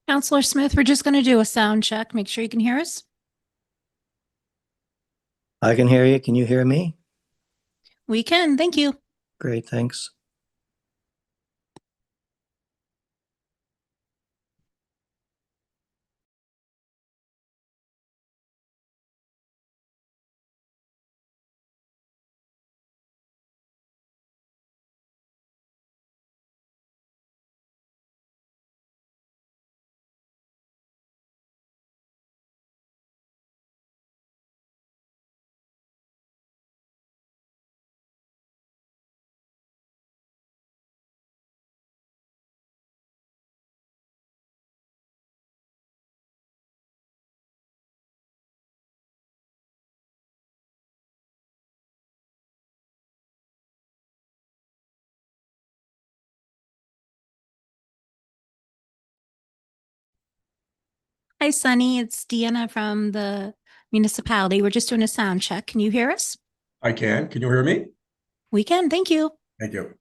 Counselor Smith, we're just going to do a sound check. Make sure you can hear us. I can hear you. Can you hear me? We can. Thank you. Great, thanks. Hi, Sunny. It's Deanna from the municipality. We're just doing a sound check. Can you hear us? I can. Can you hear me? We can. Thank you. Thank you.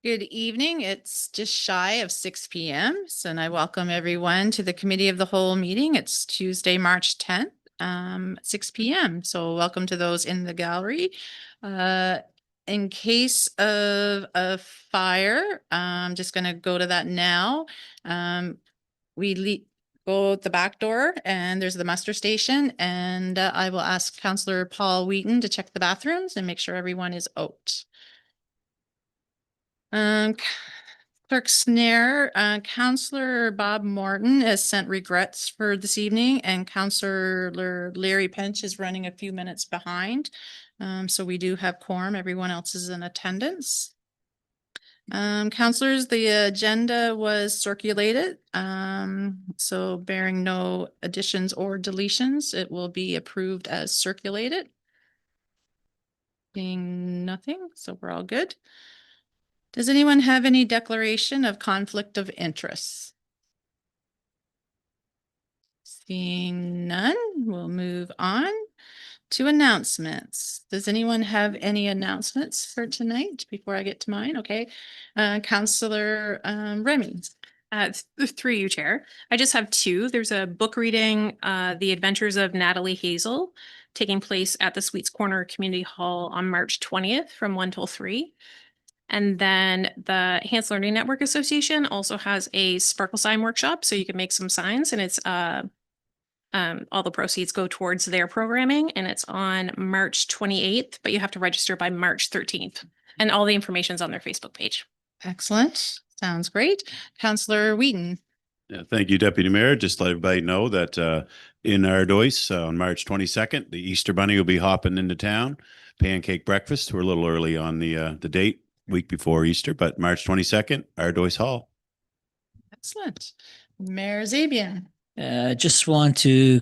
Good evening. It's just shy of 6 p.m. And I welcome everyone to the Committee of the Whole meeting. It's Tuesday, March 10th, 6 p.m. So welcome to those in the gallery. In case of a fire, I'm just going to go to that now. Go out the back door and there's the muster station, and I will ask Councillor Paul Wheaton to check the bathrooms and make sure everyone is out. Clerk Snare, Councillor Bob Morton has sent regrets for this evening, and Councillor Larry Pinch is running a few minutes behind. So we do have quorum. Everyone else is in attendance. Councillors, the agenda was circulated. So bearing no additions or deletions, it will be approved as circulated. Being nothing, so we're all good. Does anyone have any declaration of conflict of interest? Seeing none, we'll move on to announcements. Does anyone have any announcements for tonight before I get to mine? Okay. Councillor Remy. Through you, Chair. I just have two. There's a book reading, The Adventures of Natalie Hazel, taking place at the Sweets Corner Community Hall on March 20th from 1 till 3. And then the Enhanced Learning Network Association also has a sparkle sign workshop, so you can make some signs, and it's all the proceeds go towards their programming, and it's on March 28th, but you have to register by March 13th. And all the information's on their Facebook page. Excellent. Sounds great. Councillor Wheaton. Yeah, thank you, Deputy Mayor. Just let everybody know that in Ardois on March 22nd, the Easter Bunny will be hopping into town. Pancake breakfast. We're a little early on the date, week before Easter, but March 22nd, Ardois Hall. Excellent. Mayor Zabian. Just want to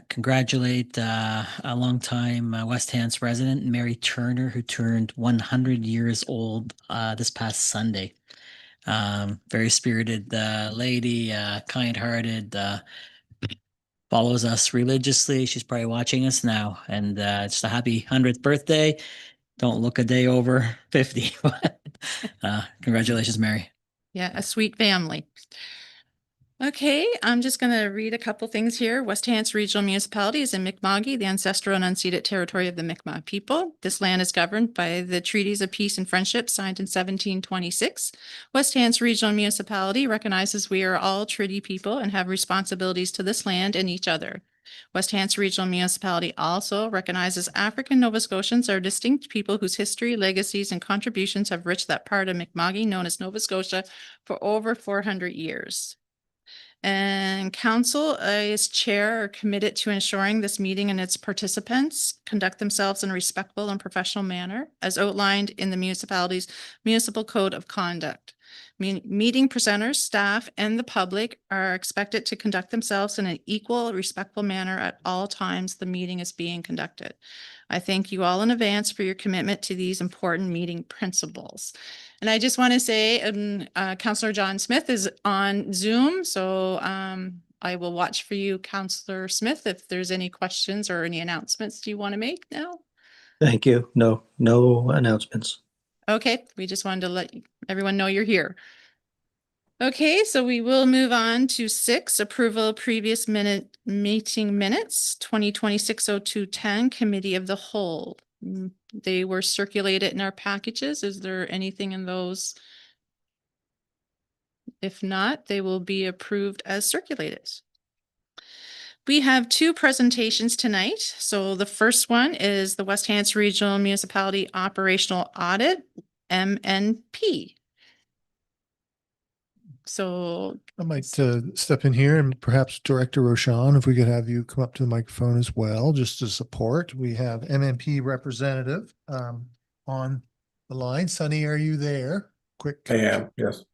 congratulate a longtime West Hants resident, Mary Turner, who turned 100 years old this past Sunday. Very spirited lady, kind-hearted, follows us religiously. She's probably watching us now, and just a happy 100th birthday. Don't look a day over 50, but congratulations, Mary. Yeah, a sweet family. Okay, I'm just going to read a couple things here. West Hants Regional Municipality is in Mi'kma'ki, the ancestral and unceded territory of the Mi'kmaq people. This land is governed by the treaties of peace and friendship signed in 1726. West Hants Regional Municipality recognizes we are all treaty people and have responsibilities to this land and each other. West Hants Regional Municipality also recognizes African Nova Scotians are distinct people whose history, legacies, and contributions have enriched that part of Mi'kma'ki known as Nova Scotia for over 400 years. And council as chair are committed to ensuring this meeting and its participants conduct themselves in a respectful and professional manner as outlined in the municipality's municipal code of conduct. Meeting presenters, staff, and the public are expected to conduct themselves in an equal, respectful manner at all times the meeting is being conducted. I thank you all in advance for your commitment to these important meeting principles. And I just want to say, Councillor John Smith is on Zoom, so I will watch for you, Councillor Smith, if there's any questions or any announcements do you want to make now? Thank you. No announcements. Okay, we just wanted to let everyone know you're here. Okay, so we will move on to 6, approval of previous meeting minutes, 2026-02-10, Committee of the Whole. They were circulated in our packages. Is there anything in those? If not, they will be approved as circulated. We have 2 presentations tonight. So the first one is the West Hants Regional Municipality Operational Audit, MNP. So I might step in here and perhaps Director Roshan, if we could have you come up to the microphone as well, just to support. We have MMP representative on the line. Sunny, are you there? Quick. I am, yes.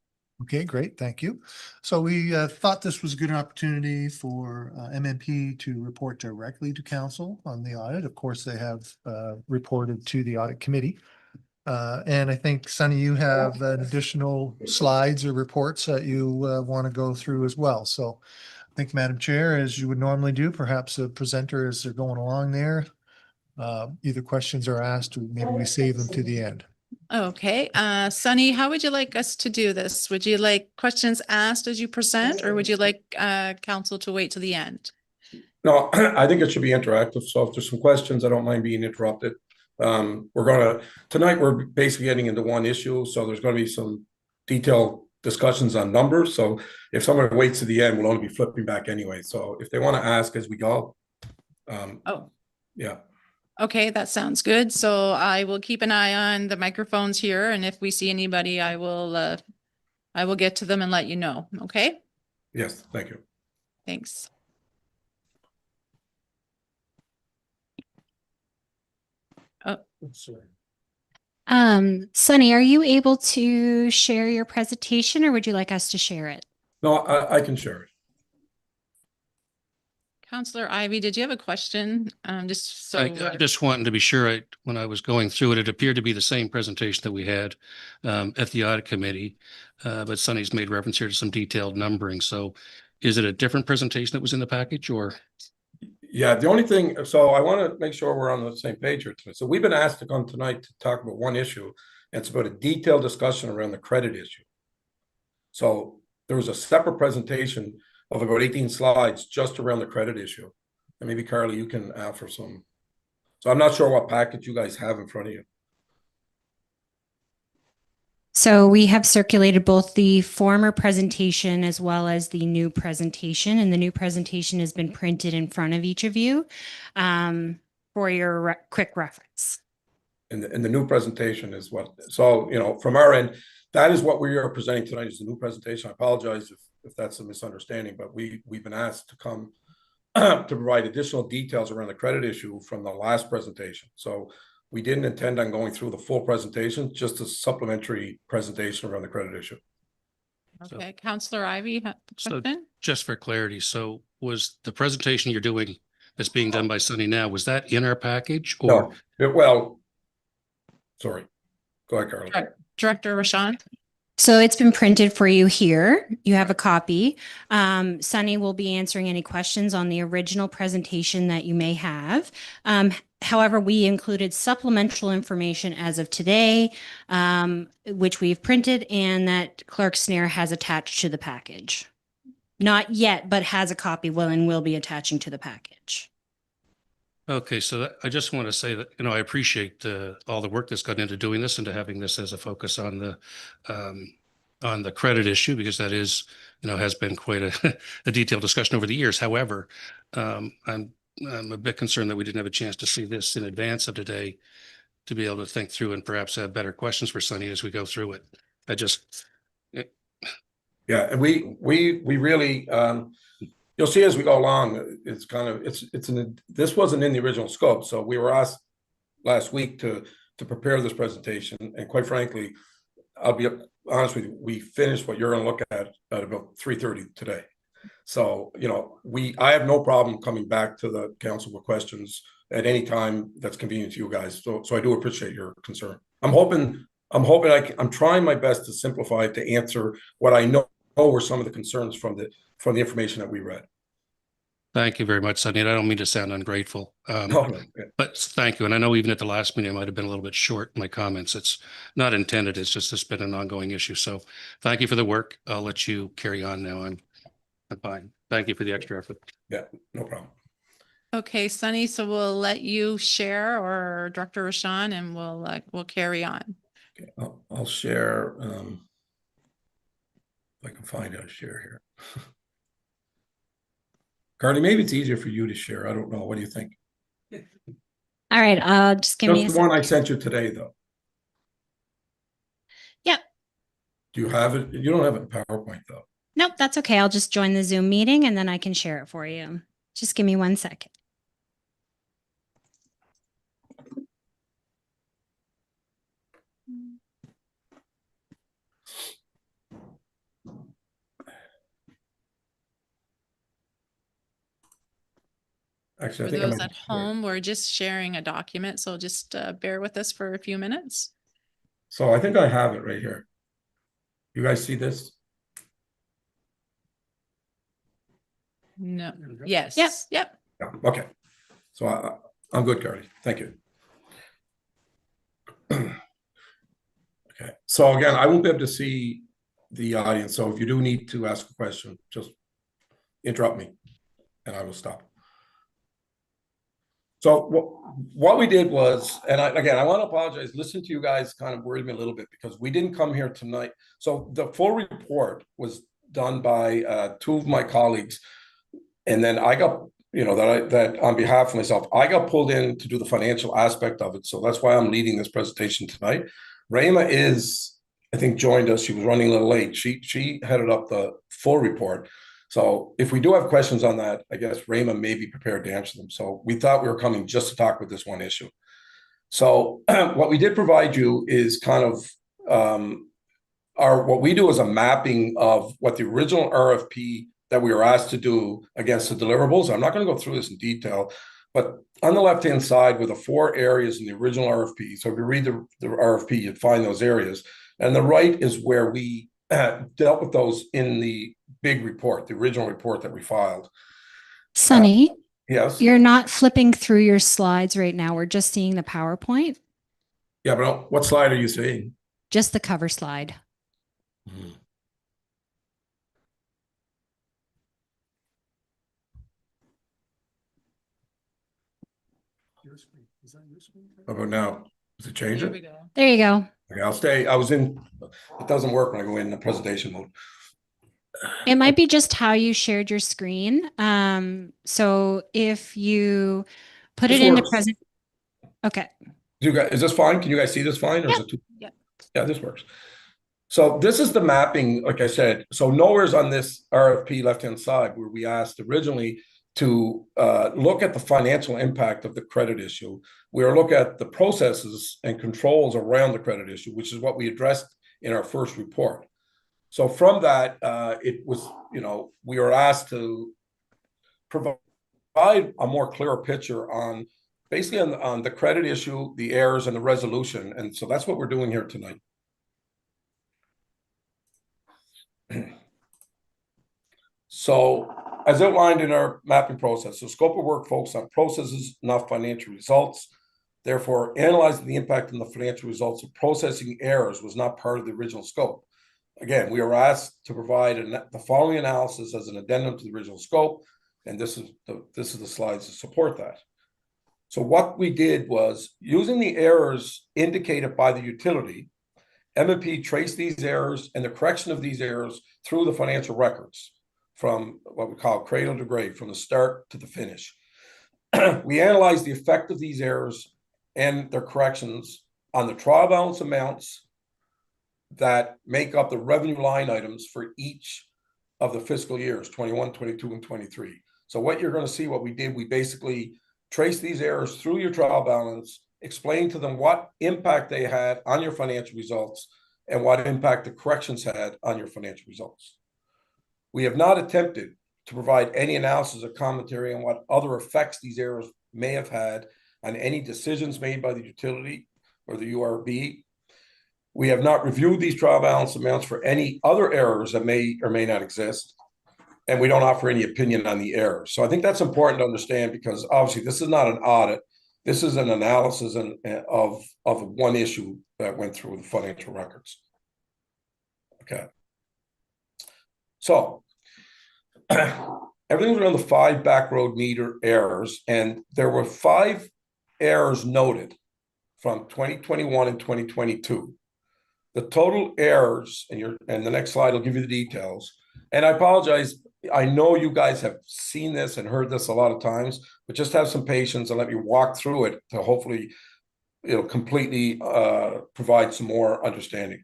Okay, great. Thank you. So we thought this was a good opportunity for MMP to report directly to council on the audit. Of course, they have reported to the audit committee. And I think, Sunny, you have additional slides or reports that you want to go through as well. So I think, Madam Chair, as you would normally do, perhaps a presenter as they're going along there, either questions are asked or maybe we save them to the end. okay, Sunny, how would you like us to do this? Would you like questions asked as you present, or would you like council to wait to the end? No, I think it should be interactive. So if there's some questions, I don't mind being interrupted. Tonight we're basically getting into one issue. So there's going to be some detailed discussions on numbers. So if someone waits to the end, we'll only be flipping back anyway. So if they want to ask as we go. Yeah. Okay, that sounds good. So I will keep an eye on the microphones here, and if we see anybody, I will get to them and let you know. Okay? Yes, thank you. Thanks. Oh, Sunny, are you able to share your presentation or would you like us to share it? No, I can share it. Councillor Ivy, did you have a question? Just so. I just wanted to be sure when I was going through it, it appeared to be the same presentation that we had at the audit committee. But Sunny's made reference here to some detailed numbering. So is it a different presentation that was in the package or? Yeah, the only thing, so I want to make sure we're on the same page here tonight. So we've been asked to come tonight to talk about one issue, and it's about a detailed discussion around the credit issue. So there was a separate presentation of about 18 slides just around the credit issue. And maybe Carly, you can offer some. So I'm not sure what package you guys have in front of you. So we have circulated both the former presentation as well as the new presentation, and the new presentation has been printed in front of each of you for your quick reference. And the new presentation is what, so, you know, from our end, that is what we are presenting tonight is the new presentation. I apologize if that's a misunderstanding, but we've been asked to come to provide additional details around the credit issue from the last presentation. So we didn't intend on going through the full presentation, just a supplementary presentation around the credit issue. Okay, Counselor Ivy, So question? just for clarity, so was the presentation you're doing that's being done by Sunny now, was that in our package or? No, well, sorry. Go ahead, Carly. Director Rashawn? So it's been printed for you here. You have a copy. Sunny will be answering any questions on the original presentation that you may have. However, we included supplemental information as of today, which we've printed and that Clerk Snare has attached to the package. Not yet, but has a copy will be attaching to the package. Okay, so I just want to say that, you know, I appreciate all the work that's gone into doing this and to having this as a focus on the credit issue, because that is, you know, has been quite a detailed discussion over the years. However, I'm a bit concerned that we didn't have a chance to see this in advance of today to be able to think through and perhaps have better questions for Sunny as we go through it. Yeah, and we really, you'll see as we go along, it's kind of, this wasn't in the original scope. So we were asked last week to prepare this presentation. And quite frankly, I'll be honest with you, we finished what you're going to look at about 3:30 today. So, you know, I have no problem coming back to the council with questions at any time that's convenient to you guys. So I do appreciate your concern. I'm trying my best to simplify it to answer what I know were some of the concerns from the information that we read. Thank you very much, Sunny. And I don't mean to sound ungrateful, No. but thank you. And I know even at the last meeting, I might have been a little bit short in my comments. It's not intended. It's just, it's been an ongoing issue. So thank you for the work. I'll let you carry on now. I'm fine. Thank you for the extra effort. Yeah, no problem. Okay, Sunny, so we'll let you share, or Director Rashawn, and we'll carry on. Okay, I'll share. If I can find how to share here. Carly, maybe it's easier for you to share. I don't know. What do you think? All right, just give me a Just the one I second. sent you today, though. Yep. Do you have it? You don't have it in PowerPoint, though. Nope, that's okay. I'll just join the Zoom meeting and then I can share it for you. Just give me 1 second. Actually, I For think I those might at home, we're just sharing a document, so just bear with us for a few minutes. So I think I have it right here. You guys see this? No. Yes. Yep. Yep. Yeah. Okay. So I'm good, Carly. Thank you. Okay. So again, I won't be able to see the audience. So if you do need to ask a question, just interrupt me and I will stop. So what we did was, and I want to apologize, listen to you guys kind of worried me a little bit because we didn't come here tonight. So the full report was done by two of my colleagues. And then I got, you know, that on behalf of myself, I got pulled in to do the financial aspect of it. So that's why I'm leading this presentation tonight. Rayma is, I think, joined us. She was running a little late. She headed up the full report. So if we do have questions on that, I guess Rayma may be prepared to answer them. So we thought we were coming just to talk with this one issue. So what we did provide you is kind of what we do is a mapping of what the original RFP that we were asked to do against the deliverables. I'm not going to go through this in detail, but on the left-hand side were the 4 areas in the original RFP. So if you read the RFP, you'd find those areas. And the right is where we dealt with those in the big report, the original report that we filed. Sunny, yes. you're not flipping through your slides right now. We're just seeing the PowerPoint. Yeah, but what slide are you seeing? Just the cover slide. Mm-hmm. How about now? Does it change There it? we go. There you go. Okay, I'll stay. It doesn't work when I go in the presentation mode. It might be just how you shared your screen. So if you put This it into works. present, okay. You guys, is this fine? Can you guys see this fine, or is it too? Yeah. Yeah, this works. So this is the mapping, like I said. So nowhere's on this RFP left-hand side where we asked originally to look at the financial impact of the credit issue. We are look at the processes and controls around the credit issue, which is what we addressed in our first report. So from that, it was, we were asked to provide a more clearer picture on basically on the credit issue, the errors, and the resolution. And so that's what we're doing here tonight. So as outlined in our mapping process, the scope of work focused on processes, not financial results. Therefore, analyzing the impact on the financial results of processing errors was not part of the original scope. Again, we were asked to provide the following analysis as an addendum to the original scope, and this is the slides to support that. So what we did was, using the errors indicated by the utility, M&P traced these errors and the correction of these errors through the financial records, from what we call cradle to grave, from the start to the finish. We analyzed the effect of these errors and their corrections on the trial balance amounts that make up the revenue line items for each of the fiscal years, 21, 22, and 23. So what you're going to see, what we did, we basically traced these errors through your trial balance, explained to them what impact they had on your financial results and what impact the corrections had on your financial results. We have not attempted to provide any analysis or commentary on what other effects these errors may have had on any decisions made by the utility or the URB. We have not reviewed these trial balance amounts for any other errors that may or may not exist, and we don't offer any opinion on the errors. So I think that's important to understand, because obviously this is not an audit. This is an analysis of one issue that went through the financial records. Okay. So everything's around the 5 back road meter errors, and there were 5 errors noted from 2021 and 2022. The total errors, and the next slide will give you the details. And I apologize, I know you guys have seen this and heard this a lot of times, but just have some patience and let me walk through it to hopefully completely provide some more understanding.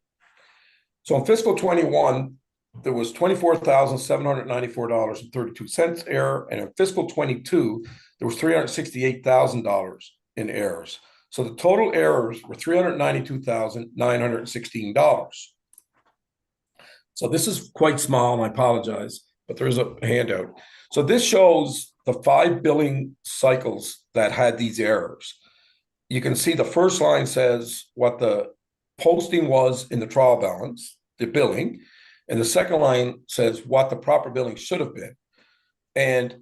So in fiscal 21, there was $24,794.32 error, and in fiscal 22, there was $368,000 in errors. So the total errors were $392,916. So this is quite small, and I apologize, but there is a handout. So this shows the 5 billing cycles that had these errors. You can see the first line says what the posting was in the trial balance, the billing, and the second line says what the proper billing should have been. And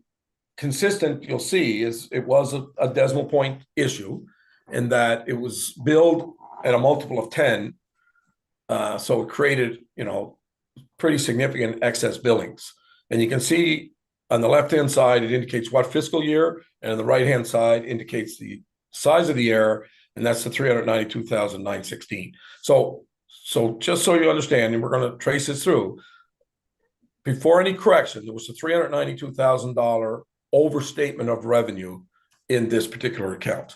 consistent, you'll see, is it was a decimal point issue, in that it was billed at a multiple of 10. So it created, pretty significant excess billings. And you can see on the left-hand side, it indicates what fiscal year, and on the right-hand side indicates the size of the error, and that's the $392,916. So just so you understand, and we're going to trace this through, before any correction, there was a $392,000 overstatement of revenue in this particular account.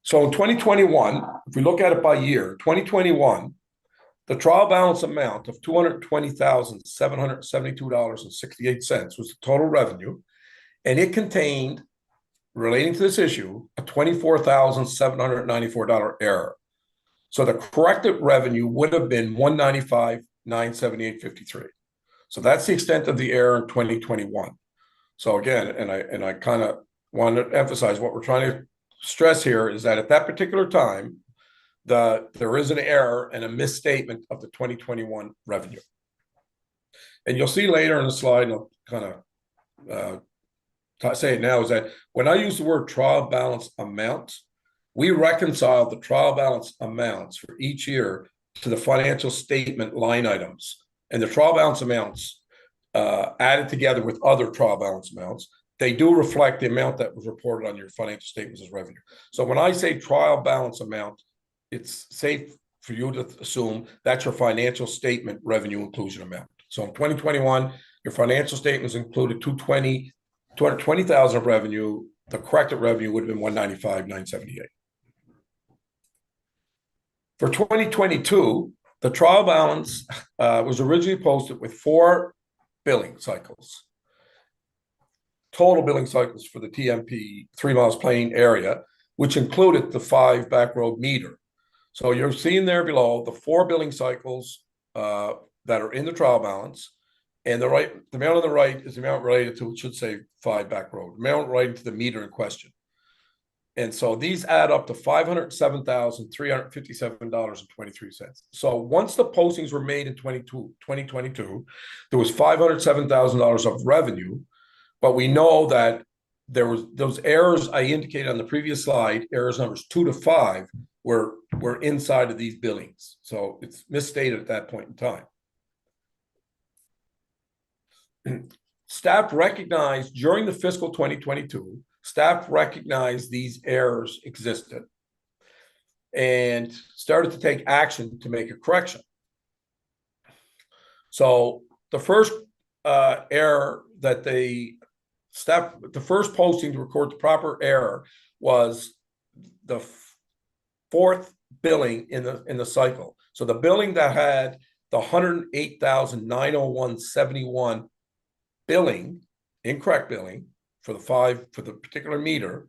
So in 2021, if we look at it by year, 2021, the trial balance amount of $220,772.68 was the total revenue, and it contained, relating to this issue, a $24,794 error. So the corrected revenue would have been $195,978.53. So that's the extent of the error in 2021. So again, and I kind of want to emphasize what we're trying to stress here is that at that particular time, there is an error and a misstatement of the 2021 revenue. And you'll see later in the slide, and I'll kind of say it now, is that when I use the word trial balance amount, we reconcile the trial balance amounts for each year to the financial statement line items. And the trial balance amounts added together with other trial balance amounts, they do reflect the amount that was reported on your financial statements as revenue. So when I say trial balance amount, it's safe for you to assume that's your financial statement revenue inclusion amount. So in 2021, your financial statements included $220,000 of revenue the corrected revenue would have been 195,978. For 2022, the trial balance was originally posted with 4 billing cycles. Total billing cycles for the TMP 3 miles plain area, which included the 5 back road meter. So you're seeing there below the 4 billing cycles that are in the trial balance, and the amount on the right is the amount related to, it should say 5 back road, amount related to the meter in question. And so these add up to $507,357.23. So once the postings were made in 2022, there was $507,000 of revenue, but we know that there was those errors I indicated on the previous slide, errors numbers 2 to 5 were inside of these billings. So it's misstated at that point in time. Staff recognized during the fiscal 2022, staff recognized these errors existed and started to take action to make a correction. So the first error that the first posting to record the proper error was the 4th billing in the cycle. So the billing that had the 108,901.71 billing, incorrect billing, for the particular meter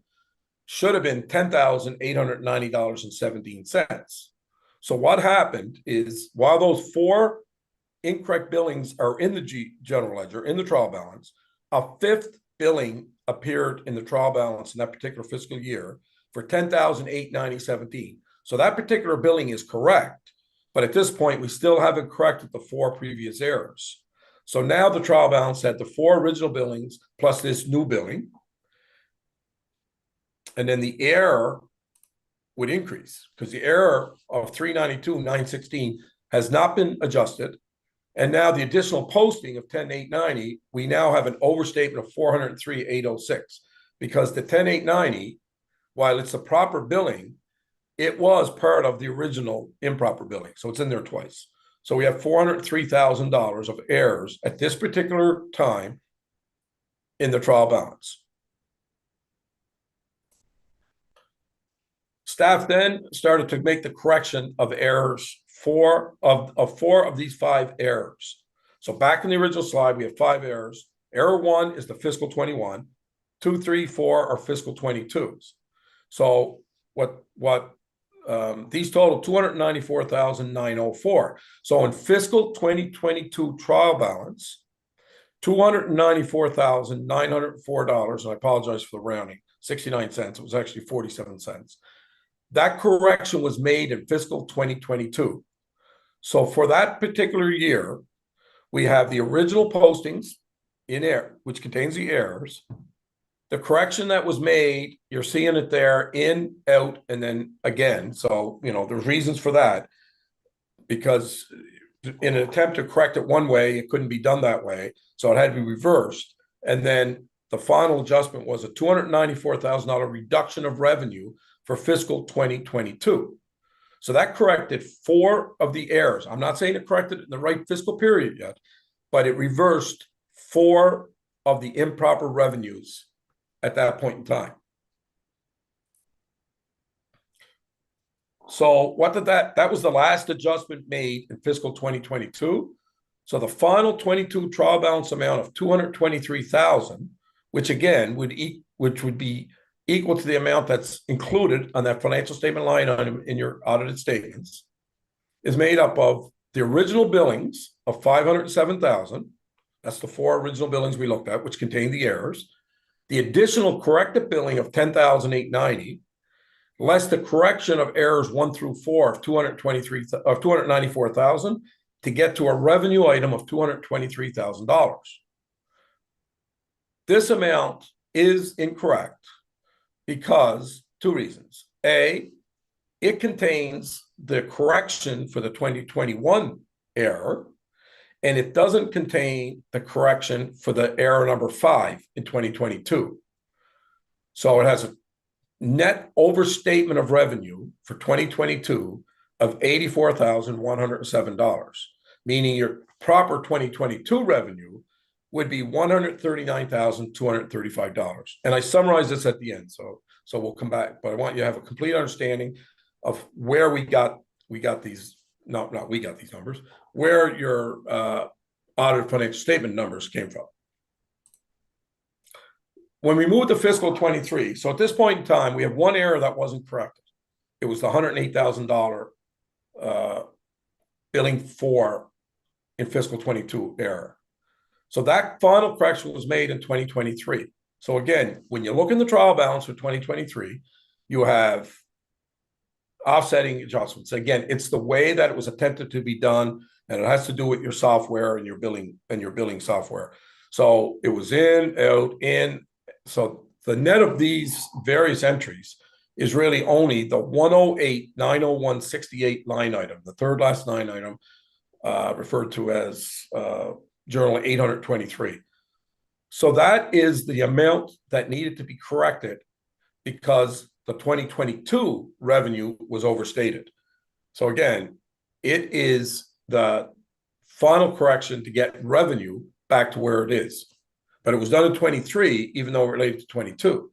should have been $10,890.17. So what happened is, while those 4 incorrect billings are in the general ledger, in the trial balance, a 5th billing appeared in the trial balance in that particular fiscal year for $10,890.17. So that particular billing is correct, but at this point, we still haven't corrected the 4 previous errors. So now the trial balance had the 4 original billings plus this new billing. And then the error would increase because the error of 392,916 has not been adjusted. And now the additional posting of 10,890, we now have an overstatement of 403,806 because the 10,890, while it's a proper billing, it was part of the original improper billing. So it's in there twice. So we have $403,000 of errors at this particular time in the trial balance. Staff then started to make the correction of errors, 4 of these 5 errors. So back in the original slide, we have 5 errors. Error 1 is the fiscal 21, 2, 3, 4 are fiscal 22s. So these total $294,904. So in fiscal 2022 trial balance, $294,904, and I apologize for the rounding, 69 cents. It was actually 47 cents. That correction was made in fiscal 2022. So for that particular year, we have the original postings in error, which contains the errors. The correction that was made, you're seeing it there, in, out, and then again. So, there's reasons for that, because in an attempt to correct it one way, it couldn't be done that way. So it had to be reversed. And then the final adjustment was a $294,000 reduction of revenue for fiscal 2022. So that corrected 4 of the errors. I'm not saying it corrected it in the right fiscal period yet, but it reversed 4 of the improper revenues at that point in time. So what did that was the last adjustment made in fiscal 2022. So the final 22 trial balance amount of $223,000, which again would be equal to the amount that's included on that financial statement line item in your audited statements, is made up of the original billings of $507,000. That's the 4 original billings we looked at, which contained the errors. The additional corrected billing of $10,890, less the correction of errors 1 through 4 of $294,000 to get to a revenue item of $223,000. This amount is incorrect because 2 reasons. A, it contains the correction for the 2021 error, and it doesn't contain the correction for the error number 5 in 2022. So it has a net overstatement of revenue for 2022 of $84,107, meaning your proper 2022 revenue would be $139,235. And I summarize this at the end, so we'll come back, but I want you to have a complete understanding of where we got these, not we got these numbers, where your audited financial statement numbers came from. When we moved to fiscal 23, so at this point in time, we have one error that wasn't corrected. It was the $108,000 billing for in fiscal 22 error. So that final correction was made in 2023. So again, when you look in the trial balance for 2023, you have offsetting adjustments. Again, it's the way that it was attempted to be done, and it has to do with your software and your billing software. So it was in, out, in. So the net of these various entries is really only the 108,901.68 line item, the third last line item, referred to as Journal 823. So that is the amount that needed to be corrected because the 2022 revenue was overstated. So again, it is the final correction to get revenue back to where it is. But it was done in 23, even though it related to 22.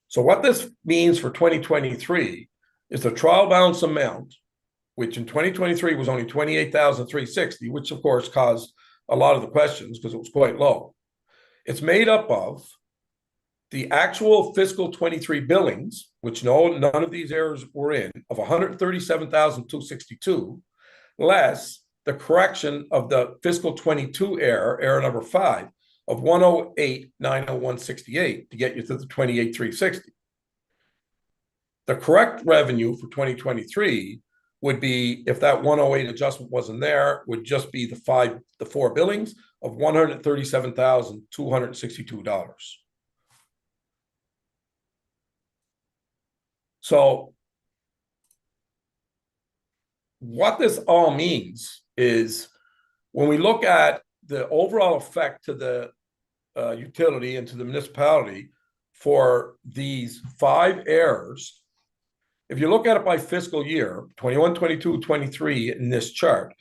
So what this means for 2023 is the trial balance amount, which in 2023 was only $28,360, which of course caused a lot of the questions because it was quite low. It's made up of the actual fiscal 23 billings, which none of these errors were in, of $137,262, less the correction of the fiscal 22 error number 5, of 108,901.68 to get you to the 28,360. The correct revenue for 2023 would be, if that 108 adjustment wasn't there, would just be the 4 billings of $137,262. So what this all means is when we look at the overall effect to the utility and to the municipality for these 5 errors, if you look at it by fiscal year, 21, 22, 23 in this chart,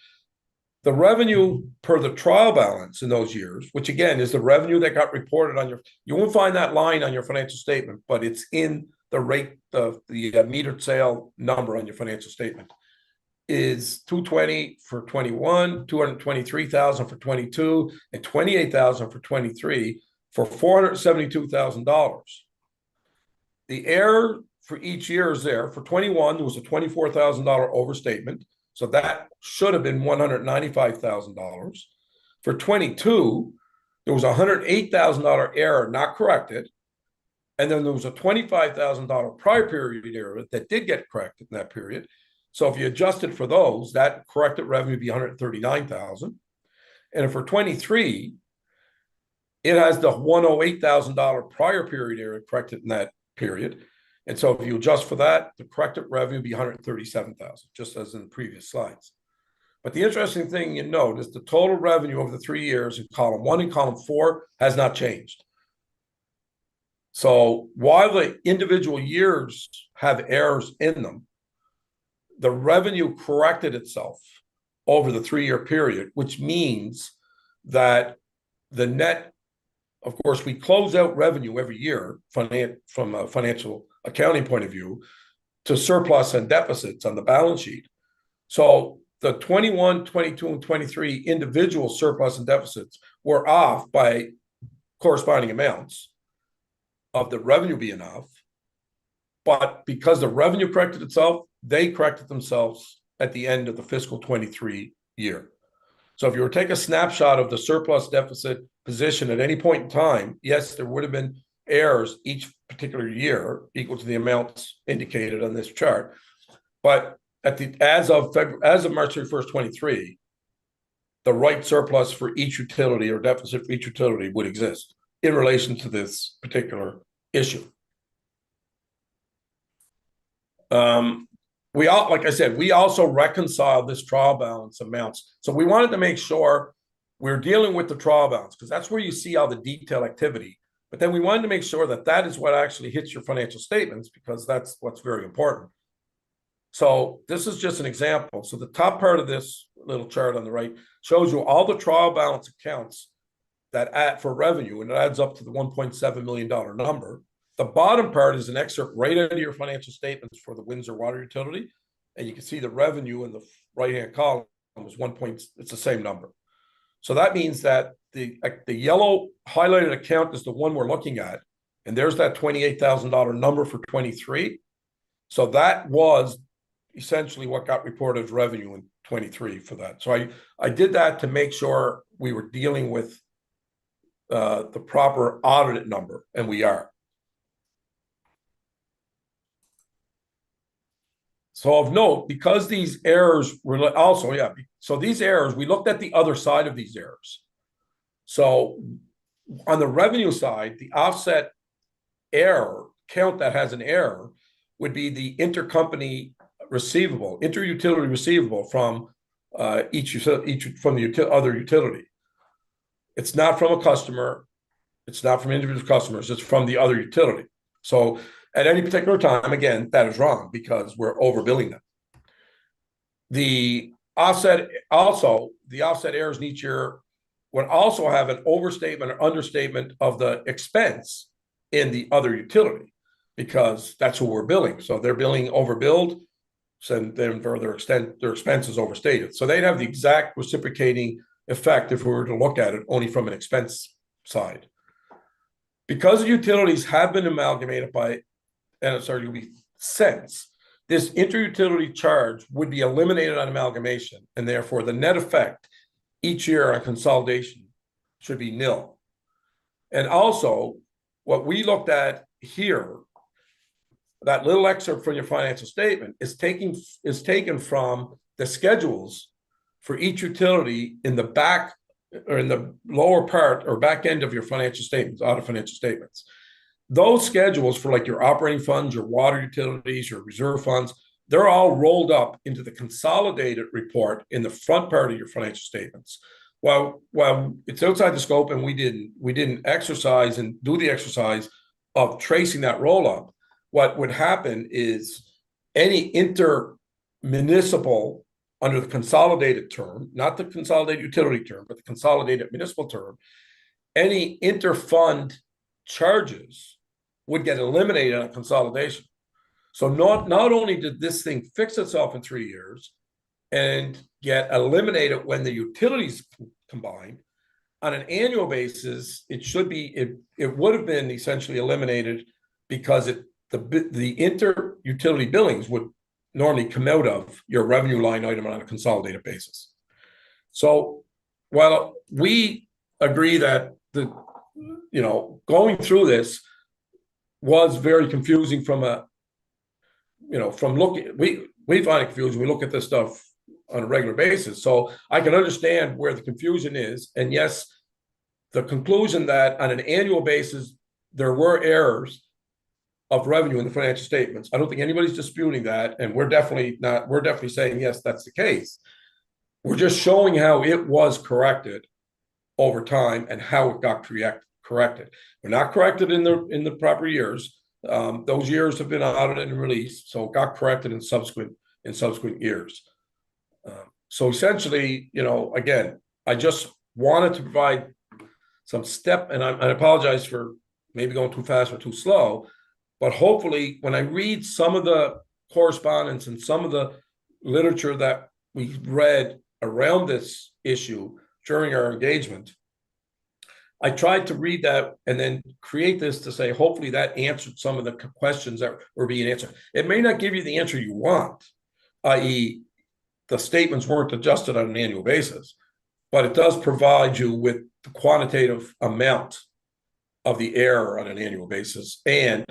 the revenue per the trial balance in those years, which again is the revenue that got reported on your, you won't find that line on your financial statement, but it's in the rate of the metered sale number on your financial statement, is 220 for 21, 223,000 for 22, and 28,000 for 23 for $472,000. The error for each year is there. For 21, there was a $24,000 overstatement, so that should have been $195,000. For 22, there was a $108,000 error not corrected, and then there was a $25,000 prior period error that did get corrected in that period. So if you adjusted for those, that corrected revenue would be $139,000. And for 23, it has the $108,000 prior period error corrected in that period. And so if you adjust for that, the corrected revenue would be $137,000, just as in the previous slides. But the interesting thing you note is the total revenue over the 3 years in column 1 and column 4 has not changed. So while the individual years have errors in them, the revenue corrected itself over the 3-year period, which means that the net, of course, we close out revenue every year from a financial accounting point of view to surplus and deficits on the balance sheet. So the 21, 22, and 23 individual surplus and deficits were off by corresponding amounts of the revenue being off. But because the revenue corrected itself, they corrected themselves at the end of the fiscal 23 year. So if you were to take a snapshot of the surplus deficit position at any point in time, yes, there would have been errors each particular year equal to the amounts indicated on this chart. But as of March 31st, 23, the right surplus for each utility or deficit for each utility would exist in relation to this particular issue. Like I said, we also reconciled this trial balance amounts. So we wanted to make sure we're dealing with the trial balance because that's where you see all the detailed activity. But then we wanted to make sure that that is what actually hits your financial statements because that's what's very important. So this is just an example. So the top part of this little chart on the right shows you all the trial balance accounts that add for revenue, and it adds up to the $1.7 million number. The bottom part is an excerpt right out of your financial statements for the Windsor water utility. And you can see the revenue in the right-hand column was it's the same number. So that means that the yellow highlighted account is the one we're looking at. And there's that $28,000 number for 23. So that was essentially what got reported as revenue in 23 for that. So I did that to make sure we were dealing with the proper audited number, and we are. So of note, because these errors were also, so these errors, we looked at the other side of these errors. So on the revenue side, the offset error count that has an error would be the intercompany receivable, interutility receivable from each from the other utility. It's not from a customer. It's not from individual customers. It's from the other utility. So at any particular time, again, that is wrong because we're overbilling them. The offset errors in each year would also have an overstatement or understatement of the expense in the other utility because that's who we're billing. So they're billing overbilled, so then for their extent, their expense is overstated. So they'd have the exact reciprocating effect if we were to look at it only from an expense side. Because the utilities have been amalgamated by cents, this interutility charge would be eliminated on amalgamation, and therefore the net effect each year on consolidation should be nil. And also, what we looked at here, that little excerpt from your financial statement is taken from the schedules for each utility in the back or in the lower part or back end of your financial statements, audit financial statements. Those schedules for like your operating funds, your water utilities, your reserve funds, they're all rolled up into the consolidated report in the front part of your financial statements. While it's outside the scope and we didn't exercise and do the exercise of tracing that roll up, what would happen is any intermunicipal under the consolidated term, not the consolidated utility term, but the consolidated municipal term, any interfund charges would get eliminated on consolidation. So not only did this thing fix itself in 3 years and get eliminated when the utilities combined, on an annual basis, it would have been essentially eliminated because the inter-utility billings would normally come out of your revenue line item on a consolidated basis. So while we agree that going through this was very confusing from looking, we find it confusing. We look at this stuff on a regular basis. So I can understand where the confusion is. And yes, the conclusion that on an annual basis, there were errors of revenue in the financial statements. I don't think anybody's disputing that. And we're definitely saying, yes, that's the case. We're just showing how it was corrected over time and how it got corrected. We're not corrected in the proper years. Those years have been audited and released, so it got corrected in subsequent years. So essentially, again, I just wanted to provide some and I apologize for maybe going too fast or too slow, but hopefully when I read some of the correspondence and some of the literature that we read around this issue during our engagement, I tried to read that and then create this to say, hopefully that answered some of the questions that were being answered. It may not give you the answer you want, i.e. the statements weren't adjusted on an annual basis, but it does provide you with the quantitative amount of the error on an annual basis and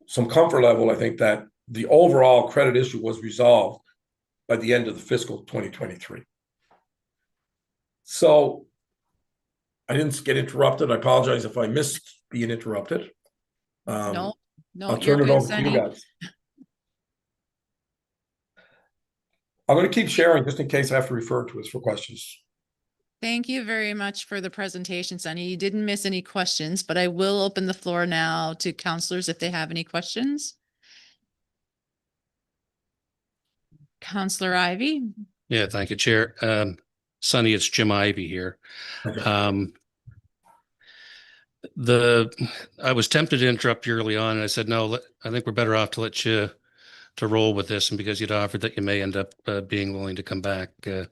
some comfort level, I think, that the overall credit issue was resolved by the end of the fiscal 2023. So I didn't get interrupted. I apologize if I missed being interrupted. No, I'll turn it over to you guys. I'm going to keep sharing just in case I have to refer to it for questions. Thank you very much for the presentation, Sunny. You didn't miss any questions, but I will open the floor now to counselors if they have any questions. Counselor Ivy. Yeah, thank you, Chair. Sunny, it's Jim Ivy here. I was tempted to interrupt you early on, and I said, no, I think we're better off to let you to roll with this, and because you'd offered that you may end up being willing to come back. Yep.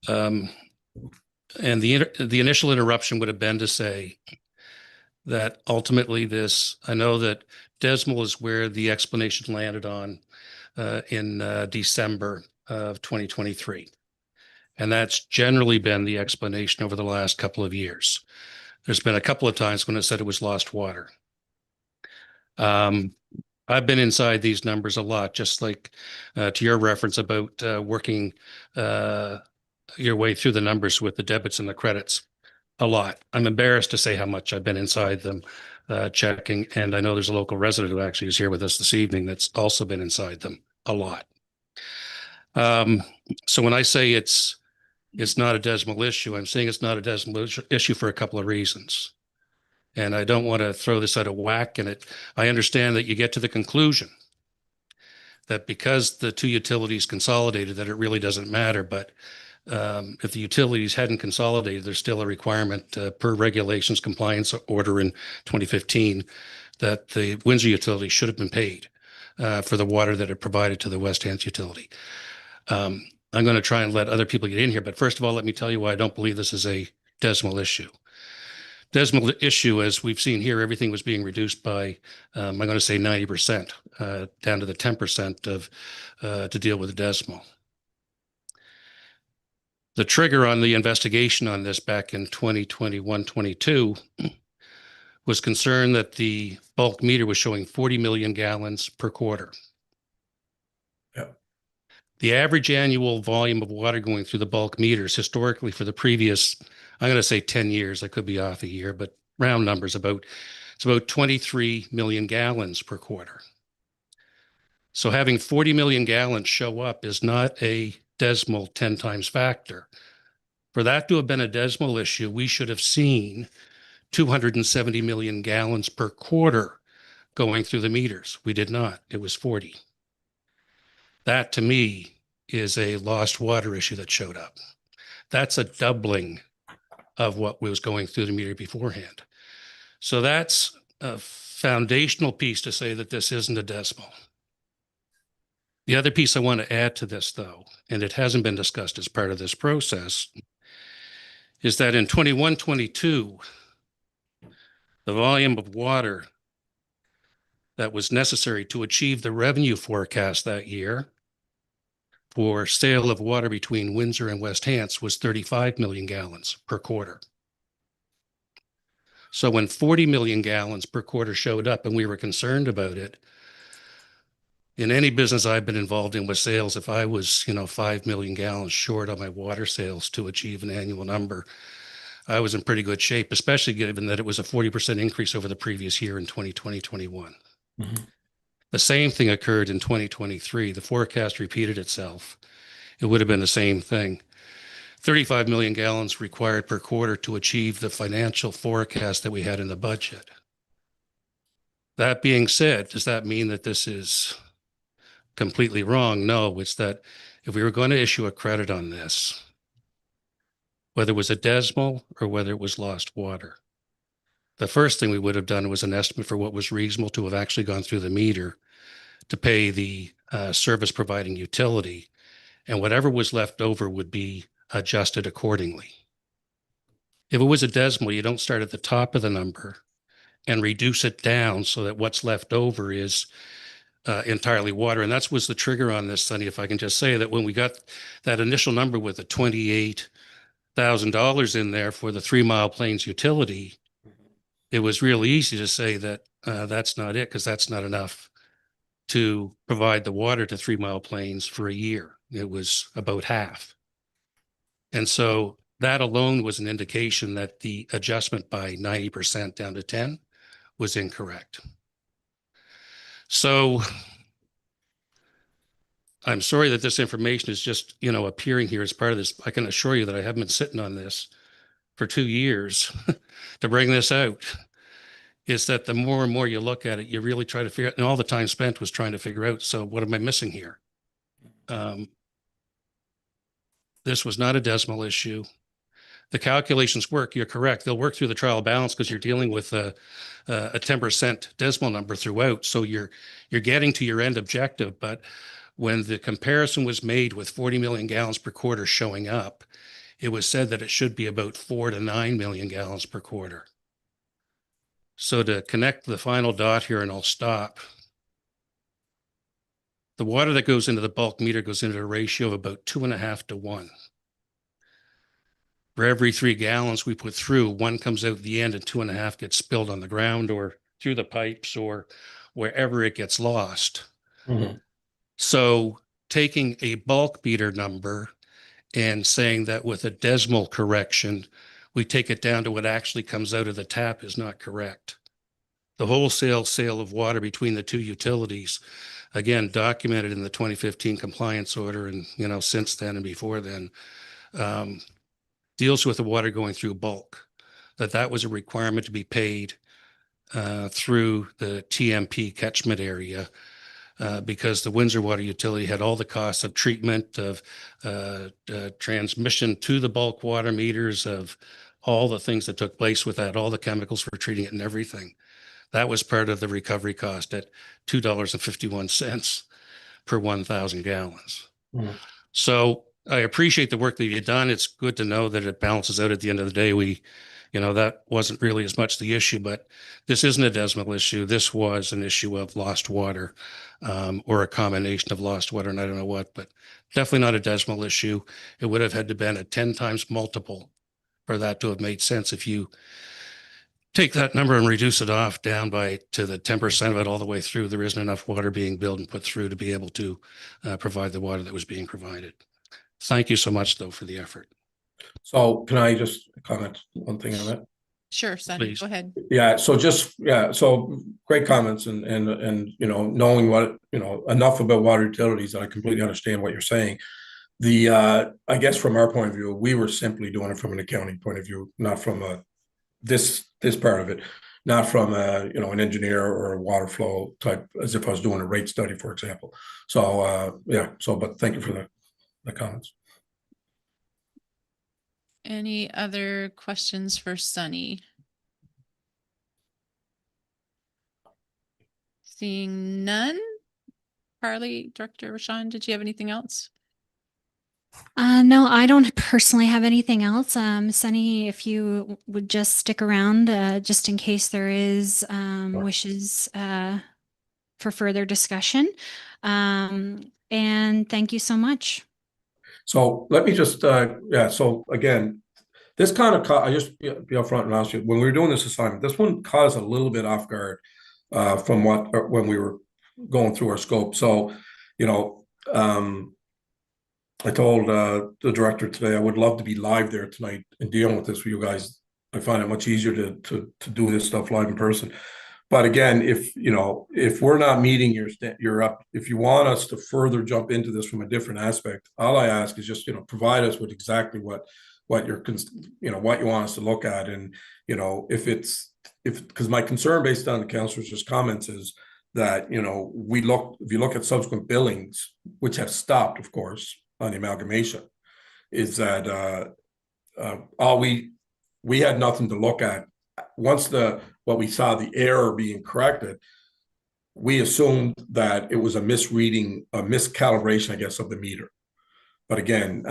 And the initial interruption would have been to say that ultimately I know that Desmal is where the explanation landed on in December of 2023. And that's generally been the explanation over the last couple of years. There's been a couple of times when it said it was lost water. I've been inside these numbers a lot, just like to your reference about working your way through the numbers with the debits and the credits a lot. I'm embarrassed to say how much I've been inside them checking. And I know there's a local resident who actually is here with us this evening that's also been inside them a lot. So when I say it's not a decimal issue, I'm saying it's not a decimal issue for a couple of reasons. And I don't want to throw this out of whack. And I understand that you get to the conclusion that because the two utilities consolidated, that it really doesn't matter. But if the utilities hadn't consolidated, there's still a requirement per regulations compliance order in 2015 that the Windsor utility should have been paid for the water that it provided to the West Hants utility. I'm going to try and let other people get in here, but first of all, let me tell you why I don't believe this is a decimal issue. Decimal issue, as we've seen here, everything was being reduced by, I'm going to say 90%, down to the 10% of to deal with the decimal. The trigger on the investigation on this back in 2021-22 was concern that the bulk meter was showing 40 million gallons per quarter. The average annual volume of water going through the bulk meters historically for the previous, I'm going to say 10 years, I could be off a year, but round numbers, it's about 23 million gallons per quarter. So having 40 million gallons show up is not a decimal 10 times factor. For that to have been a decimal issue, we should have seen 270 million gallons per quarter going through the meters. We did not. It was 40. That to me is a lost water issue that showed up. That's a doubling of what was going through the meter beforehand. So that's a foundational piece to say that this isn't a decimal. The other piece I want to add to this, though, and it hasn't been discussed as part of this process, is that in 21-22, the volume of water that was necessary to achieve the revenue forecast that year for sale of water between Windsor and West Hants was 35 million gallons per quarter. So when 40 million gallons per quarter showed up and we were concerned about it, in any business I've been involved in with sales, if I was, 5 million gallons short on my water sales to achieve an annual number, I was in pretty good shape, especially given that it was a 40% increase over the previous year in 2020-21. Mm-hmm. The same thing occurred in 2023. The forecast repeated itself. It would have been the same thing. 35 million gallons required per quarter to achieve the financial forecast that we had in the budget. That being said, does that mean that this is completely wrong? No, it's that if we were going to issue a credit on this, whether it was a decimal or whether it was lost water, the first thing we would have done was an estimate for what was reasonable to have actually gone through the meter to pay the service providing utility, and whatever was left over would be adjusted accordingly. If it was a decimal, you don't start at the top of the number and reduce it down so that what's left over is entirely water. And that was the trigger on this, Sonny, if I can just say that when we got that initial number with the $28,000 in there for the 3 Mile Plains utility, it was really easy to say that that's not it, because that's not enough to provide the water to 3 Mile Plains for a year. It was about half. And so that alone was an indication that the adjustment by 90% down to 10 was incorrect. So I'm sorry that this information is just, appearing here as part of this. I can assure you that I haven't been sitting on this for 2 years to bring this out. Is that the more and more you look at it, you really try to figure out, and all the time spent was trying to figure out, so what am I missing here? This was not a decimal issue. the calculations work. You're correct. They'll work through the trial balance because you're dealing with a 10% decimal number throughout. So you're getting to your end objective. But when the comparison was made with 40 million gallons per quarter showing up, it was said that it should be about 4 to 9 million gallons per quarter. So to connect the final dot here, and I'll stop. The water that goes into the bulk meter goes into a ratio of about 2.5 to 1. For every 3 gallons we put through, 1 comes out the end and 2.5 gets spilled on the ground or through the pipes or wherever it gets lost. Mhm. So taking a bulk meter number and saying that with a decimal correction, we take it down to what actually comes out of the tap is not correct. The wholesale sale of water between the two utilities, again, documented in the 2015 compliance order and, since then and before then, deals with the water going through bulk, that was a requirement to be paid through the TMP catchment area because the Windsor Water Utility had all the costs of treatment, of transmission to the bulk water meters, of all the things that took place with that, all the chemicals for treating it and everything. That was part of the recovery cost at $2.51 per 1,000 gallons. Mhm. So I appreciate the work that you've done. It's good to know that it balances out at the end of the day. That wasn't really as much the issue, but this isn't a decimal issue. This was an issue of lost water or a combination of lost water and I don't know what, but definitely not a decimal issue. It would have had to been a 10 times multiple for that to have made sense. If you take that number and reduce it off down to the 10% of it all the way through, there isn't enough water being billed and put through to be able to provide the water that was being provided. Thank you so much, though, for the effort. So can I just comment one thing on that? Sure, Sunny, Please. go ahead. So great comments and knowing what, enough about water utilities, and I completely understand what you're saying. I guess from our point of view, we were simply doing it from an accounting point of view, not from this part of it, not from an engineer or a water flow type, as if I was doing a rate study, for example. So but thank you for the comments. Any other questions for Sunny? Seeing none. Carly, Director Rashawn, did you have anything else? No, I don't personally have anything else. Sunny, if you would just stick around, just in case there is wishes for further discussion. And thank you so much. So let me just, so again, this kind of, I just be upfront and ask you, when we were doing this assignment, this one caught us a little bit off guard from when we were going through our scope. So, I told the director today I would love to be live there tonight and dealing with this for you guys. I find it much easier to do this stuff live in person. But again, if we're not meeting your up, if you want us to further jump into this from a different aspect, all I ask is just provide us with exactly what you're what you want us to look at, and because my concern based on the councilor's just comments is that if you look at subsequent billings which have stopped, of course, on the amalgamation, is that we had nothing to look at once what we saw the error being corrected. We assumed that it was a misreading, a miscalibration, I guess, of the meter. But again,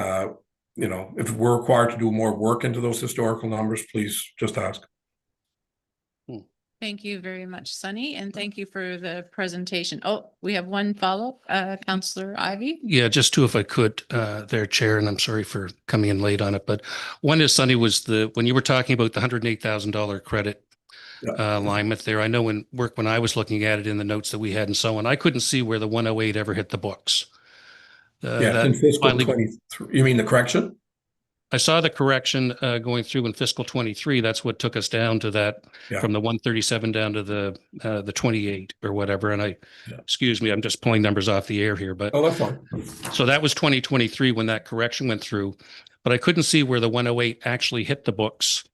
if we're required to do more work into those historical numbers, please just ask. Thank you very much, Sunny, and thank you for the presentation. Oh, we have one follow-up, Councillor Ivey. Yeah, just two, if I could, there, Chair, and I'm sorry for coming in late on it. But one is, Sunny, was when you were talking about the $108,000 credit alignment there. I know when I was looking at it in the notes that we had and so on, I couldn't see where the 108 ever hit the books. In fiscal 23, you mean the correction? I saw the correction going through in fiscal 23. That's what took us down to that, from the 137 down to the 28 or whatever. And excuse me, I'm just pulling numbers off the air here, but that's fine. So that was 2023 when that correction went through, but I couldn't see where the 108 actually hit the books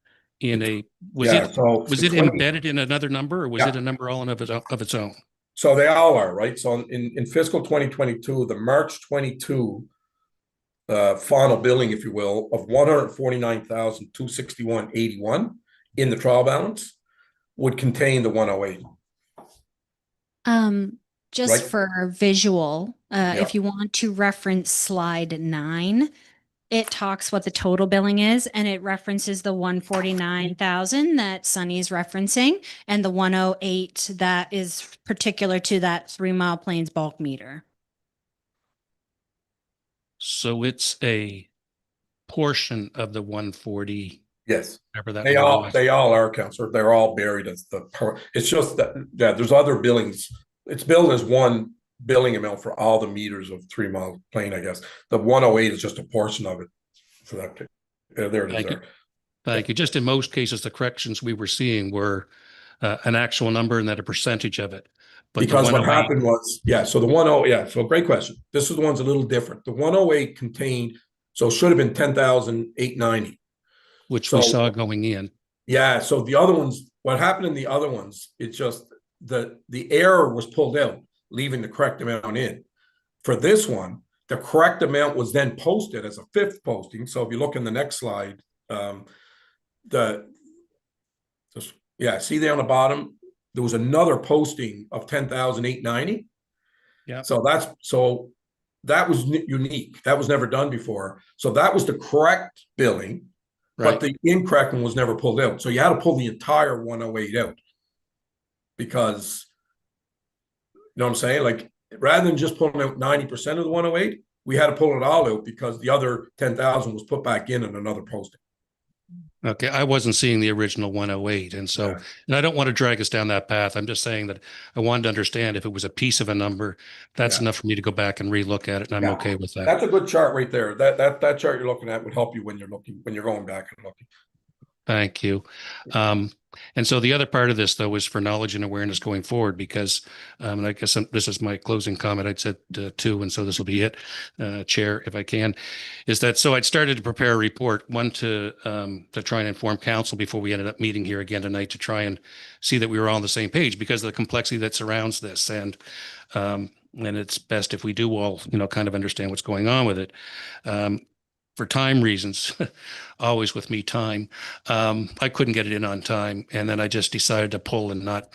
was it embedded in another number, or was it a number all of its own? So they all are, right? So in fiscal 2022, the March 22 final billing, if you will, of 149,261.81 in the trial balance would contain the 108. Just Right. for visual, Yeah. if you want to reference slide 9, it talks what the total billing is, and it references the 149,000 that Sunny's referencing and the 108 that is particular to that 3 Mile Plains bulk meter. So it's a portion of the 140, Yes. whatever that They number all was. they all are, Counselor. They're all buried as it's just that there's other billings. It's billed as one billing amount for all the meters of 3 Mile Plain, I guess. The 108 is just a portion of it for that. There it is Thank you. there. Thank you. Just in most cases, the corrections we were seeing were an actual number and then a percentage of it. But Because the what 108 happened was, so the so great question. This is the one's a little different. The 108 contained, so it should have been 10,890. which So we saw going in. yeah, so the other ones, what happened in the other ones, it's just the error was pulled out, leaving the correct amount in. For this one, the correct amount was then posted as a 5th posting. So if you look in the next slide, see there on the bottom, there was another posting of 10,890. Yeah. So that was unique. That was never done before. So that was the correct billing. Right. But the incorrect one was never pulled out. So you had to pull the entire 108 out because, you know what I'm saying? Like, rather than just pulling out 90% of the 108, we had to pull it all out because the other 10,000 was put back in another posting. Okay, I wasn't seeing the original 108. And so, and I don't want to drag us down that path. I'm just saying that I wanted to understand if it was a piece of a number, that's enough for me to go back and relook at it. And I'm okay with that. That's a good chart right there. That chart you're looking at would help you when you're going back and looking. Thank you. And so the other part of this, though, is for knowledge and awareness going forward, because, and I guess this is my closing comment. I'd said two, and so this will be it, Chair, if I can, is that so I'd started to prepare a report, one to try and inform council before we ended up meeting here again tonight to try and see that we were all on the same page because of the complexity that surrounds this. And it's best if we do all, kind of understand what's going on with it. For time reasons, always with me time, I couldn't get it in on time. And then I just decided to pull and not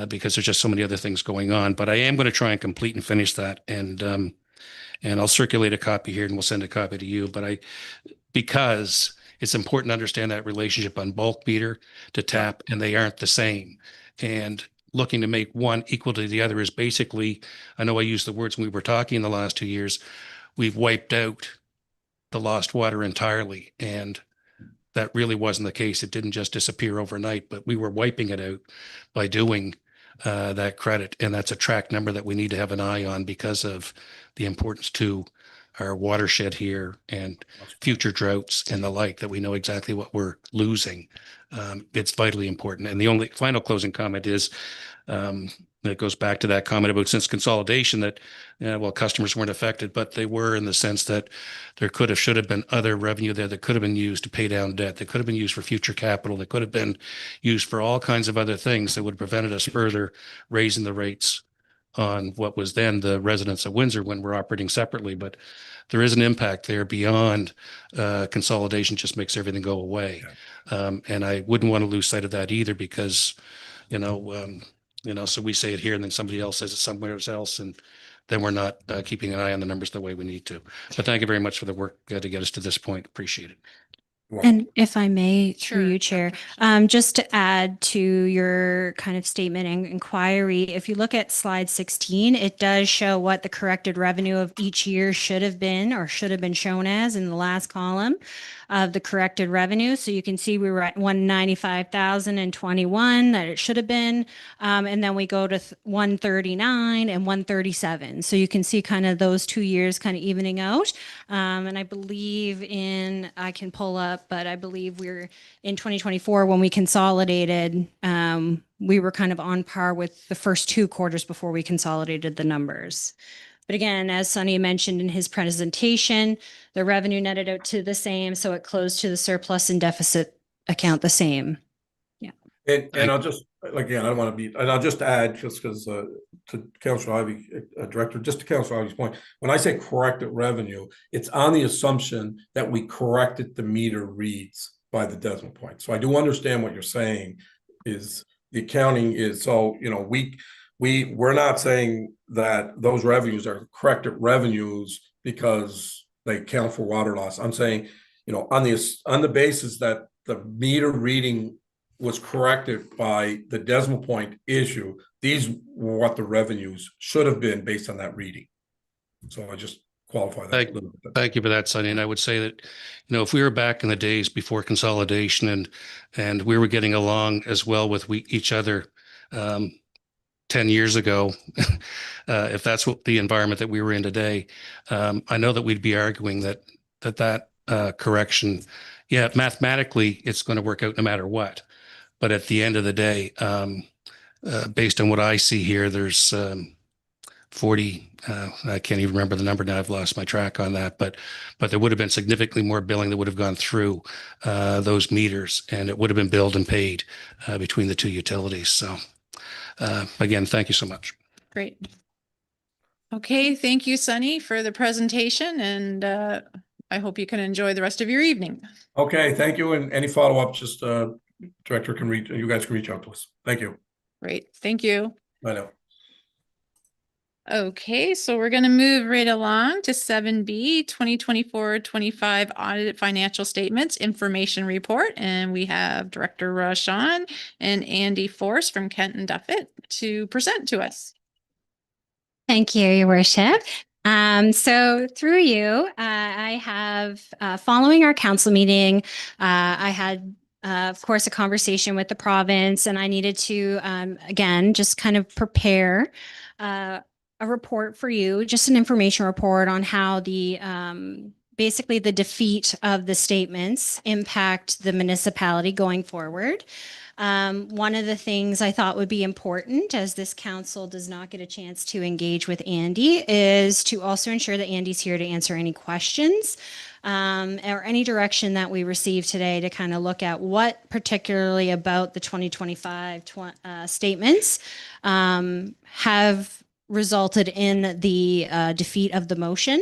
because there's just so many other things going on. But I am going to try and complete and finish that. And I'll circulate a copy here and we'll send a copy to you. But because it's important to understand that relationship on bulk meter to tap, and they aren't the same. And looking to make one equal to the other is basically, I know I used the words when we were talking in the last 2 years, we've wiped out the lost water entirely. And that really wasn't the case. It didn't just disappear overnight, but we were wiping it out by doing that credit. And that's a track number that we need to have an eye on because of the importance to our watershed here and future droughts and the like, that we know exactly what we're losing. It's vitally important. And the only final closing comment is, it goes back to that comment about since consolidation that, customers weren't affected, but they were in the sense that there should have been other revenue there that could have been used to pay down debt. That could have been used for future capital. That could have been used for all kinds of other things that would have prevented us further raising the rates on what was then the residents of Windsor when we're operating separately. But there is an impact there beyond consolidation just makes everything go away. And I wouldn't want to lose sight of that either because, so we say it here and then somebody else says it somewhere else, and then we're not keeping an eye on the numbers the way we need to. But thank you very much for the work to get us to this point. Appreciate it. And if I may, through Sure. you, Chair, just to add to your kind of statement and inquiry, if you look at slide 16, it does show what the corrected revenue of each year should have been or should have been shown as in the last column of the corrected revenue. So you can see we were at 195,021 that it should have been. And then we go to 139 and 137. So you can see kind of those 2 years kind of evening out. And I believe I can pull up, but I believe we're in 2024 when we consolidated, we were kind of on par with the first 2 quarters before we consolidated the numbers. But again, as Sonny mentioned in his presentation, the revenue netted out to the same, so it closed to the surplus and deficit account the same. Yeah. And I'll just, again, I don't want to be, and I'll just add, just because to Councilor Ivey, Director, just to Councilor Ivey's point, when I say corrected revenue, it's on the assumption that we corrected the meter reads by the decimal point. So I do understand what you're saying is the accounting is, so, you know, we're not saying that those revenues are corrected revenues because they count for water loss. I'm saying, you know, on the basis that the meter reading was corrected by the decimal point issue, these were what the revenues should have been based on that reading. So I just qualify that a little bit. Thank you for that, Sonny. And I would say that, you know, if we were back in the days before consolidation and we were getting along as well with each other 10 years ago, if that's what the environment that we were in today, I know that we'd be arguing that correction, yeah, mathematically, it's going to work out no matter what. But at the end of the day, based on what I see here, there's 40, I can't even remember the number now. I've lost my track on that, but there would have been significantly more billing that would have gone through those meters, and it would have been billed and paid between the two utilities. So again, thank you so much. Great. Okay, thank you, Sunny, for the presentation, and I hope you can enjoy the rest of your evening. Okay, thank you. And any follow-up, just Director can reach, you guys can reach out to us. Thank you. Great, thank you. I know. Okay, so we're going to move right along to 7B, 2024-25 audited financial statements information report. And we have Director Rashawn and Andy Force from Kenton Duffett to present to us. Thank you, Your Worship. So through you, I have, following our council meeting, I had, of course, a conversation with the province, and I needed to, again, just kind of prepare a report for you, just an information report on how the basically the defeat of the statements impact the municipality going forward. One of the things I thought would be important, as this council does not get a chance to engage with Andy, is to also ensure that Andy's here to answer any questions or any direction that we receive today to kind of look at what particularly about the 2025 statements have resulted in the defeat of the motion,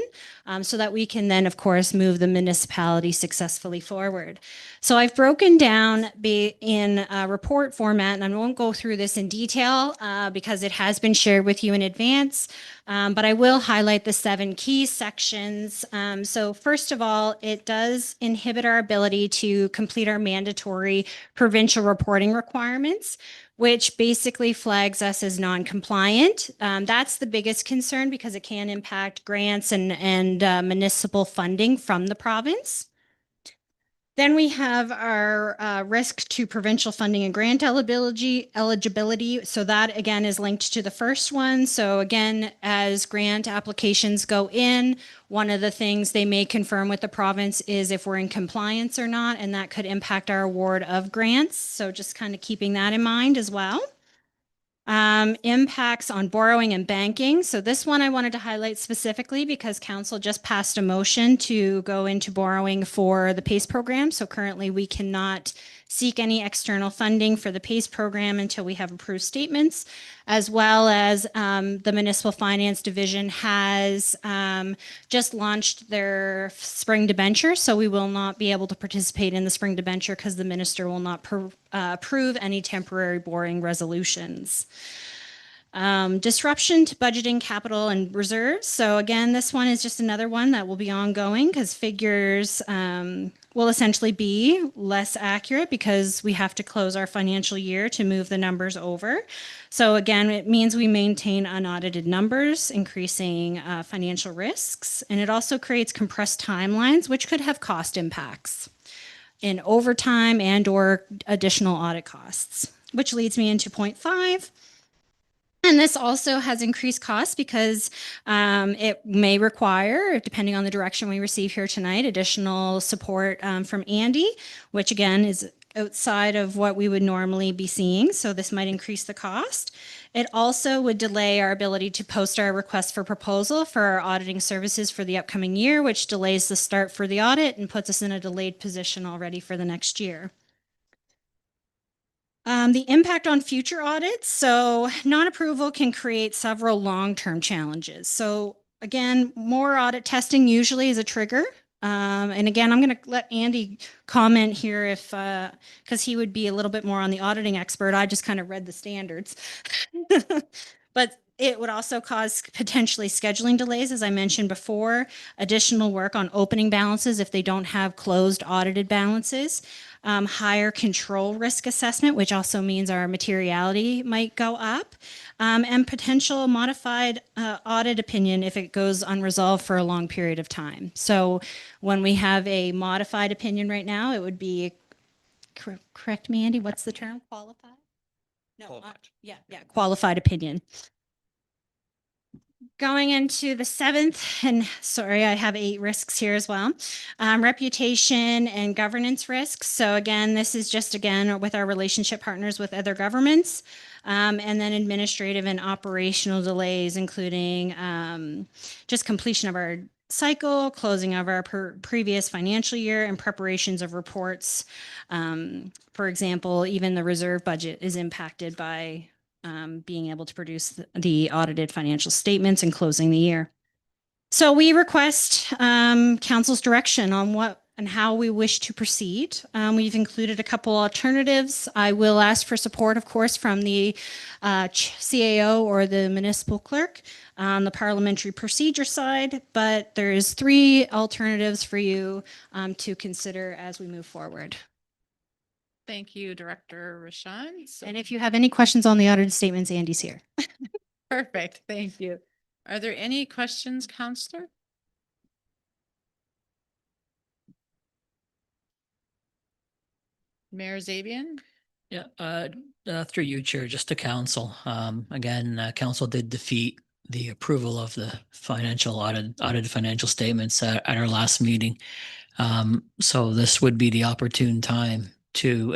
so that we can then, of course, move the municipality successfully forward. So I've broken down in a report format, and I won't go through this in detail because it has been shared with you in advance, but I will highlight the 7 key sections. So first of all, it does inhibit our ability to complete our mandatory provincial reporting requirements, which basically flags us as non-compliant. That's the biggest concern because it can impact grants and municipal funding from the province. Then we have our risk to provincial funding and grant eligibility. So that again is linked to the first one. So again, as grant applications go in, one of the things they may confirm with the province is if we're in compliance or not, and that could impact our award of grants. So just kind of keeping that in mind as well. Impacts on borrowing and banking. So this one I wanted to highlight specifically because council just passed a motion to go into borrowing for the PACE program. So currently we cannot seek any external funding for the PACE program until we have approved statements, as well as the Municipal Finance Division has just launched their spring debenture. So we will not be able to participate in the spring debenture because the minister will not approve any temporary borrowing resolutions. Disruption to budgeting, capital, and reserves. So again, this one is just another one that will be ongoing because figures will essentially be less accurate because we have to close our financial year to move the numbers over. So again, it means we maintain unaudited numbers, increasing financial risks, and it also creates compressed timelines, which could have cost impacts in overtime and or additional audit costs, which leads me into point 5. And this also has increased costs because it may require, depending on the direction we receive here tonight, additional support from Andy, which again is outside of what we would normally be seeing. So this might increase the cost. It also would delay our ability to post our request for proposal for our auditing services for the upcoming year, which delays the start for the audit and puts us in a delayed position already for the next year. The impact on future audits. So non-approval can create several long-term challenges. So again, more audit testing usually is a trigger. And again, I'm going to let Andy comment here if, because he would be a little bit more on the auditing expert. I just kind of read the standards. But it would also cause potentially scheduling delays, as I mentioned before, additional work on opening balances if they don't have closed audited balances, higher control risk assessment, which also means our materiality might go up, and potential modified audit opinion if it goes unresolved for a long period of time. So when we have a modified opinion right now, it would be, correct me, Andy, what's the term? Qualified? No, yeah, qualified opinion. Going into the seventh, and sorry, I have 8 risks here as well. Reputation and governance risks. So again, this is just again with our relationship partners with other governments, and then administrative and operational delays, including just completion of our cycle, closing of our previous financial year, and preparations of reports. For example, even the reserve budget is impacted by being able to produce the audited financial statements and closing the year. So we request council's direction on what and how we wish to proceed. We've included a couple alternatives. I will ask for support, of course, from the CAO or the municipal clerk on the parliamentary procedure side, but there's 3 alternatives for you to consider as we move forward. Thank you, Director Rashan. So And if you have any questions on the audited statements, Andy's here. perfect. Thank you. Are there any questions, Counselor? Mayor Zabian? Yeah, through you, Chair, just to council. Again, council did defeat the approval of the audited financial statements at our last meeting. So this would be the opportune time to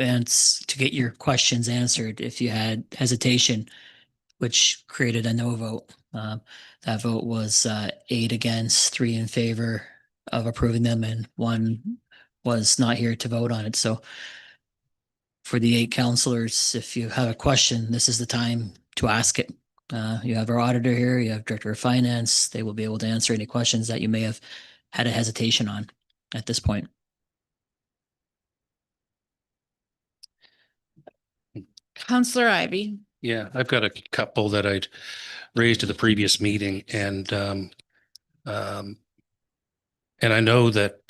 get your questions answered if you had hesitation, which created a no vote. That vote was 8 against, 3 in favor of approving them, and 1 was not here to vote on it. So for the 8 councillors, if you have a question, this is the time to ask it. You have our auditor here, you have Director of Finance. They will be able to answer any questions that you may have had a hesitation on at this point. Counselor Ivy? Yeah, I've got a couple that I'd raised at the previous meeting, and I know that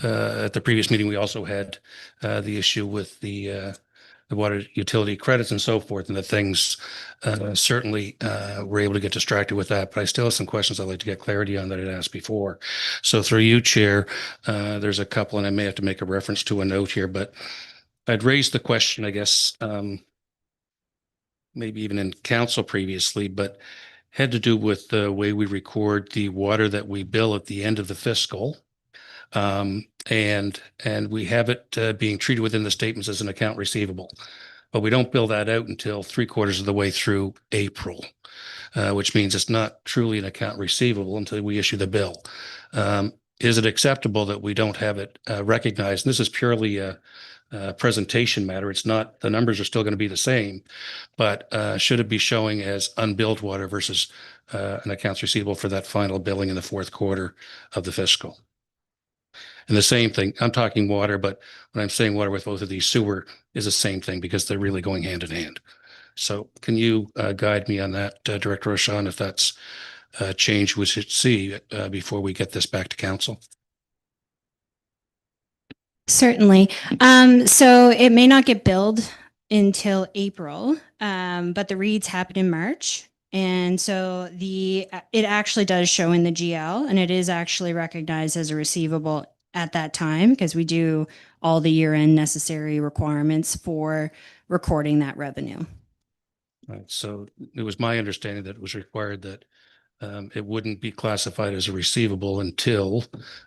at the previous meeting, we also had the issue with the water utility credits and so forth, and the things certainly were able to get distracted with that. But I still have some questions I'd like to get clarity on that I'd asked before. So through you, Chair, there's a couple, and I may have to make a reference to a note here, but I'd raised the question, I guess, maybe even in council previously, but had to do with the way we record the water that we bill at the end of the fiscal. And we have it being treated within the statements as an account receivable, but we don't bill that out until 3/4 of the way through April, which means it's not truly an account receivable until we issue the bill. Is it acceptable that we don't have it recognized? And this is purely a presentation matter. It's not, the numbers are still going to be the same, but should it be showing as unbilled water versus an accounts receivable for that final billing in the 4th quarter of the fiscal? And the same thing, I'm talking water, but when I'm saying water with both of these, sewer is the same thing because they're really going hand in hand. So can you guide me on that, Director Rashan, if that's a change we should see before we get this back to council? Certainly. So it may not get billed until April, but the reads happen in March. And so it actually does show in the GL, and it is actually recognized as a receivable at that time because we do all the year-end necessary requirements for recording that revenue. Right. So it was my understanding that it was required that it wouldn't be classified as a receivable until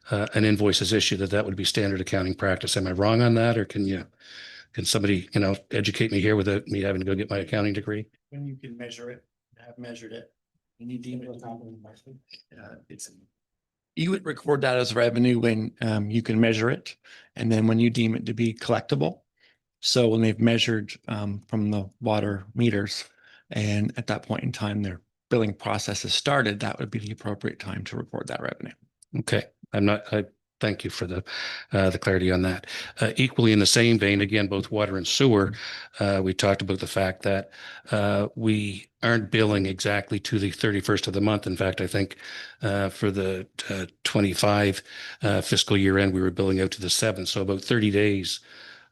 an invoice is issued, that would be standard accounting practice. Am I wrong on that? Or can somebody, educate me here without me having to go get my accounting degree? When you can measure it, have measured it, and you deem it you would record that as revenue when you can measure it. And then when you deem it to be collectible, So when they've measured from the water meters, and at that point in time, their billing process has started, that would be the appropriate time to record that revenue. Okay, I thank you for the clarity on that. Equally in the same vein, again, both water and sewer, we talked about the fact that we aren't billing exactly to the 31st of the month. In fact, I think for the 25 fiscal year end, we were billing out to the 7th. So about 30 days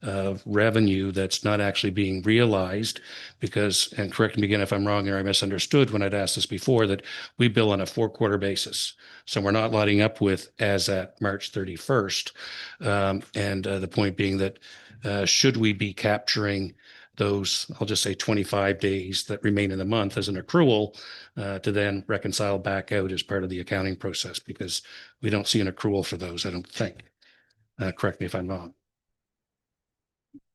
of revenue that's not actually being realized because, and correct me again if I'm wrong or I misunderstood when I'd asked this before, that we bill on a 4-quarter basis. So we're not lining up with as at March 31st. And the point being that should we be capturing those, I'll just say 25 days that remain in the month as an accrual to then reconcile back out as part of the accounting process, because we don't see an accrual for those, I don't think. Correct me if I'm wrong.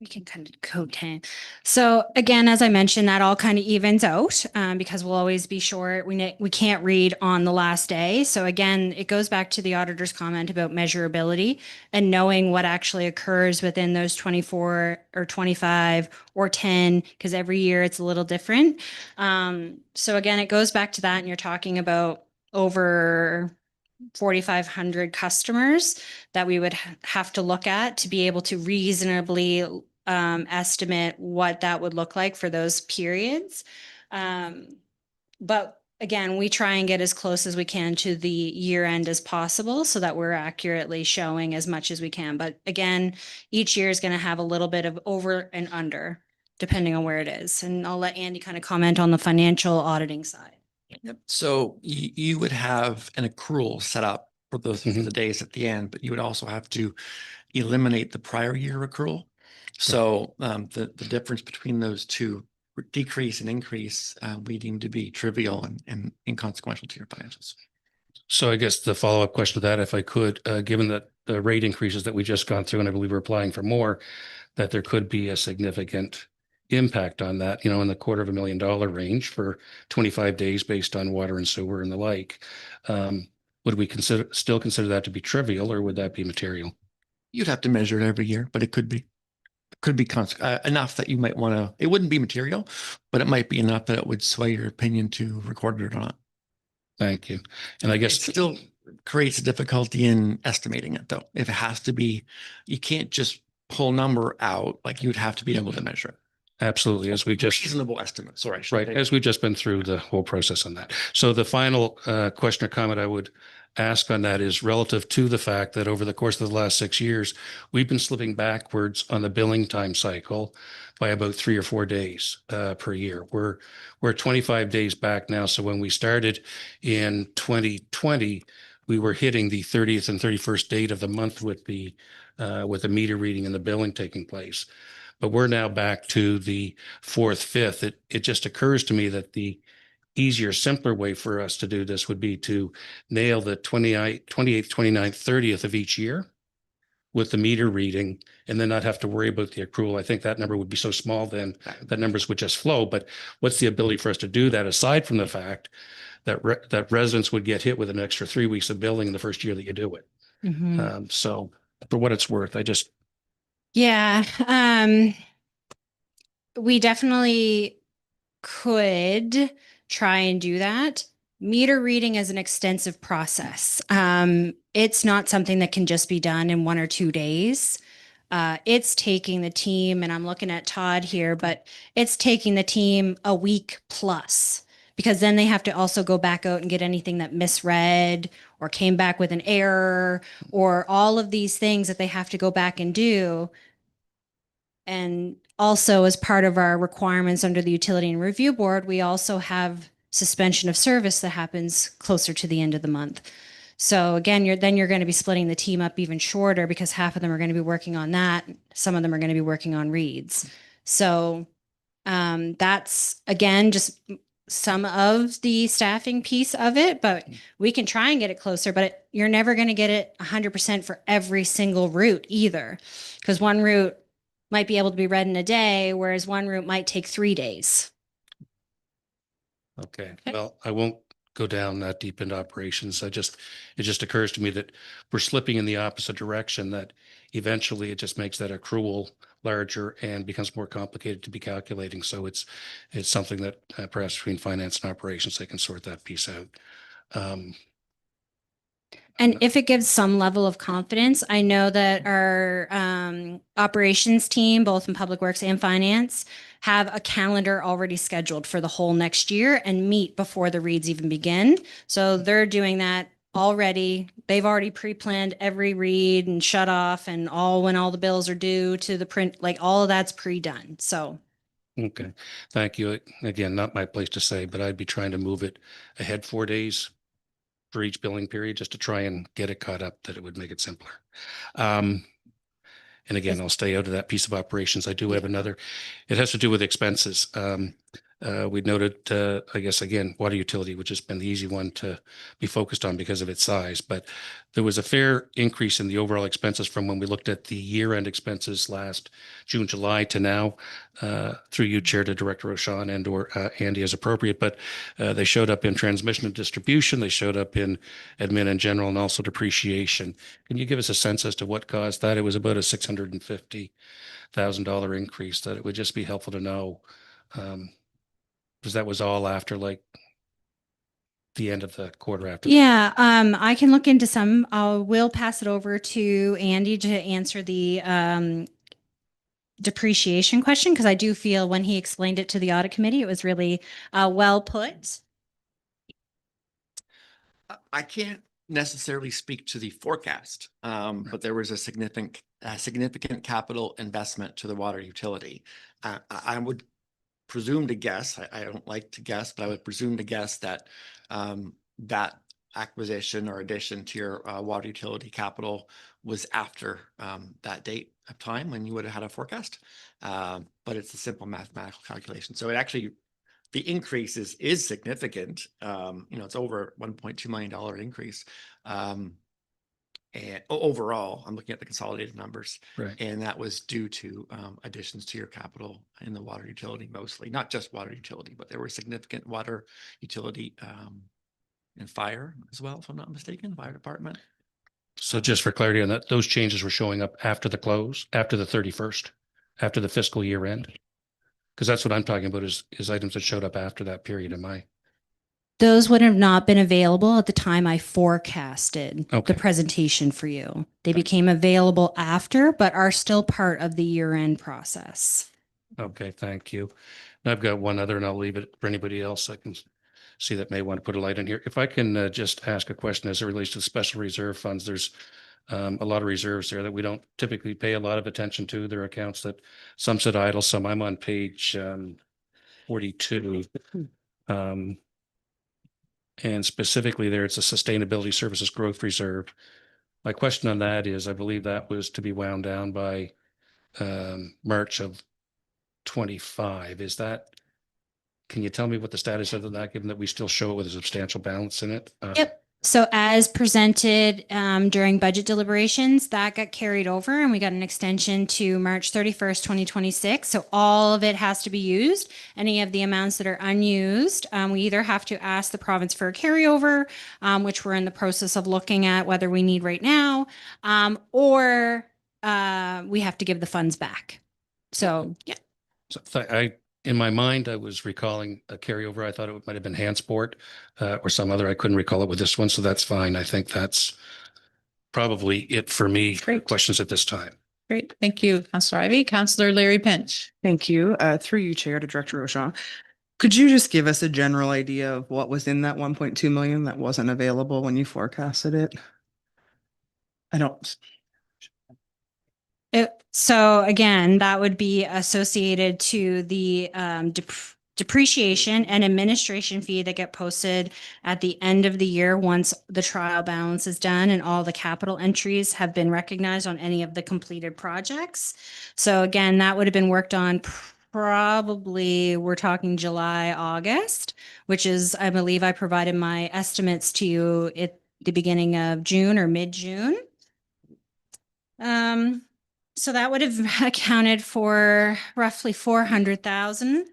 We can kind of code 10. So again, as I mentioned, that all kind of evens out because we'll always be short. We can't read on the last day. So again, it goes back to the auditor's comment about measurability and knowing what actually occurs within those 24 or 25 or 10, because every year it's a little different. So again, it goes back to that, and you're talking about over 4,500 customers that we would have to look at to be able to reasonably estimate what that would look like for those periods. But again, we try and get as close as we can to the year end as possible so that we're accurately showing as much as we can. But again, each year is going to have a little bit of over and under depending on where it is. And I'll let Andy kind of comment on the financial auditing side. Yep. So you would have an accrual set up for those for the days at the end, but you would also have to eliminate the prior year accrual. So the difference between those two, decrease and increase, we deem to be trivial and inconsequential to your financials. So I guess the follow-up question to that, if I could, given that the rate increases that we just gone through, and I believe we're applying for more, that there could be a significant impact on that, in the $250,000 range for 25 days based on water and sewer and the like. Would we still consider that to be trivial, or would that be material? You'd have to measure it every year, but it could be enough that you might want to, it wouldn't be material, but it might be enough that it would sway your opinion to record it or not. Thank you. And I guess it still creates a difficulty in estimating it though. If it has to be, you can't just pull number out, like you would have to be able to measure it. Absolutely. As we just reasonable estimate. Sorry. Right. As we've just been through the whole process on that. So the final question or comment I would ask on that is relative to the fact that over the course of the last 6 years, we've been slipping backwards on the billing time cycle by about 3 or 4 days per year. We're 25 days back now. So when we started in 2020, we were hitting the 30th and 31st date of the month with the meter reading and the billing taking place. But we're now back to the 4th, 5th. It just occurs to me that the easier, simpler way for us to do this would be to nail the 28th, 29th, 30th of each year with the meter reading, and then not have to worry about the accrual. I think that number would be so small then that numbers would just flow. But what's the ability for us to do that aside from the fact that that residents would get hit with an extra 3 weeks of billing in the first year that you do it? So for what it's worth, Yeah, we definitely could try and do that. Meter reading is an extensive process. It's not something that can just be done in 1 or 2 days. It's taking the team, and I'm looking at Todd here, but it's taking the team a week plus, because then they have to also go back out and get anything that misread or came back with an error or all of these things that they have to go back and do. And also, as part of our requirements under the Utility and Review Board, we also have suspension of service that happens closer to the end of the month. So again, you're going to be splitting the team up even shorter, because half of them are going to be working on that. Some of them are going to be working on reads. So that's, again, just some of the staffing piece of it, but we can try and get it closer, but you're never going to get it 100% for every single route either, because one route might be able to be read in a day, whereas one route might take 3 days. Okay. Well, I won't go down that deep into operations. It just occurs to me that we're slipping in the opposite direction, that eventually it just makes that accrual larger and becomes more complicated to be calculating. So it's something that perhaps between finance and operations, they can sort that piece out. And if it gives some level of confidence, I know that our operations team, both in Public Works and Finance, have a calendar already scheduled for the whole next year and meet before the reads even begin. So they're doing that already. They've already pre-planned every read and shut off and all when all the bills are due to the print, like all of that's pre-done. So. Okay, thank you. Again, not my place to say, but I'd be trying to move it ahead 4 days for each billing period, just to try and get it caught up, that it would make it simpler. And again, I'll stay out of that piece of operations. I do have another, it has to do with expenses. We noted, I guess, again, water utility, which has been the easy one to be focused on because of its size, but there was a fair increase in the overall expenses from when we looked at the year-end expenses last June, July to now, through you, Chair, to Director Roshan and or Andy as appropriate, but they showed up in transmission and distribution, they showed up in admin and general, and also depreciation. Can you give us a sense as to what caused that? It was about a $650,000 increase. That it would just be helpful to know, because that was all after like the end of the quarter after. Yeah, I can look into some. We'll pass it over to Andy to answer the depreciation question, because I do feel when he explained it to the audit committee, it was really well put. I can't necessarily speak to the forecast, but there was a significant capital investment to the water utility. I would presume to guess, I don't like to guess, but I would presume to guess that that acquisition or addition to your water utility capital was after that date of time when you would have had a forecast. But it's a simple mathematical calculation. So it actually, the increase is significant. It's over $1.2 million increase. And overall, I'm looking at the consolidated numbers, Right. and that was due to additions to your capital in the water utility mostly, not just water utility, but there were significant water utility and fire as well, if I'm not mistaken, fire department. So just for clarity on that, those changes were showing up after the close, after the 31st, after the fiscal year end? Because that's what I'm talking about is items that showed up after that period. Am I? Those would have not been available at the time I forecasted Okay. the presentation for you. They became available after, but are still part of the year-end process. Okay, thank you. I've got one other, and I'll leave it for anybody else I can see that may want to put a light in here. If I can just ask a question as it relates to the special reserve funds, there's a lot of reserves there that we don't typically pay a lot of attention to. There are accounts that some sit idle, some. I'm on page 42. And specifically there, it's a sustainability services growth reserve. My question on that is, I believe that was to be wound down by March of 25. Is that, can you tell me what the status of that, given that we still show it with a substantial balance in it? Yep. So as presented during budget deliberations, that got carried over and we got an extension to March 31st, 2026. So all of it has to be used. Any of the amounts that are unused, we either have to ask the province for a carryover, which we're in the process of looking at whether we need right now, or we have to give the funds back. So, yeah. So in my mind, I was recalling a carryover. I thought it might have been Handsport or some other. I couldn't recall it with this one, so that's fine. I think that's probably it for me. Great. Questions at this time. Great. Thank you, Councillor Ivey. Councillor Larry Pinch. Thank you. Through you, Chair, to Director Roshan. Could you just give us a general idea of what was in that 1.2 million that wasn't available when you forecasted it? I don't. So again, that would be associated to the depreciation and administration fee that get posted at the end of the year once the trial balance is done and all the capital entries have been recognized on any of the completed projects. So again, that would have been worked on probably, we're talking July, August, which is, I believe I provided my estimates to you at the beginning of June or mid-June. So that would have accounted for roughly 400,000.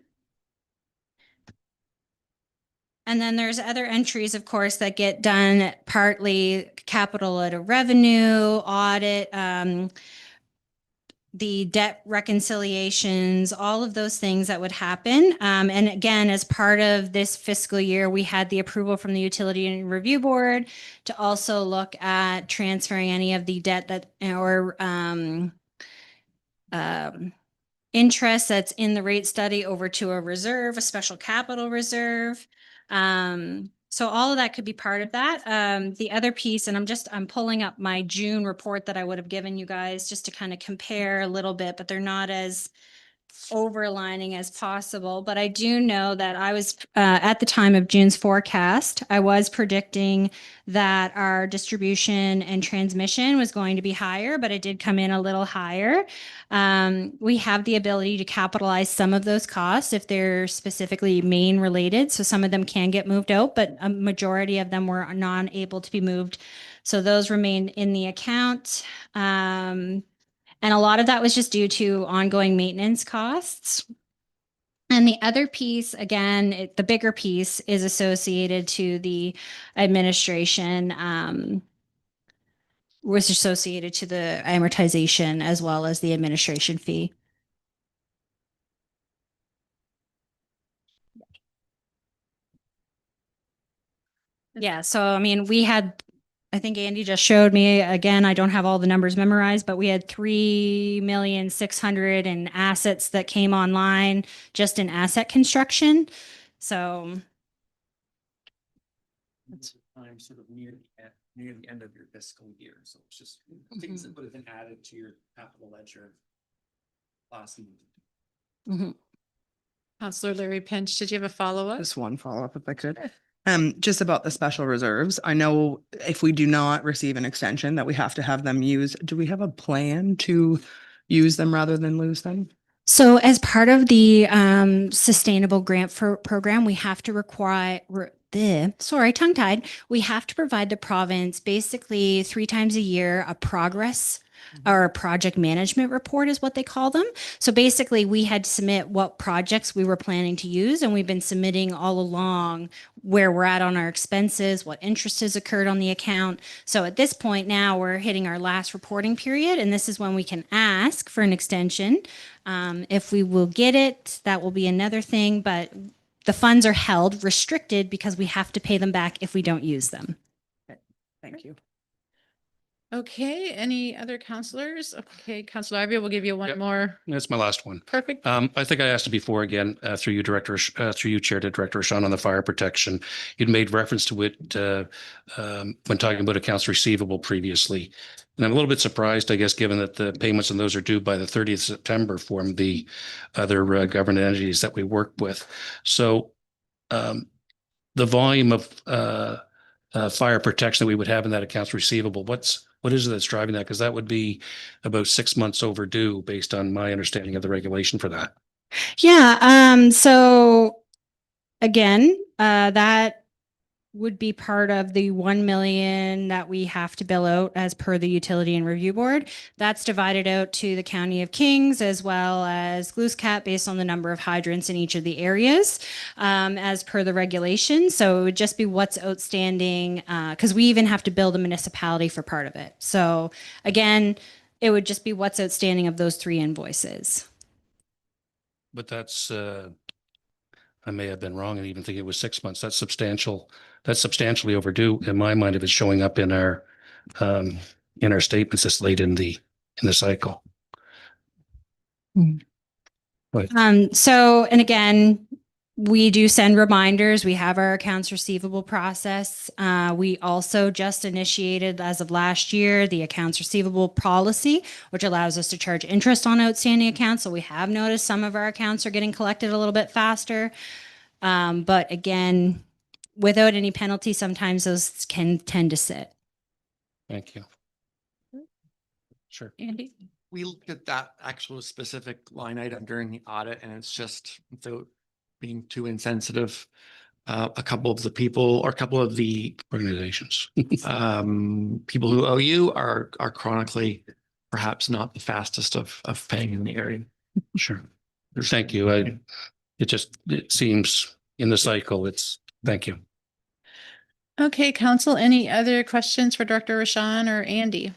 And then there's other entries, of course, that get done partly capital out of revenue, audit, the debt reconciliations, all of those things that would happen. And again, as part of this fiscal year, we had the approval from the Utility and Review Board to also look at transferring any of the debt that or interest that's in the rate study over to a reserve, a special capital reserve. So all of that could be part of that. The other piece, and I'm pulling up my June report that I would have given you guys just to kind of compare a little bit, but they're not as overlining as possible. But I do know that I was at the time of June's forecast, I was predicting that our distribution and transmission was going to be higher, but it did come in a little higher. We have the ability to capitalize some of those costs if they're specifically main related. So some of them can get moved out, but a majority of them were not able to be moved. So those remain in the account. And a lot of that was just due to ongoing maintenance costs. And the other piece, again, the bigger piece is associated to the administration, was associated to the amortization as well as the administration fee. Yeah, so I mean, I think Andy just showed me, again, I don't have all the numbers memorized, but we had 3,600,000 in assets that came online just in asset construction. So It's time sort of near the end of your fiscal year, so it's just things that would have been added to your capital ledger last month. Councillor Larry Pinch, did you have a follow-up? Just one follow-up if I could. Just about the special reserves. I know if we do not receive an extension that we have to have them used. Do we have a plan to use them rather than lose them? So as part of the sustainable grant program, we have to tongue-tied. We have to provide the province basically 3 times a year a progress or a project management report is what they call them. So basically we had to submit what projects we were planning to use, and we've been submitting all along where we're at on our expenses, what interest has occurred on the account. So at this point now we're hitting our last reporting period, and this is when we can ask for an extension. If we will get it, that will be another thing, but the funds are held restricted because we have to pay them back if we don't use them. Thank you. Okay, any other councillors? Okay, Councillor Ivey, we'll give you one Yep. more. That's my last one. Perfect. I think I asked it before again, through you, through you, Chair, to Director Sean on the fire protection. You'd made reference to it when talking about accounts receivable previously. And I'm a little bit surprised, I guess, given that the payments on those are due by the 30th September from the other government entities that we work with. So the volume of fire protection that we would have in that accounts receivable, what is it that's driving that? Because that would be about 6 months overdue based on my understanding of the regulation for that. Yeah, so again, that would be part of the 1 million that we have to bill out as per the Utility and Review Board. That's divided out to the County of Kings as well as Glooscap based on the number of hydrants in each of the areas as per the regulation. So it would just be what's outstanding because we even have to bill the municipality for part of it. So again, it would just be what's outstanding of those 3 invoices. But that's, I may have been wrong and even think it was 6 months. That's substantial. That's substantially overdue in my mind if it's showing up in our statements this late in the cycle. So, and again, we do send reminders. We have our accounts receivable process. We also just initiated, as of last year, the accounts receivable policy, which allows us to charge interest on outstanding accounts. So we have noticed some of our accounts are getting collected a little bit faster. But again, without any penalty, sometimes those can tend to sit. Thank you. Sure. Andy? We looked at that actual specific line item during the audit, and it's just, without being too insensitive, a couple of the people or a couple of the Organizations. people who owe you are chronically perhaps not the fastest of paying in the area. Sure. Thank you. It seems in the cycle, it's Thank you. Okay, council, any other questions for Director Rashawn or Andy?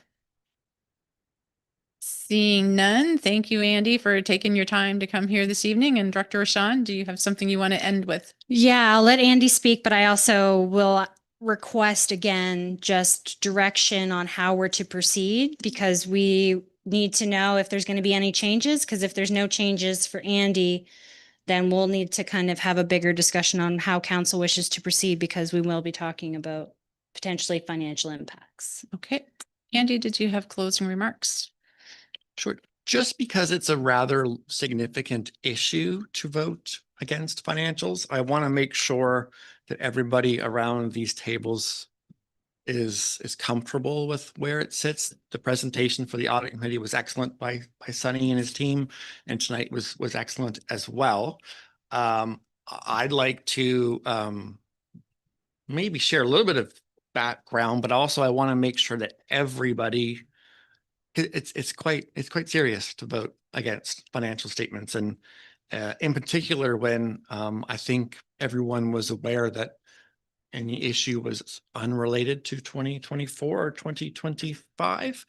Seeing none, thank you, Andy, for taking your time to come here this evening. And Director Rashawn, do you have something you want to end with? Yeah, I'll let Andy speak, but I also will request again just direction on how we're to proceed because we need to know if there's going to be any changes. Because if there's no changes for Andy, then we'll need to kind of have a bigger discussion on how council wishes to proceed because we will be talking about potentially financial impacts. Okay. Andy, did you have closing remarks? Sure. Just because it's a rather significant issue to vote against financials, I want to make sure that everybody around these tables is comfortable with where it sits. The presentation for the audit committee was excellent by Sonny and his team, and tonight was excellent as well. I'd like to maybe share a little bit of background, but also I want to make sure that everybody, it's quite serious to vote against financial statements, and in particular when I think everyone was aware that any issue was unrelated to 2024 or 2025.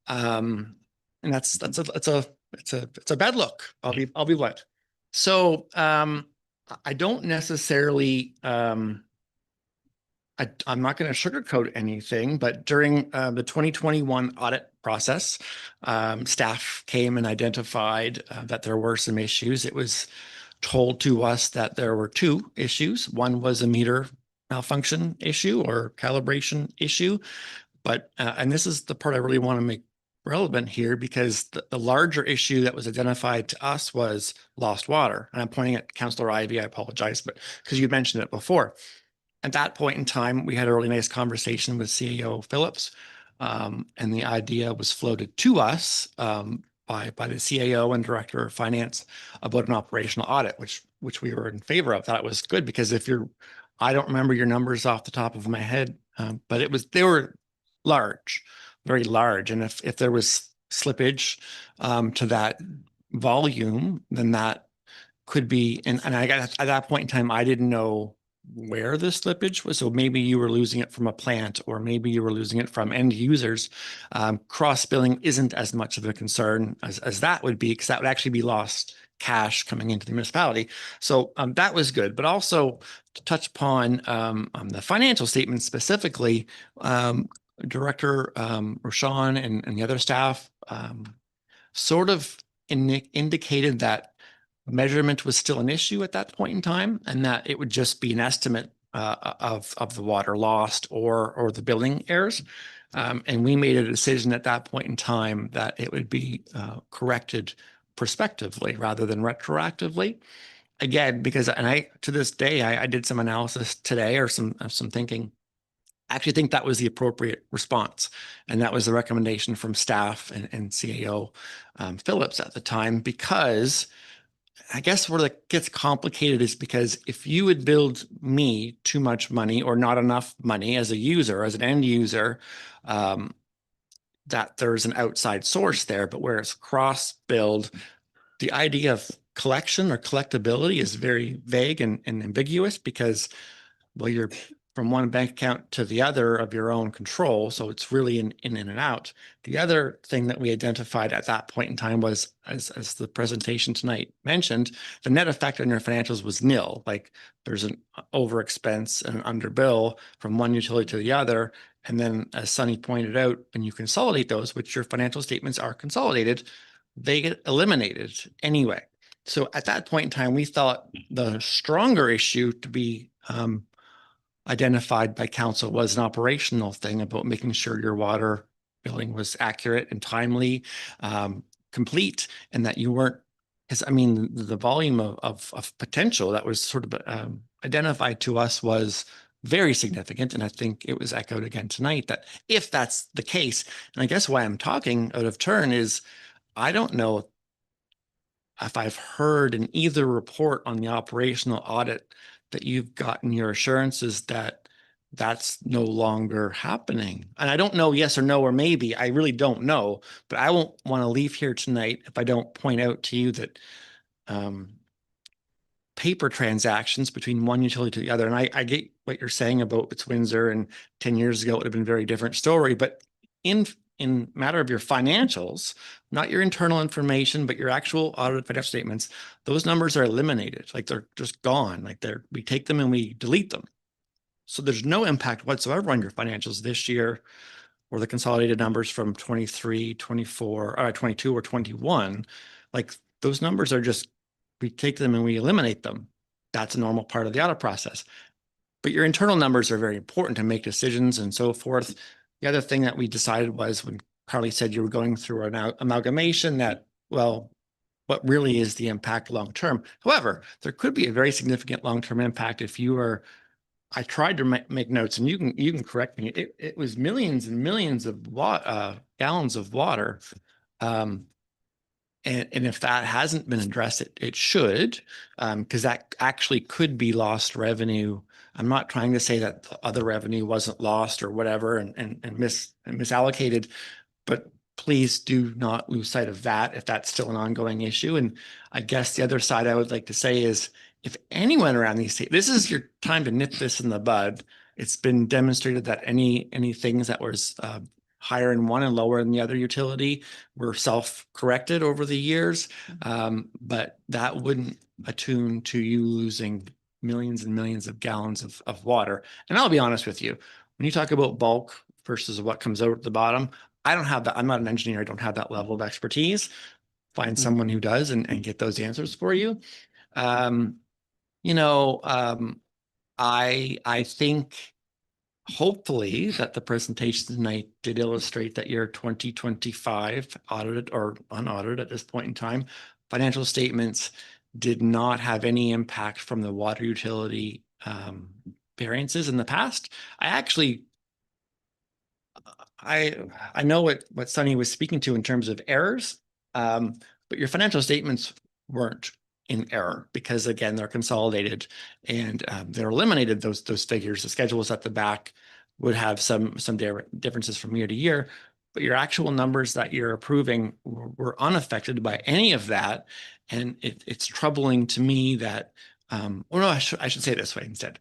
And that's a bad look. I'll be blunt. So I don't necessarily I'm not going to sugarcoat anything, but during the 2021 audit process, staff came and identified that there were some issues. It was told to us that there were two issues. One was a meter malfunction issue or calibration issue, but and this is the part I really want to make relevant here because the larger issue that was identified to us was lost water. And I'm pointing at Councillor Ivey, I apologize, but because you mentioned it before. At that point in time, we had a really nice conversation with CAO Phillips, and the idea was floated to us by the CAO and Director of Finance about an operational audit, which we were in favor of. That was good because I don't remember your numbers off the top of my head, but they were large, very large, and if there was slippage to that volume, then that could be. And I got at that point in time, I didn't know where the slippage was. So maybe you were losing it from a plant, or maybe you were losing it from end users. Cross billing isn't as much of a concern as that would be, because that would actually be lost cash coming into the municipality. So that was good. But also to touch upon the financial statements specifically, Director Rashawn and the other staff sort of indicated that measurement was still an issue at that point in time, and that it would just be an estimate of the water lost or the billing errors. And we made a decision at that point in time that it would be corrected prospectively rather than retroactively. Again, because, and to this day, I did some analysis today or some thinking. I actually think that was the appropriate response. And that was the recommendation from staff and CAO Phillips at the time, because I guess where it gets complicated is because if you would billed me too much money or not enough money as a user, as an end user, that there's an outside source there, but where it's cross-billed, the idea of collection or collectability is very vague and ambiguous because, well, you're from one bank account to the other of your own control. So it's really in and out. The other thing that we identified at that point in time was, as the presentation tonight mentioned, the net effect on your financials was nil. Like there's an overexpense and an underbill from one utility to the other. And then as Sonny pointed out, when you consolidate those, which your financial statements are consolidated, they get eliminated anyway. So at that point in time, we thought the stronger issue to be identified by council was an operational thing about making sure your water billing was accurate and timely, complete, and that you weren't, because I mean, the volume of potential that was sort of identified to us was very significant. And I think it was echoed again tonight that if that's the case, and I guess why I'm talking out of turn is I don't know if I've heard in either report on the operational audit that you've gotten your assurances that that's no longer happening. And I don't know yes or no, or maybe, I really don't know, but I won't want to leave here tonight if I don't point out to you that paper transactions between one utility to the other. And I get what you're saying about it's Windsor, and 10 years ago it would have been a very different story. But in matter of your financials, not your internal information, but your actual audited financial statements, those numbers are eliminated. Like they're just gone. Like we take them and we delete them. So there's no impact whatsoever on your financials this year or the consolidated numbers from 23, 24, 22 or 21. Like those numbers are just, we take them and we eliminate them. That's a normal part of the audit process. But your internal numbers are very important to make decisions and so forth. The other thing that we decided was when Carly said you were going through an amalgamation that, well, what really is the impact long-term? However, there could be a very significant long-term impact if you are, I tried to make notes, and you can correct me. It was millions and millions of gallons of water. And if that hasn't been addressed, it should, because that actually could be lost revenue. I'm not trying to say that the other revenue wasn't lost or whatever and misallocated, but please do not lose sight of that if that's still an ongoing issue. And I guess the other side I would like to say is, if anyone around these, this is your time to nip this in the bud. It's been demonstrated that any things that was higher in one and lower in the other utility were self-corrected over the years. But that wouldn't attune to you losing millions and millions of gallons of water. And I'll be honest with you, when you talk about bulk versus what comes out at the bottom, I don't have that. I'm not an engineer. I don't have that level of expertise. Find someone who does and get those answers for you. I think hopefully that the presentation tonight did illustrate that your 2025 audited or unaudited at this point in time financial statements did not have any impact from the water utility variances in the past. I know what Sunny was speaking to in terms of errors, but your financial statements weren't in error because, again, they're consolidated and they're eliminated. Those figures, the schedules at the back would have some differences from year to year, but your actual numbers that you're approving were unaffected by any of that. And it's troubling to me that, I should say it this way instead.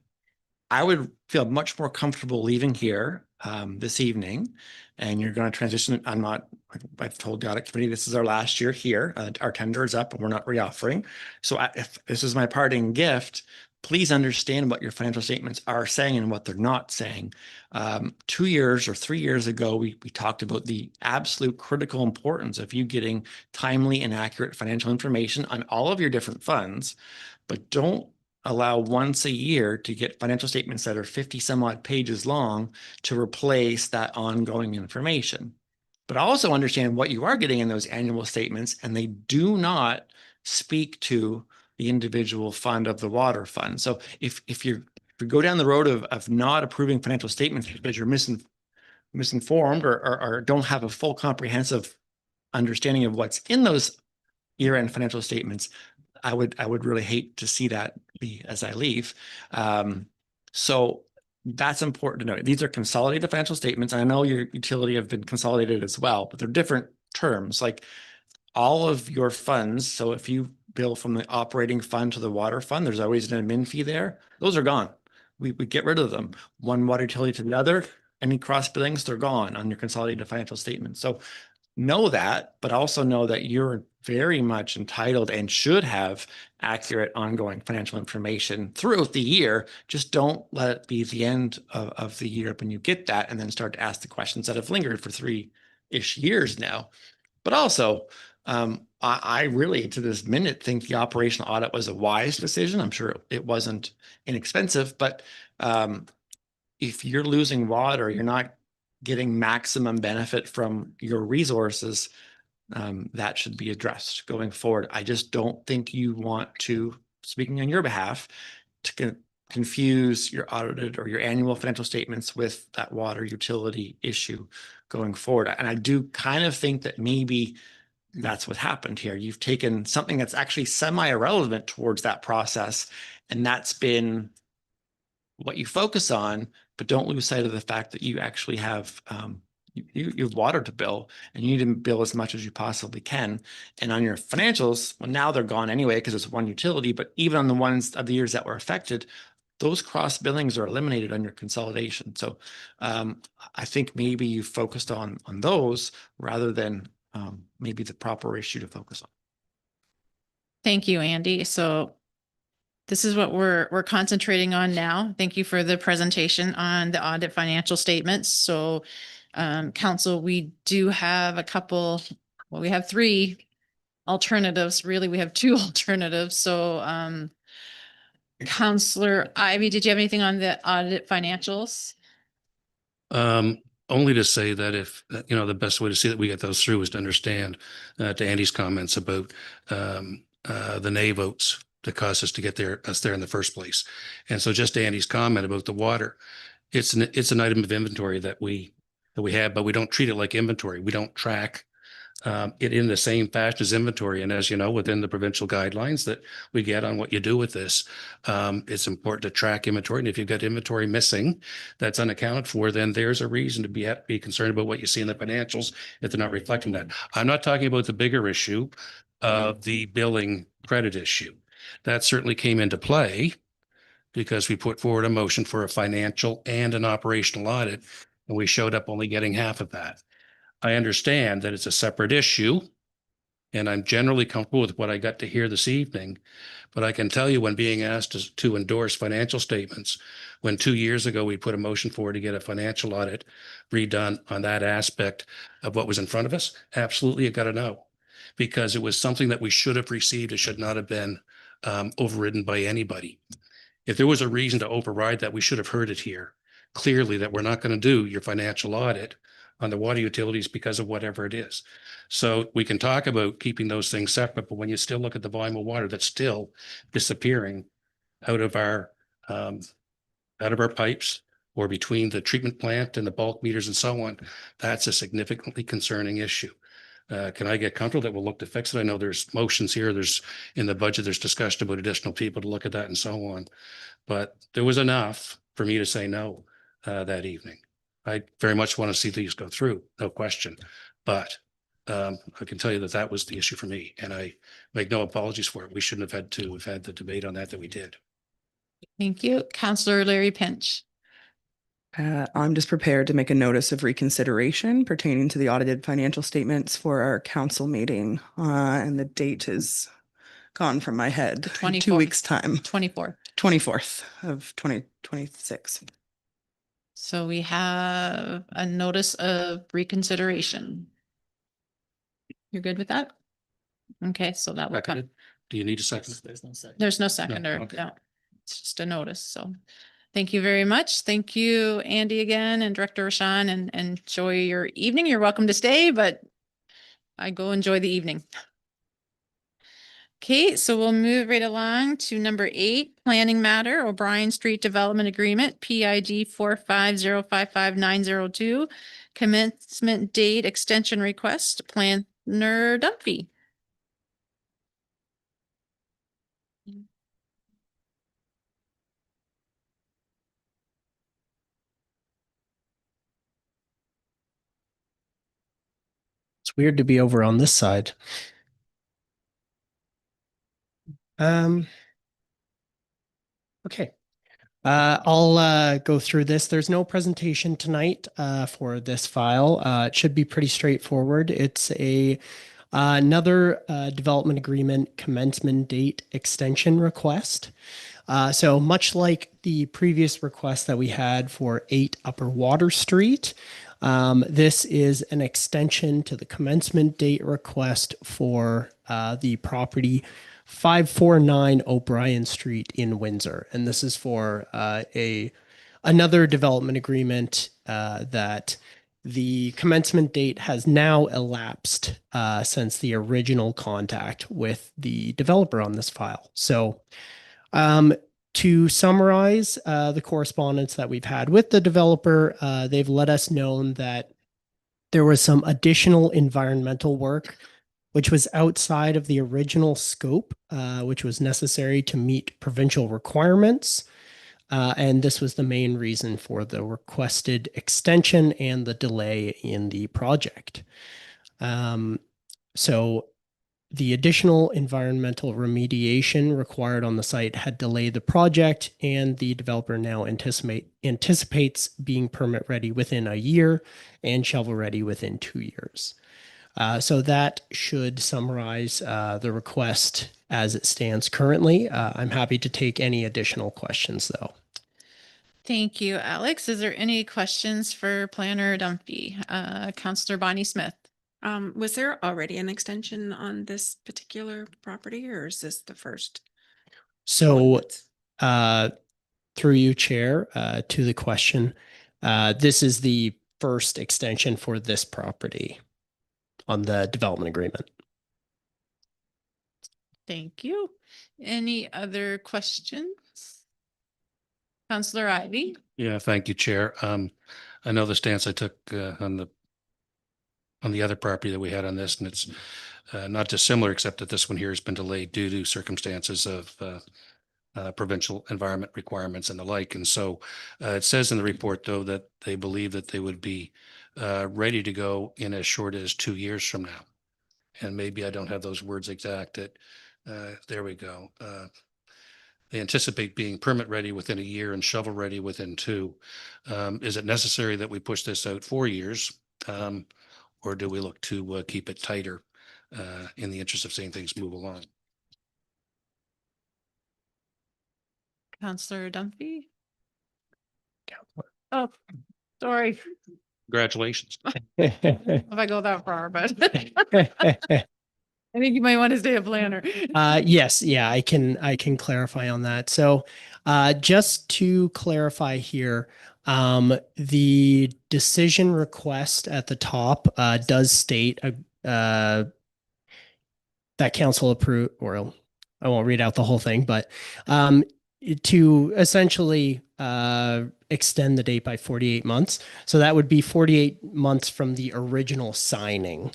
I would feel much more comfortable leaving here this evening, and you're going to transition. I've told the audit committee this is our last year here. Our tender is up and we're not reoffering. So if this is my parting gift, please understand what your financial statements are saying and what they're not saying. 2 years or 3 years ago, we talked about the absolute critical importance of you getting timely and accurate financial information on all of your different funds, but don't allow once a year to get financial statements that are 50 some odd pages long to replace that ongoing information. But also understand what you are getting in those annual statements, and they do not speak to the individual fund of the water fund. So if you go down the road of not approving financial statements because you're misinformed or don't have a full comprehensive understanding of what's in those year-end financial statements, I would really hate to see that be as I leave. So that's important to know. These are consolidated financial statements. I know your utility have been consolidated as well, but they're different terms. Like all of your funds. So if you bill from the operating fund to the water fund, there's always an admin fee there. Those are gone. We get rid of them. One water utility to the other, any cross billings, they're gone on your consolidated financial statement. So know that, but also know that you're very much entitled and should have accurate ongoing financial information throughout the year. Just don't let it be the end of the year when you get that and then start to ask the questions that have lingered for 3-ish years now. But also, I really, to this minute, think the operational audit was a wise decision. I'm sure it wasn't inexpensive, but if you're losing water, you're not getting maximum benefit from your resources, that should be addressed going forward. I just don't think you want to, speaking on your behalf, to confuse your audited or your annual financial statements with that water utility issue going forward. And I do kind of think that maybe that's what happened here. You've taken something that's actually semi-irrelevant towards that process, and that's been what you focus on, but don't lose sight of the fact that you actually have you have water to bill, and you need to bill as much as you possibly can. And on your financials, well, now they're gone anyway because it's one utility, but even on the ones of the years that were affected, those cross billings are eliminated on your consolidation. So I think maybe you focused on those rather than maybe the proper issue to focus on. Thank you, Andy. So this is what we're concentrating on now. Thank you for the presentation on the audit financial statements. So council, we do have a couple, well, we have 3 alternatives. Really, we have 2 alternatives. So Counselor Ivy, did you have anything on the audit financials? Only to say that if, the best way to see that we get those through is to understand, to Andy's comments about the nay votes that caused us to get us there in the first place. And so just Andy's comment about the water, it's an item of inventory that we have, but we don't treat it like inventory. We don't track it in the same fashion as inventory. And as you know, within the provincial guidelines that we get on what you do with this, it's important to track inventory. And if you've got inventory missing that's unaccounted for, then there's a reason to be concerned about what you see in the financials if they're not reflecting that. I'm not talking about the bigger issue of the billing credit issue. That certainly came into play because we put forward a motion for a financial and an operational audit, and we showed up only getting half of that. I understand that it's a separate issue, and I'm generally comfortable with what I got to hear this evening. But I can tell you, when being asked to endorse financial statements, when 2 years ago we put a motion forward to get a financial audit redone on that aspect of what was in front of us, absolutely, it got a no, because it was something that we should have received. It should not have been overridden by anybody. If there was a reason to override that, we should have heard it here clearly, that we're not going to do your financial audit on the water utilities because of whatever it is. So we can talk about keeping those things separate, but when you still look at the volume of water that's still disappearing out of our pipes or between the treatment plant and the bulk meters and so on, that's a significantly concerning issue. Can I get comfortable that we'll look to fix it? I know there's motions here, there's in the budget, there's discussion about additional people to look at that and so on. But there was enough for me to say no that evening. I very much want to see these go through, no question. But I can tell you that that was the issue for me, and I make no apologies for it. We shouldn't have had to have had the debate on that we did. Thank you. Counselor Larry Pinch. I'm just prepared to make a notice of reconsideration pertaining to the audited financial statements for our council meeting. And the date is gone from my head. 2 weeks time. 24th of 2026. So we have a notice of reconsideration. You're good with that? Okay, so that will come. Do you need a second? There's no second. There's no seconder. okay. No, it's just a notice. So thank you very much. Thank you, Andy, again, and Director Rashan, and enjoy your evening. You're welcome to stay, but I go enjoy the evening. Okay, so we'll move right along to number 8, planning matter, O'Brien Street Development Agreement, PID 450555902, commencement date extension request, planner Dunphy. It's weird to be over on this side. Okay. I'll go through this. There's no presentation tonight for this file. It should be pretty straightforward. It's another development agreement commencement date extension request. So much like the previous request that we had for 8 Upper Water Street, this is an extension to the commencement date request for the property 549 O'Brien Street in Windsor. And this is for another development agreement that the commencement date has now elapsed since the original contact with the developer on this file. So to summarize the correspondence that we've had with the developer, they've let us know that there was some additional environmental work which was outside of the original scope, which was necessary to meet provincial requirements. And this was the main reason for the requested extension and the delay in the project. So the additional environmental remediation required on the site had delayed the project, and the developer now anticipates being permit ready within a year and shovel ready within 2 years. So that should summarize the request as it stands currently. I'm happy to take any additional questions, though. Thank you, Alex. Is there any questions for Planner Dunphy? Councillor Bonnie Smith. Was there already an extension on this particular property, or is this the first? So, through you, Chair, to the question, this is the first extension for this property on the development agreement. Thank you. Any other questions? Councillor Ivy. Yeah, thank you, Chair. I know the stance I took on the other property that we had on this, and it's not dissimilar, except that this one here has been delayed due to circumstances of provincial environment requirements and the like. And so it says in the report, though, that they believe that they would be ready to go in as short as 2 years from now. And maybe I don't have those words exact. There we go. They anticipate being permit ready within a year and shovel ready within 2. Is it necessary that we push this out 4 years? Or do we look to keep it tighter in the interest of seeing things move along? Councillor Dunphy. Oh, sorry Congratulations. if I go that far, but I think you might want to stay a planner. Yes, yeah, I can clarify on that. So, just to clarify here, the decision request at the top does state that council approve, or I won't read out the whole thing, but to essentially extend the date by 48 months. So that would be 48 months from the original signing.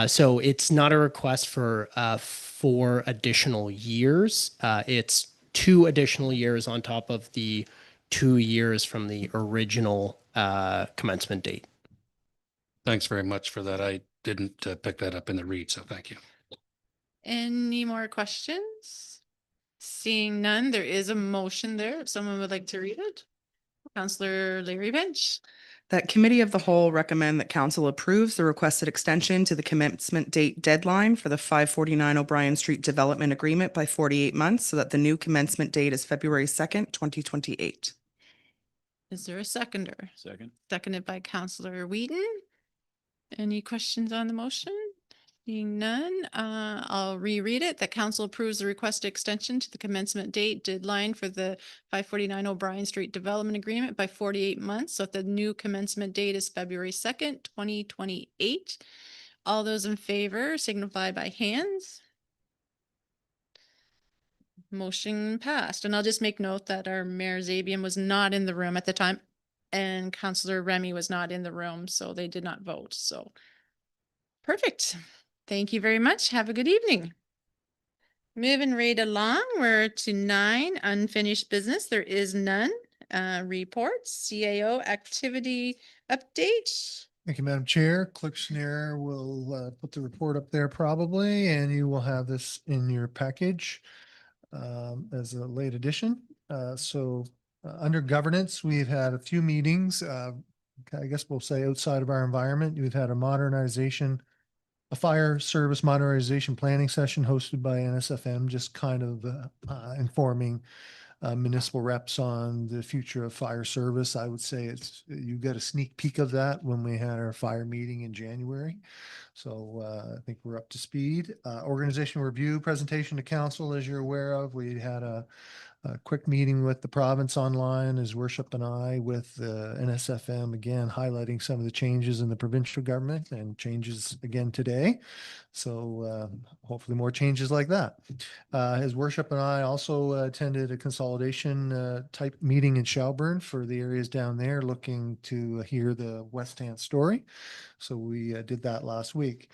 So it's not a request for 4 additional years. It's 2 additional years on top of the 2 years from the original commencement date. Thanks very much for that. I didn't pick that up in the read, so thank you. Any more questions? Seeing none, there is a motion there. If someone would like to read it. Councillor Larry Bench. That Committee of the Whole recommend that Council approves the requested extension to the commencement date deadline for the 549 O'Brien Street Development Agreement by 48 months so that the new commencement date is February 2nd, 2028. Is there a seconder? Second. Seconded by Councillor Wheaton. Any questions on the motion? Seeing none, I'll reread it. That council approves the requested extension to the commencement date deadline for the 549 O'Brien Street Development Agreement by 48 months. So the new commencement date is February 2nd, 2028. All those in favor signify by hands. Motion passed. And I'll just make note that our Mayor Zabian was not in the room at the time and Councillor Remy was not in the room, so they did not vote. So perfect. Thank you very much. Have a good evening. Moving right along, we're to 9, unfinished business. There is none. Reports, CAO activity update. Thank you, Madam Chair. Clerk Schneer will put the report up there probably, and you will have this in your package as a late addition. Under governance, we've had a few meetings. I guess we'll say outside of our environment. We've had a fire service modernization planning session hosted by NSFM, just kind of informing municipal reps on the future of fire service. I would say you got a sneak peek of that when we had our fire meeting in January. So I think we're up to speed. Organizational review presentation to council, as you're aware of. We had a quick meeting with the province online, His Worship and I, with NSFM, again, highlighting some of the changes in the provincial government and changes again today. So hopefully more changes like that. His Worship and I also attended a consolidation type meeting in Shelburne for the areas down there, looking to hear the West Hand story. So we did that last week.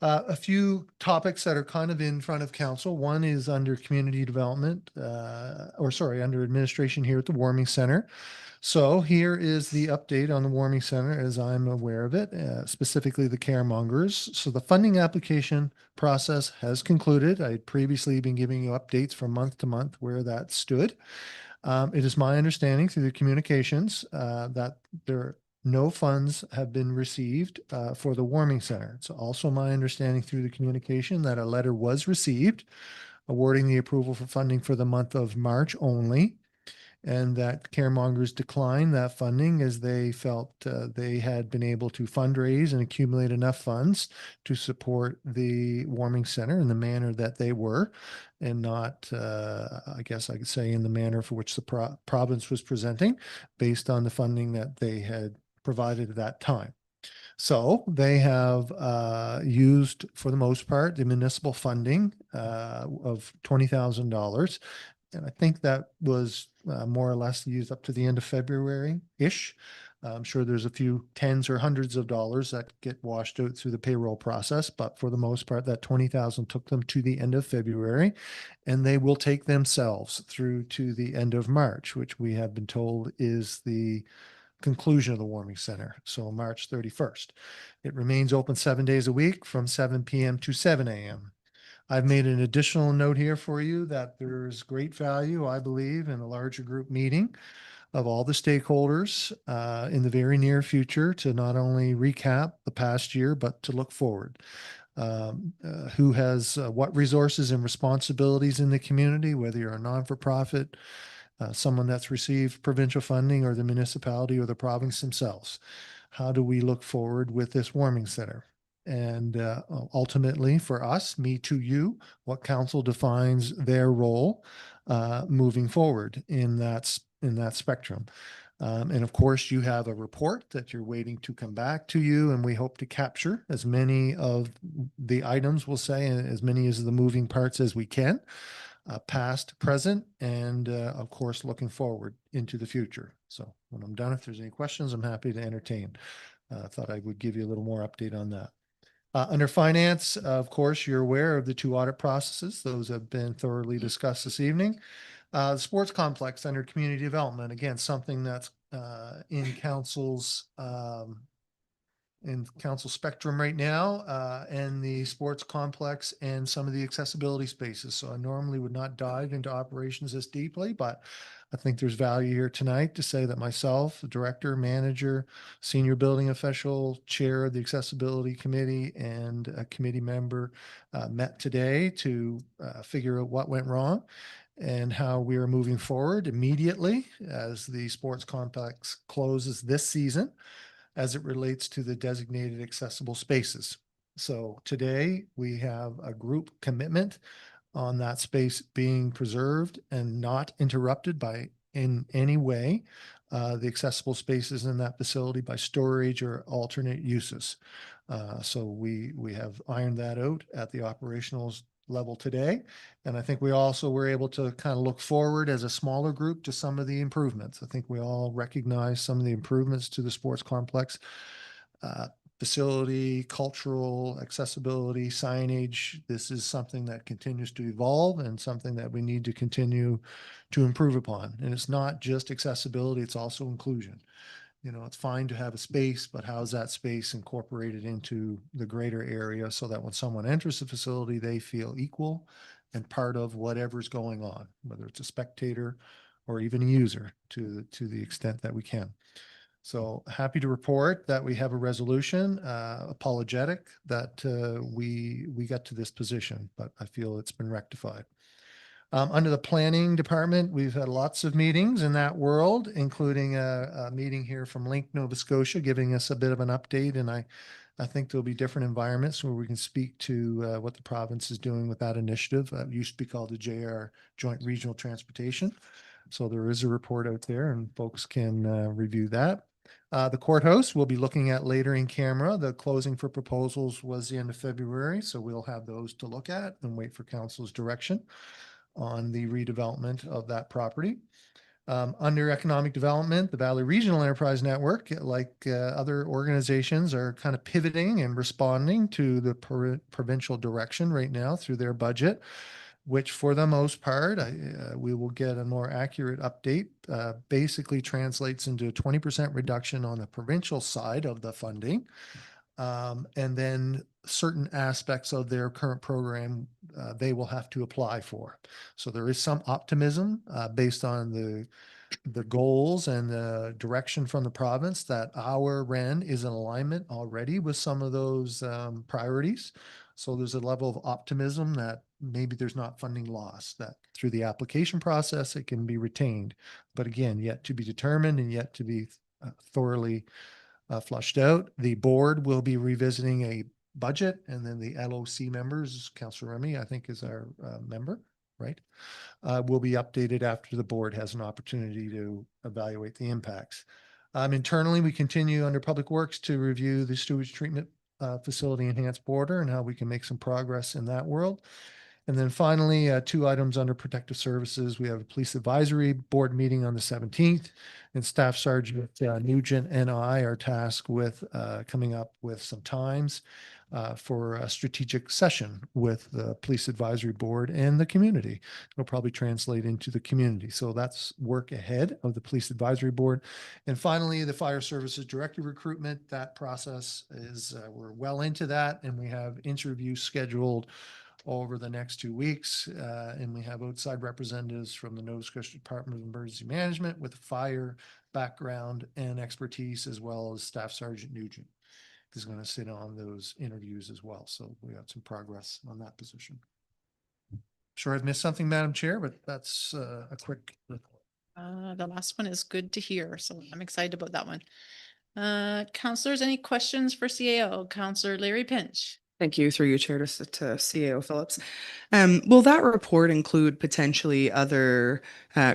A few topics that are kind of in front of council. One is under community development, under administration here at the Warming Center. So here is the update on the Warming Center as I'm aware of it, specifically the caremongers. So the funding application process has concluded. I had previously been giving you updates from month to month where that stood. It is my understanding through the communications that no funds have been received for the Warming Center. It's also my understanding through the communication that a letter was received awarding the approval for funding for the month of March only, and that caremongers declined that funding as they felt they had been able to fundraise and accumulate enough funds to support the Warming Center in the manner that they were, and not, I guess I could say, in the manner for which the province was presenting based on the funding that they had provided at that time. So they have used, for the most part, the municipal funding of $20,000. And I think that was more or less used up to the end of February-ish. I'm sure there's a few tens or hundreds of dollars that get washed out through the payroll process, but for the most part, that 20,000 took them to the end of February, and they will take themselves through to the end of March, which we have been told is the conclusion of the Warming Center. So March 31st. It remains open 7 days a week from 7 p.m. to 7 a.m. I've made an additional note here for you that there's great value, I believe, in a larger group meeting of all the stakeholders in the very near future to not only recap the past year, but to look forward. Who has what resources and responsibilities in the community, whether you're a non-for-profit, someone that's received provincial funding, or the municipality or the province themselves. How do we look forward with this Warming Center? And ultimately for us, me to you, what council defines their role moving forward in that spectrum. And of course, you have a report that you're waiting to come back to you, and we hope to capture as many of the items, we'll say, and as many as the moving parts as we can. Past, present, and of course, looking forward into the future. So when I'm done, if there's any questions, I'm happy to entertain. I thought I would give you a little more update on that. Under finance, of course, you're aware of the 2 audit processes. Those have been thoroughly discussed this evening. The sports complex under community development, again, something that's in council's spectrum right now, and the sports complex and some of the accessibility spaces. So I normally would not dive into operations this deeply, but I think there's value here tonight to say that myself, the director, manager, senior building official, chair of the accessibility committee, and a committee member met today to figure out what went wrong and how we are moving forward immediately as the sports complex closes this season, as it relates to the designated accessible spaces. So today we have a group commitment on that space being preserved and not interrupted by in any way the accessible spaces in that facility by storage or alternate uses. So we have ironed that out at the operational level today. And I think we also were able to kind of look forward as a smaller group to some of the improvements. I think we all recognize some of the improvements to the sports complex, facility, cultural, accessibility, signage. This is something that continues to evolve and something that we need to continue to improve upon. And it's not just accessibility, it's also inclusion. You know, it's fine to have a space, but how's that space incorporated into the greater area so that when someone enters the facility, they feel equal and part of whatever's going on, whether it's a spectator or even a user, to the extent that we can. So happy to report that we have a resolution, apologetic that we got to this position, but I feel it's been rectified. Under the planning department, we've had lots of meetings in that world, including a meeting here from Link, Nova Scotia, giving us a bit of an update. And I think there'll be different environments where we can speak to what the province is doing with that initiative. It used to be called the JR Joint Regional Transportation. So there is a report out there and folks can review that. The courthouse we'll be looking at later in camera. The closing for proposals was the end of February, so we'll have those to look at and wait for council's direction on the redevelopment of that property. Under economic development, the Valley Regional Enterprise Network, like other organizations, are kind of pivoting and responding to the provincial direction right now through their budget, which for the most part, we will get a more accurate update, basically translates into a 20% reduction on the provincial side of the funding. And then certain aspects of their current program, they will have to apply for. So there is some optimism based on the goals and the direction from the province that our REN is in alignment already with some of those priorities. So there's a level of optimism that maybe there's not funding loss, that through the application process, it can be retained. But again, yet to be determined and yet to be thoroughly flushed out. The board will be revisiting a budget, and then the LOC members, Councillor Remy, I think is our member, right? Will be updated after the board has an opportunity to evaluate the impacts. Internally, we continue under Public Works to review the sewage treatment facility enhanced border and how we can make some progress in that world. And then finally, 2 items under protective services. We have a police advisory board meeting on the 17th, and Staff Sergeant Nugent and I are tasked with coming up with some times for a strategic session with the police advisory board and the community. It'll probably translate into the community. So that's work ahead of the police advisory board. And finally, the fire services director recruitment. That process is, we're well into that, and we have interviews scheduled over the next 2 weeks. And we have outside representatives from the Nova Scotia Department of Emergency Management with fire background and expertise, as well as Staff Sergeant Nugent is going to sit on those interviews as well. So we got some progress on that position. Sure, I've missed something, Madam Chair, but that's a quick report. The last one is good to hear, so I'm excited about that one. Councillors, any questions for CAO? Councillor Larry Pinch. Thank you, through you, Chair, to CAO Phillips. Will that report include potentially other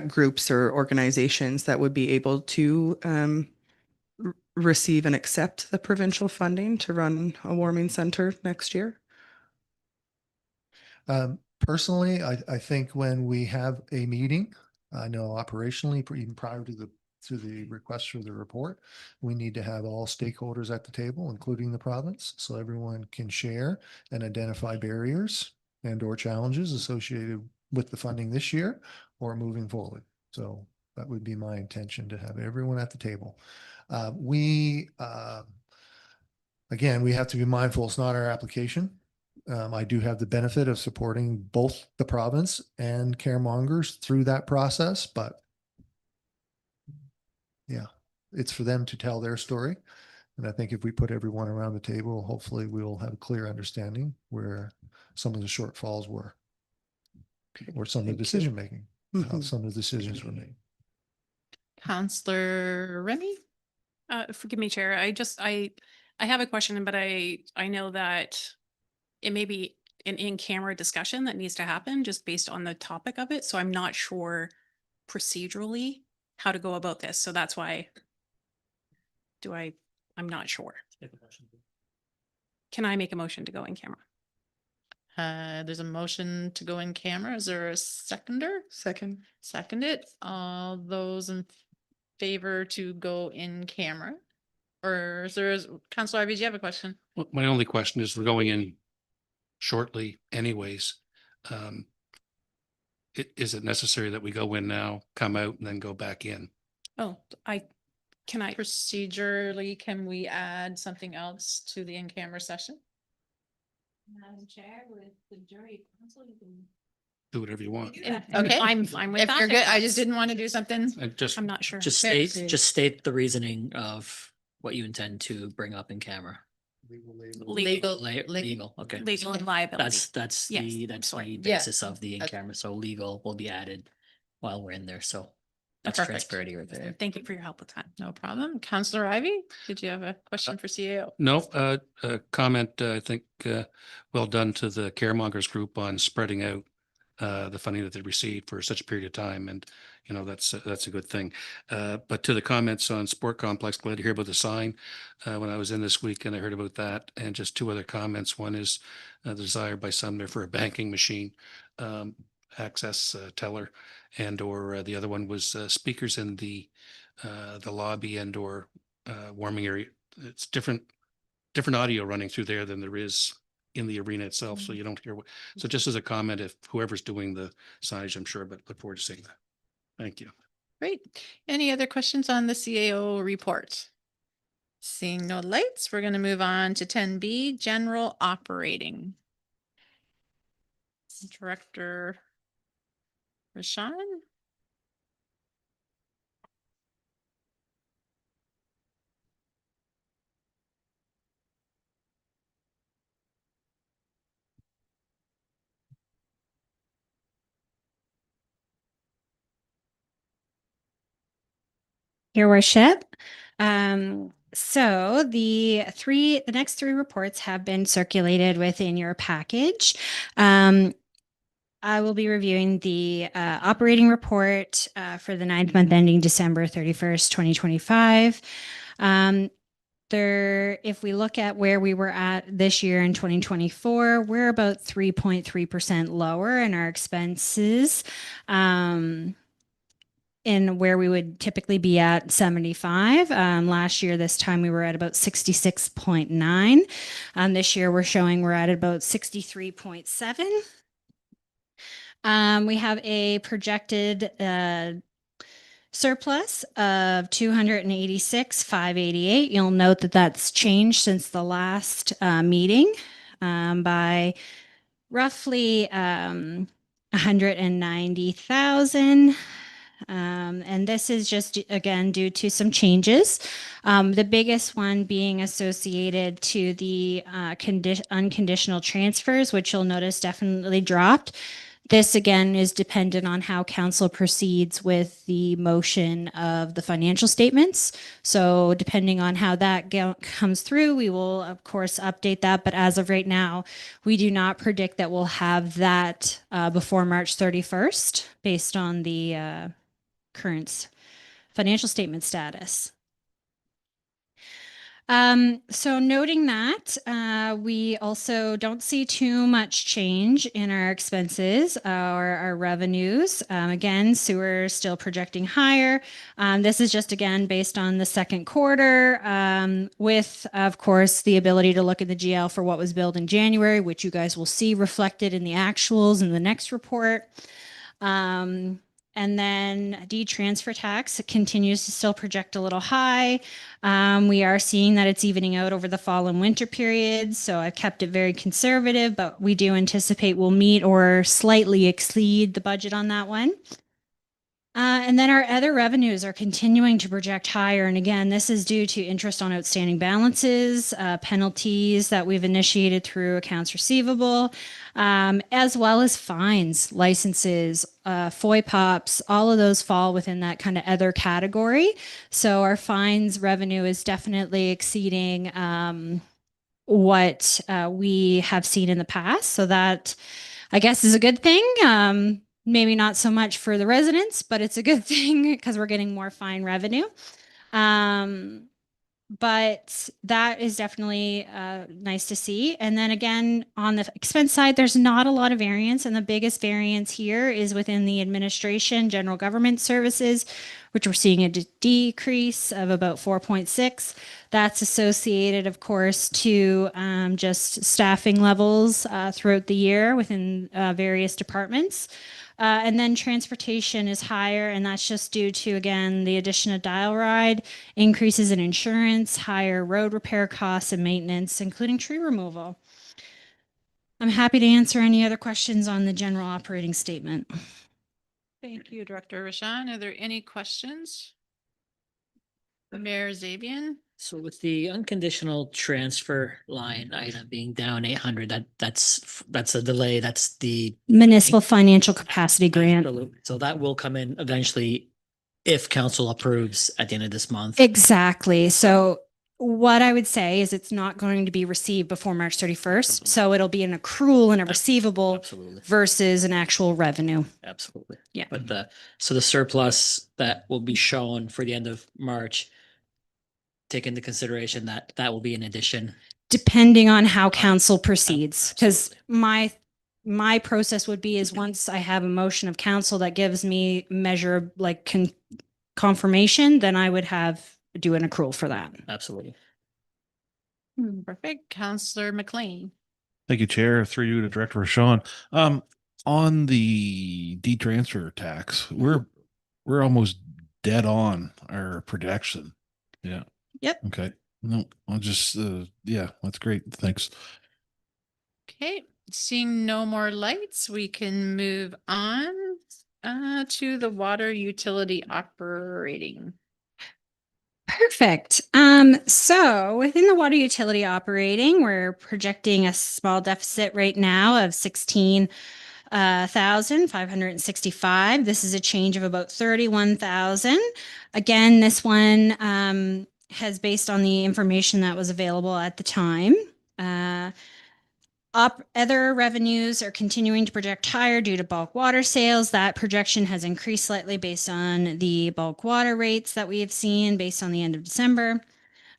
groups or organizations that would be able to receive and accept the provincial funding to run a warming center next year? Personally, I think when we have a meeting, I know operationally, even prior to the request for the report, we need to have all stakeholders at the table, including the province, so everyone can share and identify barriers and or challenges associated with the funding this year or moving forward. So that would be my intention, to have everyone at the table. Again, we have to be mindful, it's not our application. I do have the benefit of supporting both the province and caremongers through that process, but yeah, it's for them to tell their story. And I think if we put everyone around the table, hopefully we'll have a clear understanding where some of the shortfalls were, or some of the decision making, how some of the decisions were made. Councillor Remy. Forgive me, Chair. I have a question, but I know that it may be an in-camera discussion that needs to happen just based on the topic of it. So I'm not sure procedurally how to go about this. So that's why I'm not sure. Can I make a motion to go in camera? There's a motion to go in camera. Is there a seconder? Seconded. All those in favor to go in camera? Or is there, Councillor Ivey, do you have a question? Well, my only question is, we're going in shortly anyways. Is it necessary that we go in now, come out, and then go back in? Oh, Procedurally, can we add something else to the in-camera session? Madam Chair, with the jury council, you can. Do whatever you want. Okay. I'm fine with If that. you're good, I that's- just didn't want to do something. I'm not sure. Just Okay. state the reasoning of what you intend to bring up in camera. Legal Legal, okay. legal and liability. That's Yes, the sorry. basis of the That's- in-camera. So legal will be added while we're in there. So that's Perfect. transparency right there. Thank you for your help with that. No problem. Councillor Ivey, did you have a question for CAO? No, comment, I think, well done to the caremongers group on spreading out the funding that they received for such a period of time. And, you know, that's a good thing. But to the comments on Sport Complex, glad to hear about the sign. When I was in this week and I heard about that, and just 2 other comments. One is the desire by some there for a banking machine access teller. and or the other one was speakers in the lobby and or warming area. It's different audio running through there than there is in the arena itself, so you don't hear what. So just as a comment, if whoever's doing the signage, I'm sure, but look forward to seeing that. Thank you. Great. Any other questions on the CAO report? Seeing no lights, we're going to move on to 10B, general operating. Director Rashawn? Your worship. So the next three reports have been circulated within your package. I will be reviewing the operating report for the 9th month ending December 31st, 2025. If we look at where we were at this year in 2024, we're about 3.3% lower in our expenses. In where we would typically be at 75. Last year, this time we were at about 66.9. This year we're showing we're at about 63.7. We have a projected surplus of 286,588. You'll note that that's changed since the last meeting by roughly 190,000. And this is just, again, due to some changes. The biggest one being associated to the unconditional transfers, which you'll notice definitely dropped. This, again, is dependent on how council proceeds with the motion of the financial statements. So depending on how that comes through, we will, of course, update that. But as of right now, we do not predict that we'll have that before March 31st based on the current financial statement status. So noting that, we also don't see too much change in our expenses or our revenues. Again, sewer is still projecting higher. This is just, again, based on the second quarter with, of course, the ability to look at the GL for what was billed in January, which you guys will see reflected in the actuals in the next report. And then transfer tax continues to still project a little high. We are seeing that it's evening out over the fall and winter periods. So I've kept it very conservative, but we do anticipate we'll meet or slightly exceed the budget on that one. And then our other revenues are continuing to project higher. And again, this is due to interest on outstanding balances, penalties that we've initiated through accounts receivable, as well as fines, licenses, FOIPOPs, all of those fall within that kind of other category. So our fines revenue is definitely exceeding what we have seen in the past. So that, I guess, is a good thing. Maybe not so much for the residents, but it's a good thing because we're getting more fine revenue. But that is definitely nice to see. And then again, on the expense side, there's not a lot of variance. And the biggest variance here is within the administration, general government services, which we're seeing a decrease of about 4.6. That's associated, of course, to just staffing levels throughout the year within various departments. And then transportation is higher, and that's just due to, again, the addition of dial ride, increases in insurance, higher road repair costs and maintenance, including tree removal. I'm happy to answer any other questions on the general operating statement. Thank you, Director Rashawn. Are there any questions? Mayor Zabian? So with the unconditional transfer line item being down 800, that's a delay. That's the Municipal Financial Capacity Grant. So that will come in eventually if council approves at the end of this month. Exactly. So what I would say is it's not going to be received before March 31st. So it'll be an accrual and a receivable Absolutely. versus an actual revenue. Absolutely. Yeah. But the surplus that will be shown for the end of March, take into consideration that will be an addition. Depending on how council proceeds, because Absolutely. my process would be is once I have a motion of council that gives me measure like confirmation, then I would do an accrual for that. Absolutely. Perfect. Counselor McLean. Thank you, Chair. Through you to Director Rashawn. On the transfer tax, we're almost dead on our projection. Yeah. Yep. Okay. No, I'll just yeah, that's great. Thanks. Okay, seeing no more lights, we can move on to the water utility operating. Perfect. So within the water utility operating, we're projecting a small deficit right now of 16,565. This is a change of about 31,000. Again, this one has based on the information that was available at the time. Other revenues are continuing to project higher due to bulk water sales. That projection has increased slightly based on the bulk water rates that we have seen based on the end of December.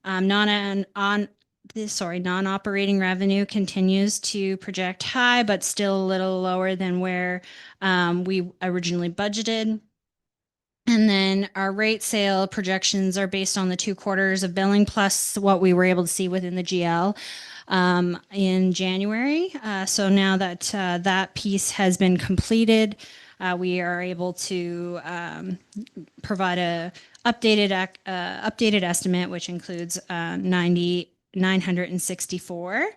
Non-operating revenue continues to project high, but still a little lower than where we originally budgeted. And then our rate sale projections are based on the 2 quarters of billing plus what we were able to see within the GL in January. So now that that piece has been completed, we are able to provide a updated estimate, which includes 964.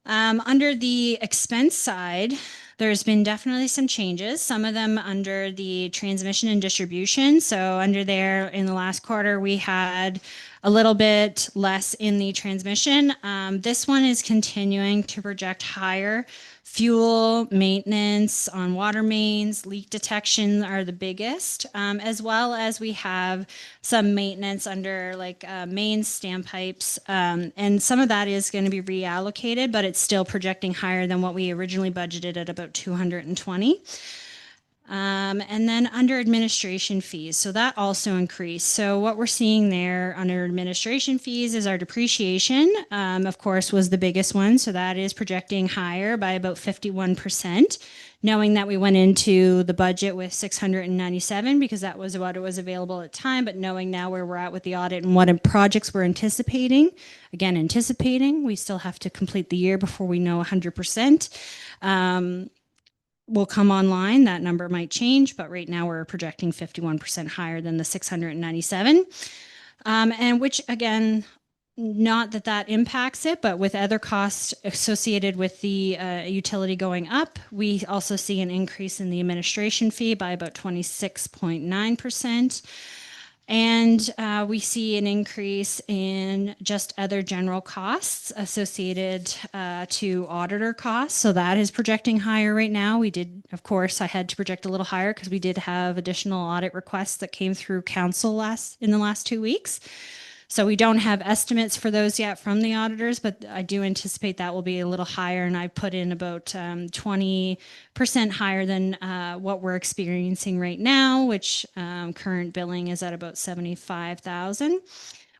Under the expense side, there's been definitely some changes, some of them under the transmission and distribution. So under there in the last quarter, we had a little bit less in the transmission. This one is continuing to project higher. Fuel, maintenance on water mains, leak detection are the biggest, as well as we have some maintenance under like main standpipes. And some of that is going to be reallocated, but it's still projecting higher than what we originally budgeted at about 220. And then under administration fees, so that also increased. So what we're seeing there under administration fees is our depreciation, of course, was the biggest one. So that is projecting higher by about 51%, knowing that we went into the budget with 697 because that was what it was available at the time. But knowing now where we're at with the audit and what projects we're anticipating, we still have to complete the year before we know 100%. Will come online. That number might change, but right now we're projecting 51% higher than the 697. And which again, not that that impacts it, but with other costs associated with the utility going up, we also see an increase in the administration fee by about 26.9%. And we see an increase in just other general costs associated to auditor costs. So that is projecting higher right now. We did, of course, I had to project a little higher because we did have additional audit requests that came through council in the last 2 weeks. So we don't have estimates for those yet from the auditors, but I do anticipate that will be a little higher. And I put in about 20% higher than what we're experiencing right now, which current billing is at about 75,000.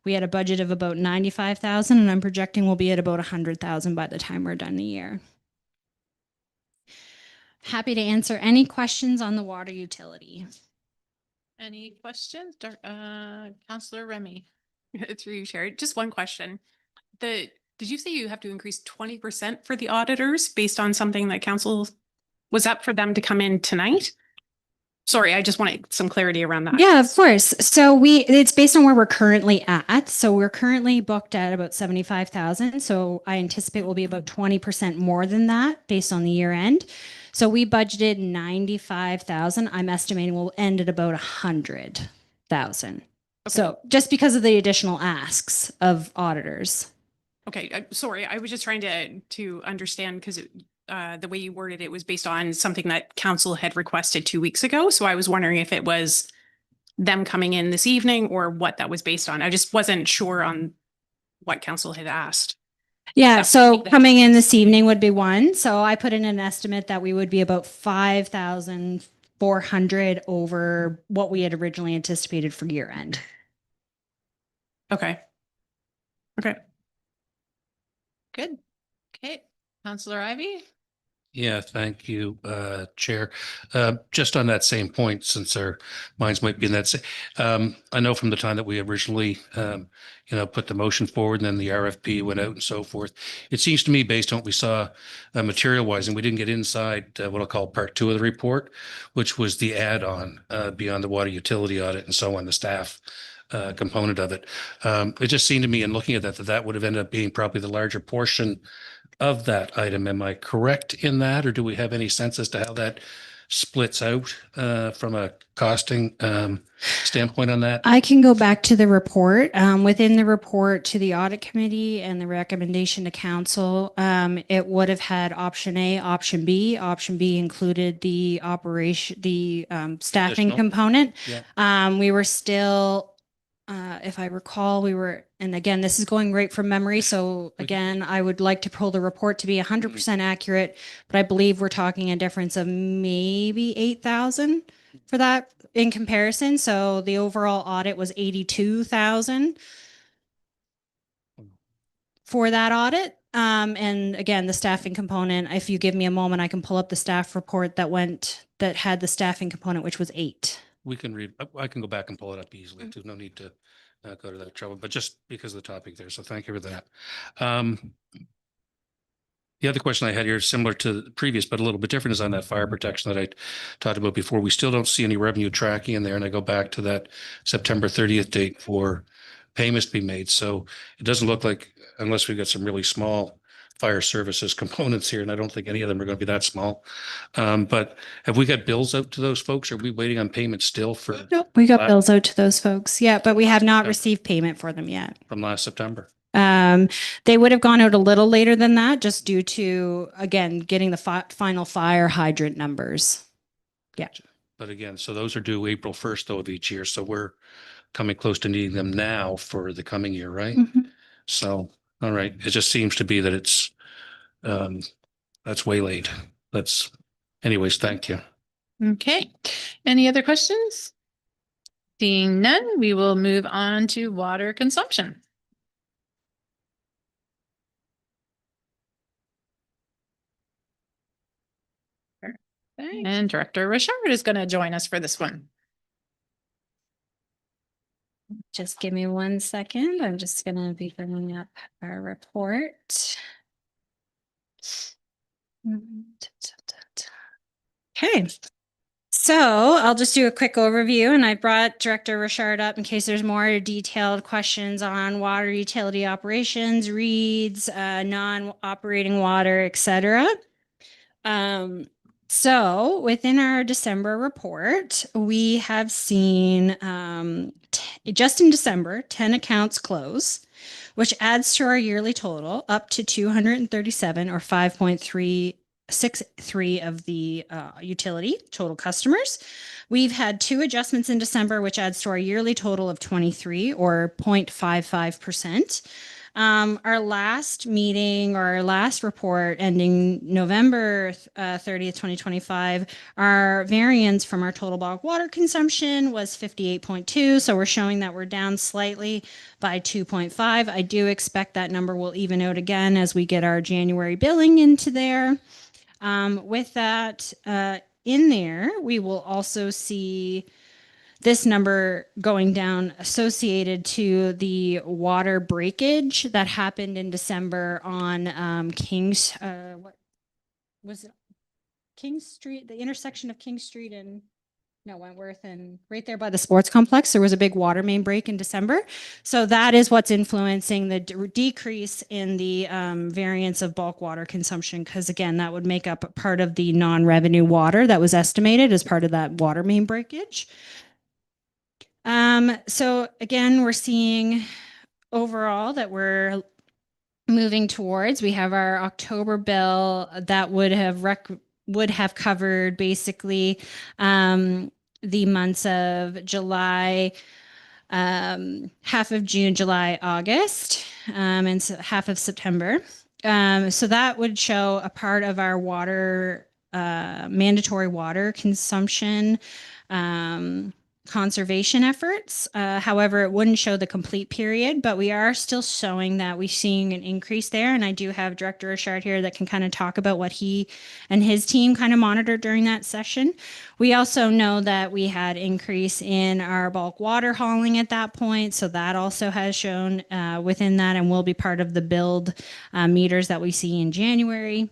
We had a budget of about 95,000, and I'm projecting we'll be at about 100,000 by the time we're done the year. Happy to answer any questions on the water utility. Any questions? Counselor Remy. Through you, Chair. Just one question. Did you say you have to increase 20% for the auditors based on something that council, was that for them to come in tonight? Sorry, I just wanted some clarity around that. Yeah, of course. So it's based on where we're currently at. So we're currently booked at about 75,000. So I anticipate we'll be about 20% more than that based on the year end. So we budgeted 95,000. I'm estimating we'll end at about 100,000. Okay. So just because of the additional asks of auditors. Okay, sorry, I was just trying to understand because the way you worded it was based on something that council had requested 2 weeks ago. So I was wondering if it was them coming in this evening or what that was based on. I just wasn't sure on what council had asked. Yeah, so coming in this evening would be one. So I put in an estimate that we would be about 5,400 over what we had originally anticipated for year end. Okay. Okay. Good. Okay. Counselor Ivy. Yeah, thank you, Chair. Just on that same point, since our minds might be in that, I know from the time that we originally, put the motion forward and then the RFP went out and so forth. It seems to me, based on what we saw material-wise, and we didn't get inside what I'll call part 2 of the report, which was the add-on beyond the water utility audit and so on, the staff component of it. It just seemed to me in looking at that would have ended up being probably the larger portion of that item. Am I correct in that, or do we have any sense as to how that splits out from a costing standpoint on that? I can go back to the report. Within the report to the audit committee and the recommendation to council, it would have had option A, option B. Option B included the staffing Additional. component. Yeah. We were still, if I recall, and again, this is going right from memory. So again, I would like to pull the report to be 100% accurate, but I believe we're talking a difference of maybe 8,000 for that in comparison. So the overall audit was 82,000 for that audit. And again, the staffing component, if you give me a moment, I can pull up the staff report that had the staffing component, which was 8. We can read, I can go back and pull it up easily. There's no need to go to that trouble, but just because of the topic there. So thank you for that. The other question I had here is similar to the previous, but a little bit different, is on that fire protection that I talked about before. We still don't see any revenue tracking in there. And I go back to that September 30th date for payments to be made. So it doesn't look like, unless we've got some really small fire services components here, and I don't think any of them are going to be that small. But have we got bills out to those folks? Are we waiting on payment still for? Nope, we got last- bills out to those folks. Yeah, but we have not Okay. received payment for them yet. From last September? They would have gone out a little later than that, just due to, again, getting the final fire hydrant numbers. Yeah. But again, so those are due April 1st though of each year. So we're coming close to needing them now for the coming year, right? Mhm. So, all right. It just seems to be that it's, that's way late. Anyways, thank you. Okay. Any other questions? Seeing none, we will move on to water consumption. And Director Richard is going to join us for this one. Just give me 1 second. I'm just going to be bringing up our report. Okay. So I'll just do a quick overview, and I brought Director Richard up in case there's more detailed questions on water utility operations, reads, non-operating water, etc. So within our December report, we have seen just in December, 10 accounts close, which adds to our yearly total up to 237 or 5.363 of the utility total customers. We've had 2 adjustments in December, which adds to our yearly total of 23 or 0.55%. Our last meeting or our last report ending November 30th, 2025, our variance from our total bulk water consumption was 58.2. So we're showing that we're down slightly by 2.5. I do expect that number will even out again as we get our January billing into there. With that in there, we will also see this number going down associated to the water breakage that happened in December on what was it? King Street, the intersection of King Street and Wentworth, and right there by the sports complex, there was a big water main break in December. So that is what's influencing the decrease in the variance of bulk water consumption, because again, that would make up part of the non-revenue water that was estimated as part of that water main breakage. So again, we're seeing overall that we're moving towards, we have our October bill that would have covered basically the months of July, half of June, July, August, and half of September. So that would show a part of our water, mandatory water consumption conservation efforts. However, it wouldn't show the complete period, but we are still showing that we're seeing an increase there. And I do have Director Richard here that can kind of talk about what he and his team kind of monitored during that session. We also know that we had increase in our bulk water hauling at that point. So that also has shown within that and will be part of the build meters that we see in January.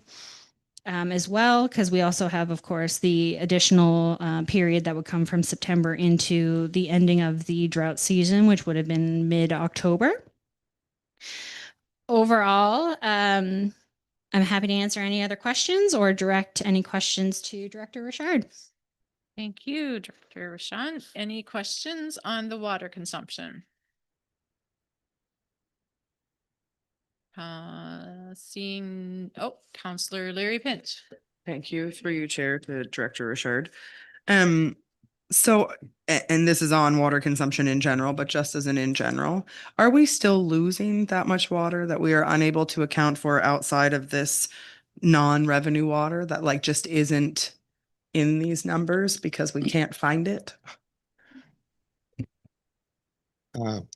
As well, because we also have, of course, the additional period that would come from September into the ending of the drought season, which would have been mid-October. Overall, I'm happy to answer any other questions or direct any questions to Director Richard. Thank you, Director Rashawn. Any questions on the water consumption? Seeing, Councillor Larry Pinch. Thank you, through you, Chair, to Director Richard. So, and this is on water consumption in general, but just as an in general, are we still losing that much water that we are unable to account for outside of this non-revenue water that like just isn't in these numbers because we can't find it?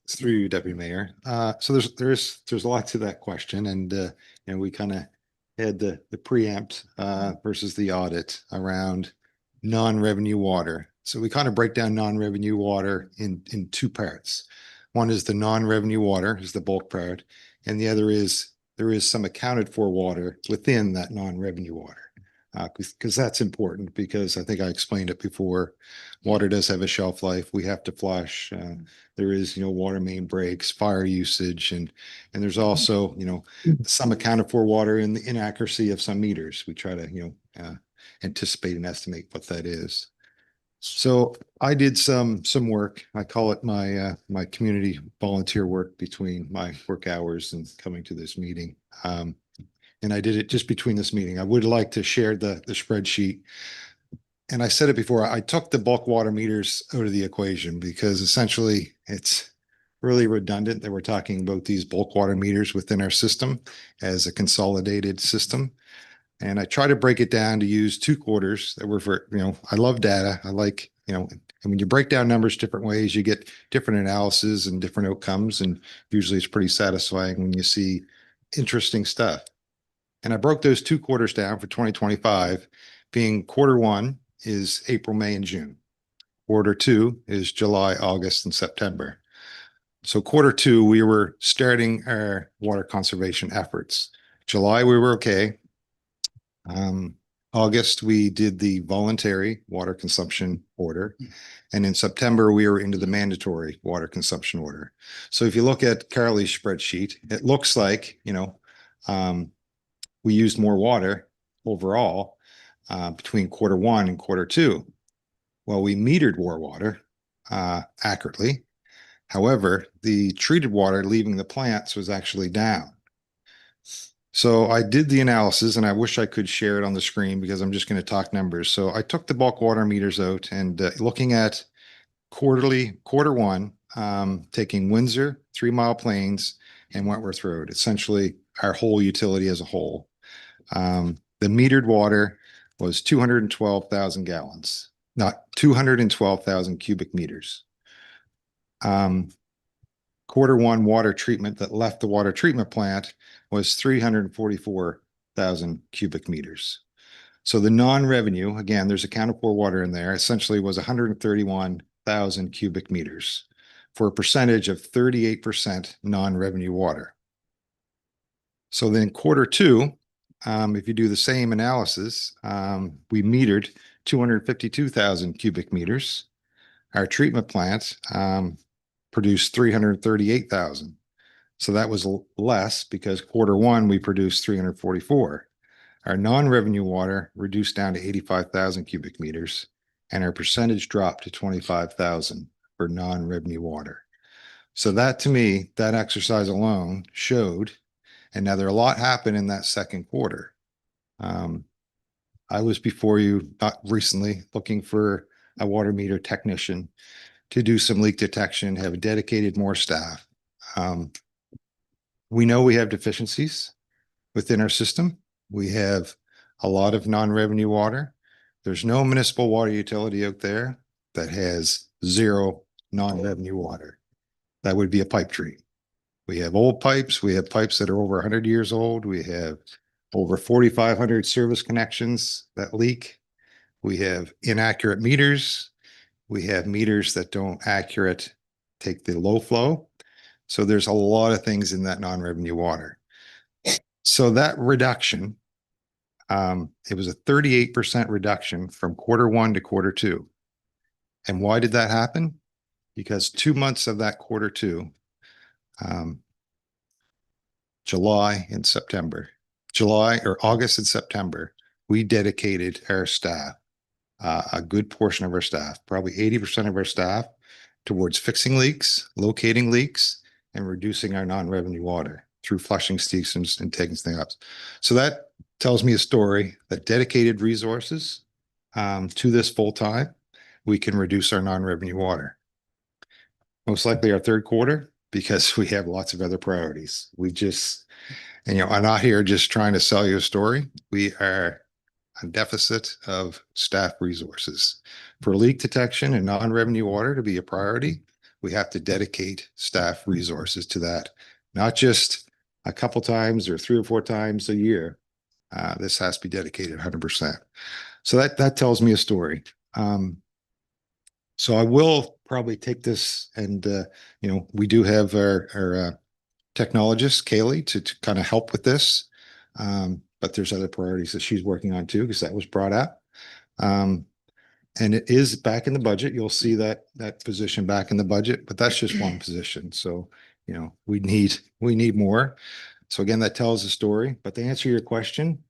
Through you, Deputy Mayor. So there's a lot to that question, and we kind of had the preempt versus the audit around non-revenue water. So we kind of break down non-revenue water in two parts. One is the non-revenue water, is the bulk part, and the other is there is some accounted for water within that non-revenue water. Because that's important, because I think I explained it before. Water does have a shelf life. We have to flush. There is, water main breaks, fire usage, and there's also, some accounted for water in the inaccuracy of some meters. We try to, anticipate and estimate what that is. So I did some work. I call it my my community volunteer work between my work hours and coming to this meeting. And I did it just between this meeting. I would like to share the spreadsheet. And I said it before, I took the bulk water meters out of the equation because essentially it's really redundant that we're talking about these bulk water meters within our system as a consolidated system. And I try to break it down to use 2 quarters that were for, I love data. I like, and when you break down numbers different ways, you get different analysis and different outcomes. And usually it's pretty satisfying when you see interesting stuff. And I broke those 2 quarters down for 2025, being Q1 is April, May, and June. Q2 is July, August, and September. So Q2, we were starting our water conservation efforts. July, we were okay. August, we did the voluntary water consumption order. And in September, we were into the mandatory water consumption order. So if you look at Carly's spreadsheet, it looks like, we used more water overall between Q1 and Q2. Well, we metered more water accurately. However, the treated water leaving the plants was actually down. So I did the analysis, and I wish I could share it on the screen because I'm just going to talk numbers. So I took the bulk water meters out and looking at Q1, taking Windsor, 3 Mile Plains, and Wentworth Road, essentially our whole utility as a whole. The metered water was 212,000 gallons, not 212,000 cubic meters. Q1 water treatment that left the water treatment plant was 344,000 cubic meters. So the non-revenue, again, there's accounted for water in there, essentially was 131,000 cubic meters for a percentage of 38% non-revenue water. So then Q2, if you do the same analysis, we metered 252,000 cubic meters. Our treatment plant produced 338,000. So that was less because Q1 we produced 344. Our non-revenue water reduced down to 85,000 cubic meters, and our percentage dropped to 25,000 for non-revenue water. So that, to me, that exercise alone showed, and now there a lot happened in that second quarter. I was before you, not recently, looking for a water meter technician to do some leak detection, have dedicated more staff. We know we have deficiencies within our system. We have a lot of non-revenue water. There's no municipal water utility out there that has zero non-revenue water. That would be a pipe dream. We have old pipes. We have pipes that are over 100 years old. We have over 4,500 service connections that leak. We have inaccurate meters. We have meters that don't accurate take the low flow. So there's a lot of things in that non-revenue water. So that reduction, it was a 38% reduction from Q1 to Q2. And why did that happen? Because 2 months of that Q2, July and September, July or August and September, we dedicated our staff, a good portion of our staff, probably 80% of our staff, towards fixing leaks, locating leaks, and reducing our non-revenue water through flushing stations and taking things up. So that tells me a story that dedicated resources to this full time, we can reduce our non-revenue water. Most likely our third quarter, because we have lots of other priorities. We just, and I'm not here just trying to sell you a story. We are a deficit of staff resources. For leak detection and non-revenue water to be a priority, we have to dedicate staff resources to that, not just a couple times or 3 or 4 times a year. This has to be dedicated 100%. So that tells me a story. So I will probably take this and, we do have our technologist, Kaylee, to kind of help with this. But there's other priorities that she's working on too, because that was brought up. And it is back in the budget. You'll see that position back in the budget, but that's just one position. So, we need more. So again, that tells the story. But to answer your question,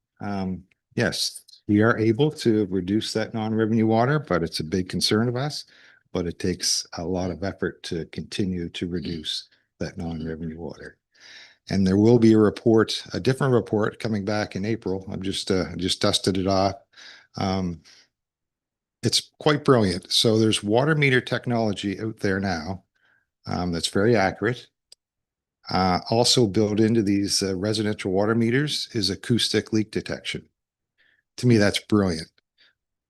yes, we are able to reduce that non-revenue water, but it's a big concern of us. But it takes a lot of effort to continue to reduce that non-revenue water. And there will be a different report coming back in April. I'm just dusted it off. It's quite brilliant. So there's water meter technology out there now that's very accurate. Also built into these residential water meters is acoustic leak detection. To me, that's brilliant.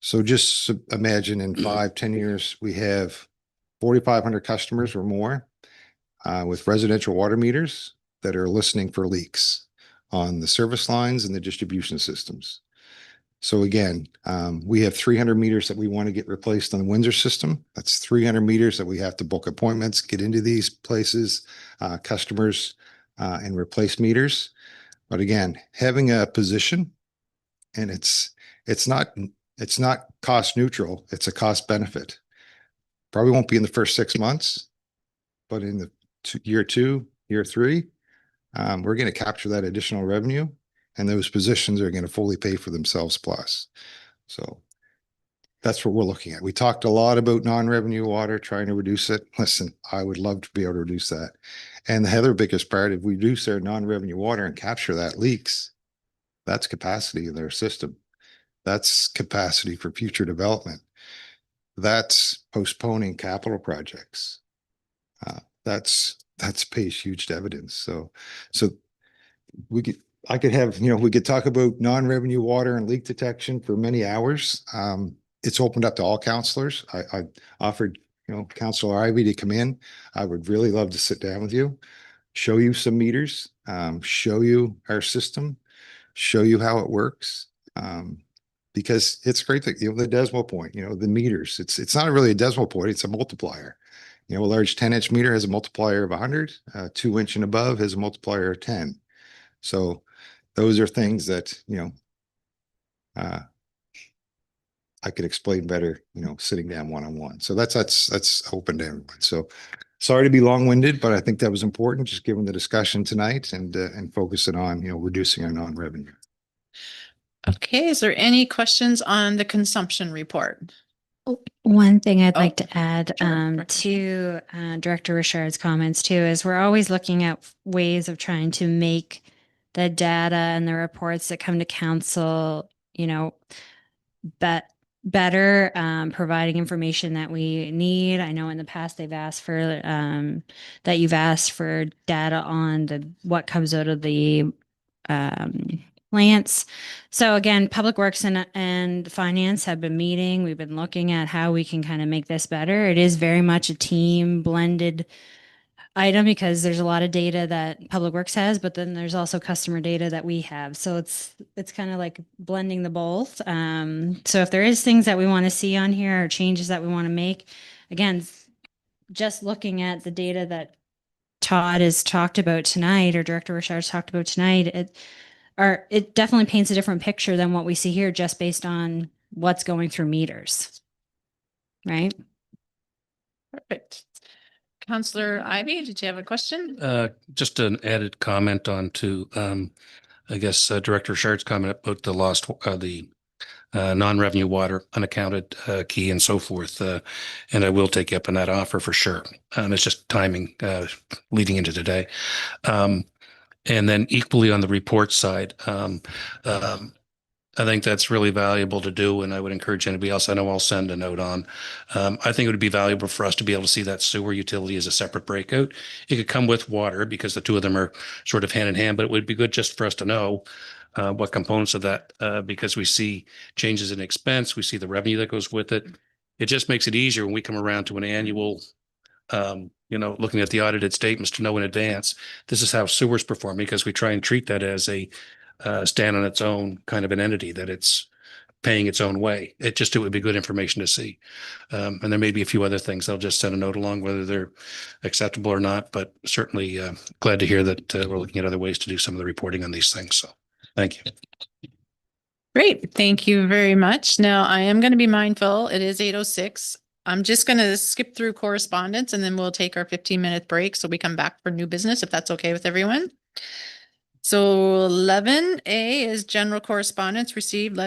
So just imagine in 5-10 years, we have 4,500 customers or more with residential water meters that are listening for leaks on the service lines and the distribution systems. So again, we have 300 meters that we want to get replaced on the Windsor system. That's 300 meters that we have to book appointments, get into these places, customers, and replace meters. But again, having a position, and it's not cost neutral, it's a cost benefit. Probably won't be in the first 6 months, but in the year 2, year 3, we're going to capture that additional revenue, and those positions are going to fully pay for themselves plus. So that's what we're looking at. We talked a lot about non-revenue water, trying to reduce it. Listen, I would love to be able to reduce that. And the other biggest part, if we reduce our non-revenue water and capture that leaks, that's capacity in their system. That's capacity for future development. That's postponing capital projects. That's pays huge dividends. So I could have, we could talk about non-revenue water and leak detection for many hours. It's opened up to all counselors. I offered, Councillor Ivy to come in. I would really love to sit down with you, show you some meters, show you our system, show you how it works. Because it's great that, the decimal point, the meters, it's not really a decimal point, it's a multiplier. A large 10-inch meter has a multiplier of 100, 2-inch and above has a multiplier of 10. So those are things that, I could explain better, sitting down one-on-one. So that's open to everyone. So sorry to be long-winded, but I think that was important, just given the discussion tonight and focusing on, reducing our non-revenue. Okay, is there any questions on the consumption report? One thing I'd like Oh, to add sure. to Director Richard's comments too is we're always looking at ways of trying to make the data and the reports that come to council, better, providing information that we need. I know in the past they've asked for that you've asked for data on what comes out of the Lance. So again, Public Works and Finance have been meeting. We've been looking at how we can kind of make this better. It is very much a team blended item because there's a lot of data that Public Works has, but then there's also customer data that we have. So it's kind of like blending the both. So if there is things that we want to see on here or changes that we want to make, again, just looking at the data that Todd has talked about tonight, or Director Richard's talked about tonight, it definitely paints a different picture than what we see here just based on what's going through meters. Right? Perfect. Counselor Ivy, did you have a question? Just an added comment on to, I guess, Director Shard's comment about the non-revenue water, unaccounted key and so forth. And I will take you up on that offer for sure. It's just timing leading into today. And then equally on the report side, I think that's really valuable to do, and I would encourage anybody else. I know I'll send a note on. I think it would be valuable for us to be able to see that sewer utility as a separate breakout. It could come with water because the two of them are sort of hand in hand, but it would be good just for us to know what components of that, because we see changes in expense, we see the revenue that goes with it. It just makes it easier when we come around to an annual looking at the audited statements to know in advance, this is how sewer's performing, because we try and treat that as a stand on its own kind of an entity, that it's paying its own way. It would be good information to see. And there may be a few other things. I'll just send a note along whether they're acceptable or not, but certainly glad to hear that we're looking at other ways to do some of the reporting on these things. So thank you. Great. Thank you very much. Now I am going to be mindful. It is 8:06. I'm just going to skip through correspondence and then we'll take our 15-minute break. So we come back for new business, if that's okay with everyone. So 11A is general correspondence received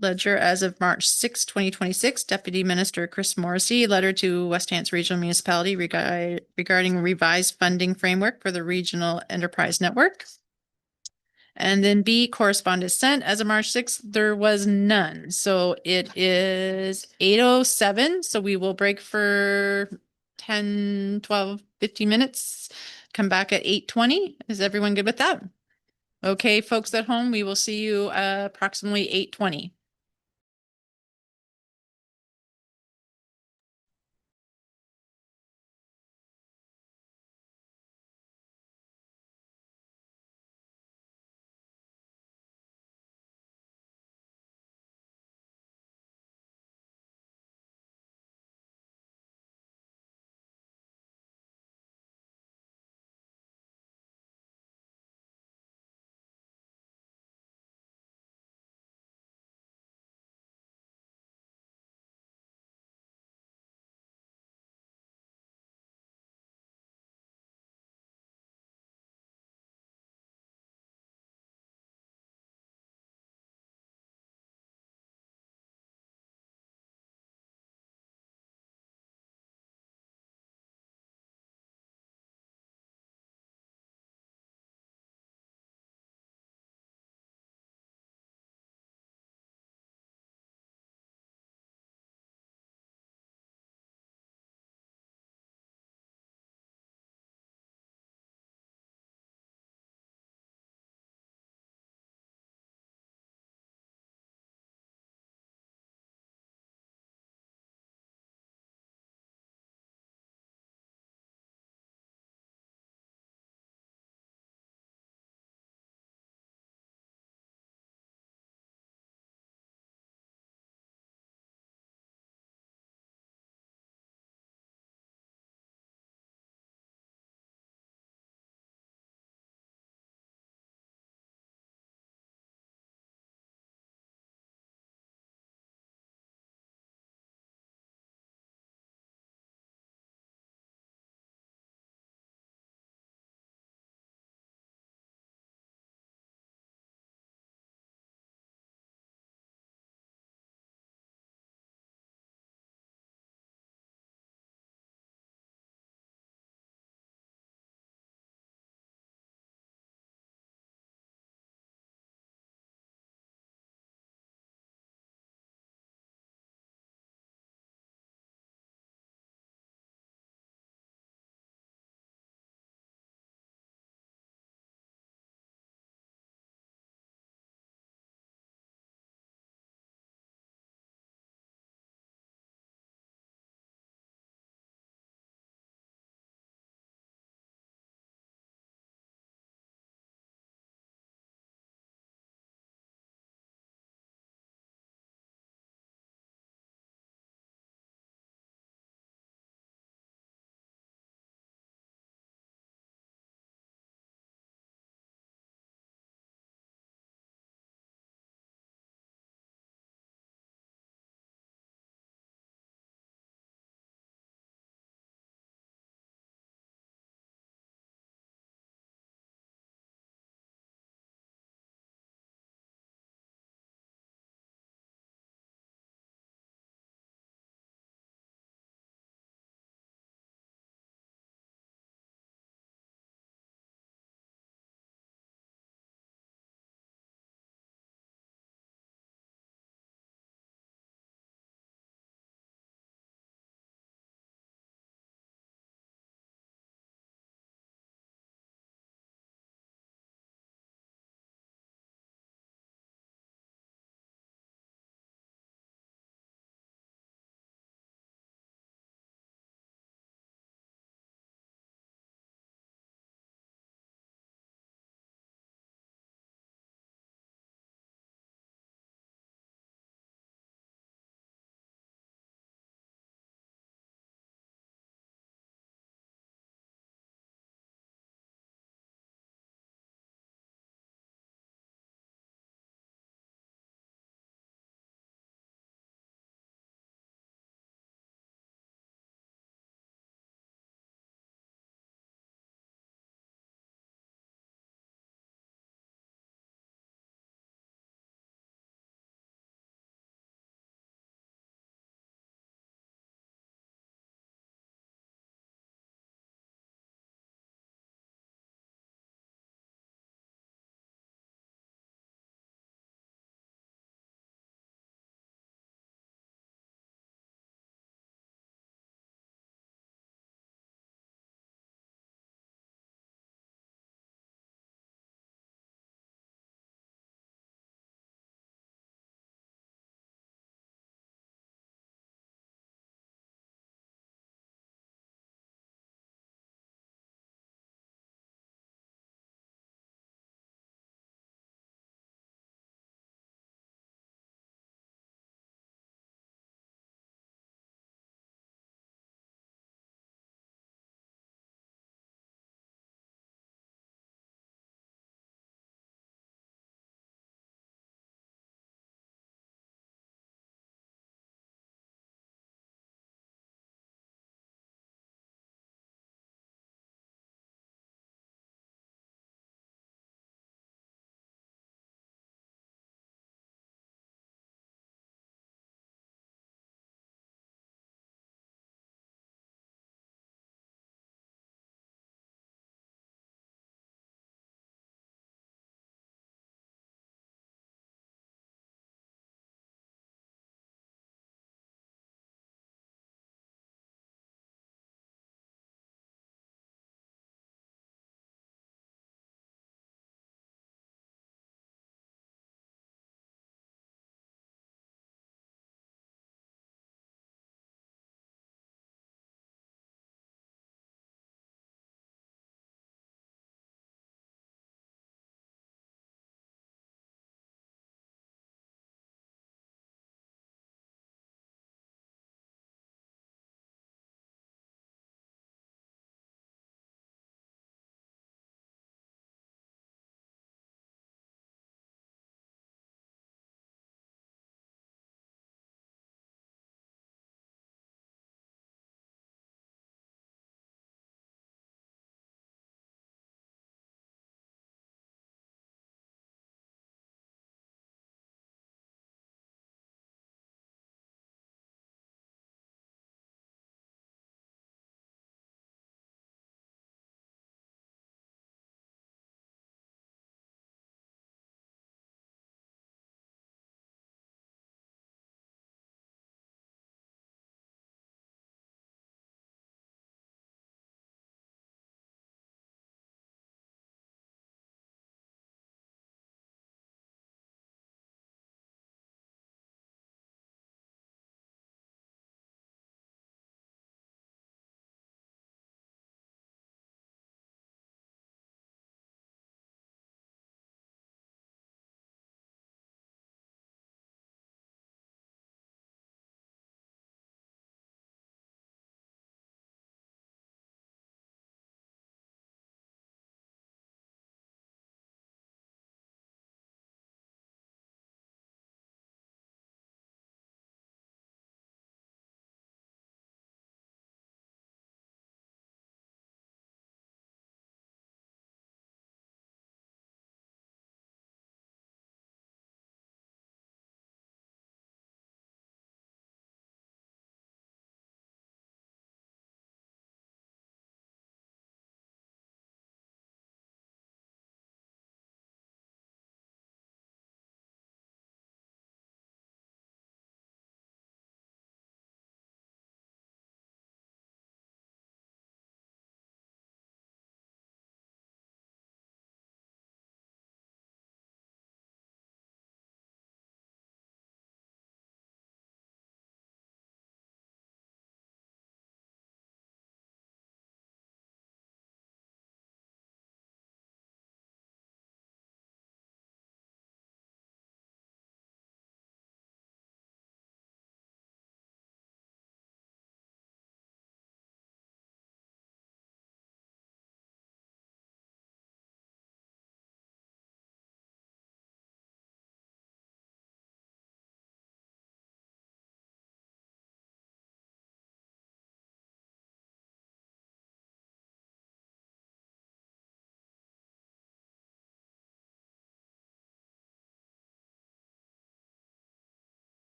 ledger as of March 6, 2026. Deputy Minister Chris Morrissey, letter to West Hants Regional Municipality regarding revised funding framework for the Regional Enterprise Network. And then B, correspondence sent as of March 6th, there was none. So it is 8:07. So we will break for 10, 12, 15 minutes. Come back at 8:20. Is everyone good with that? Okay, folks at home, we will see you approximately 8:20.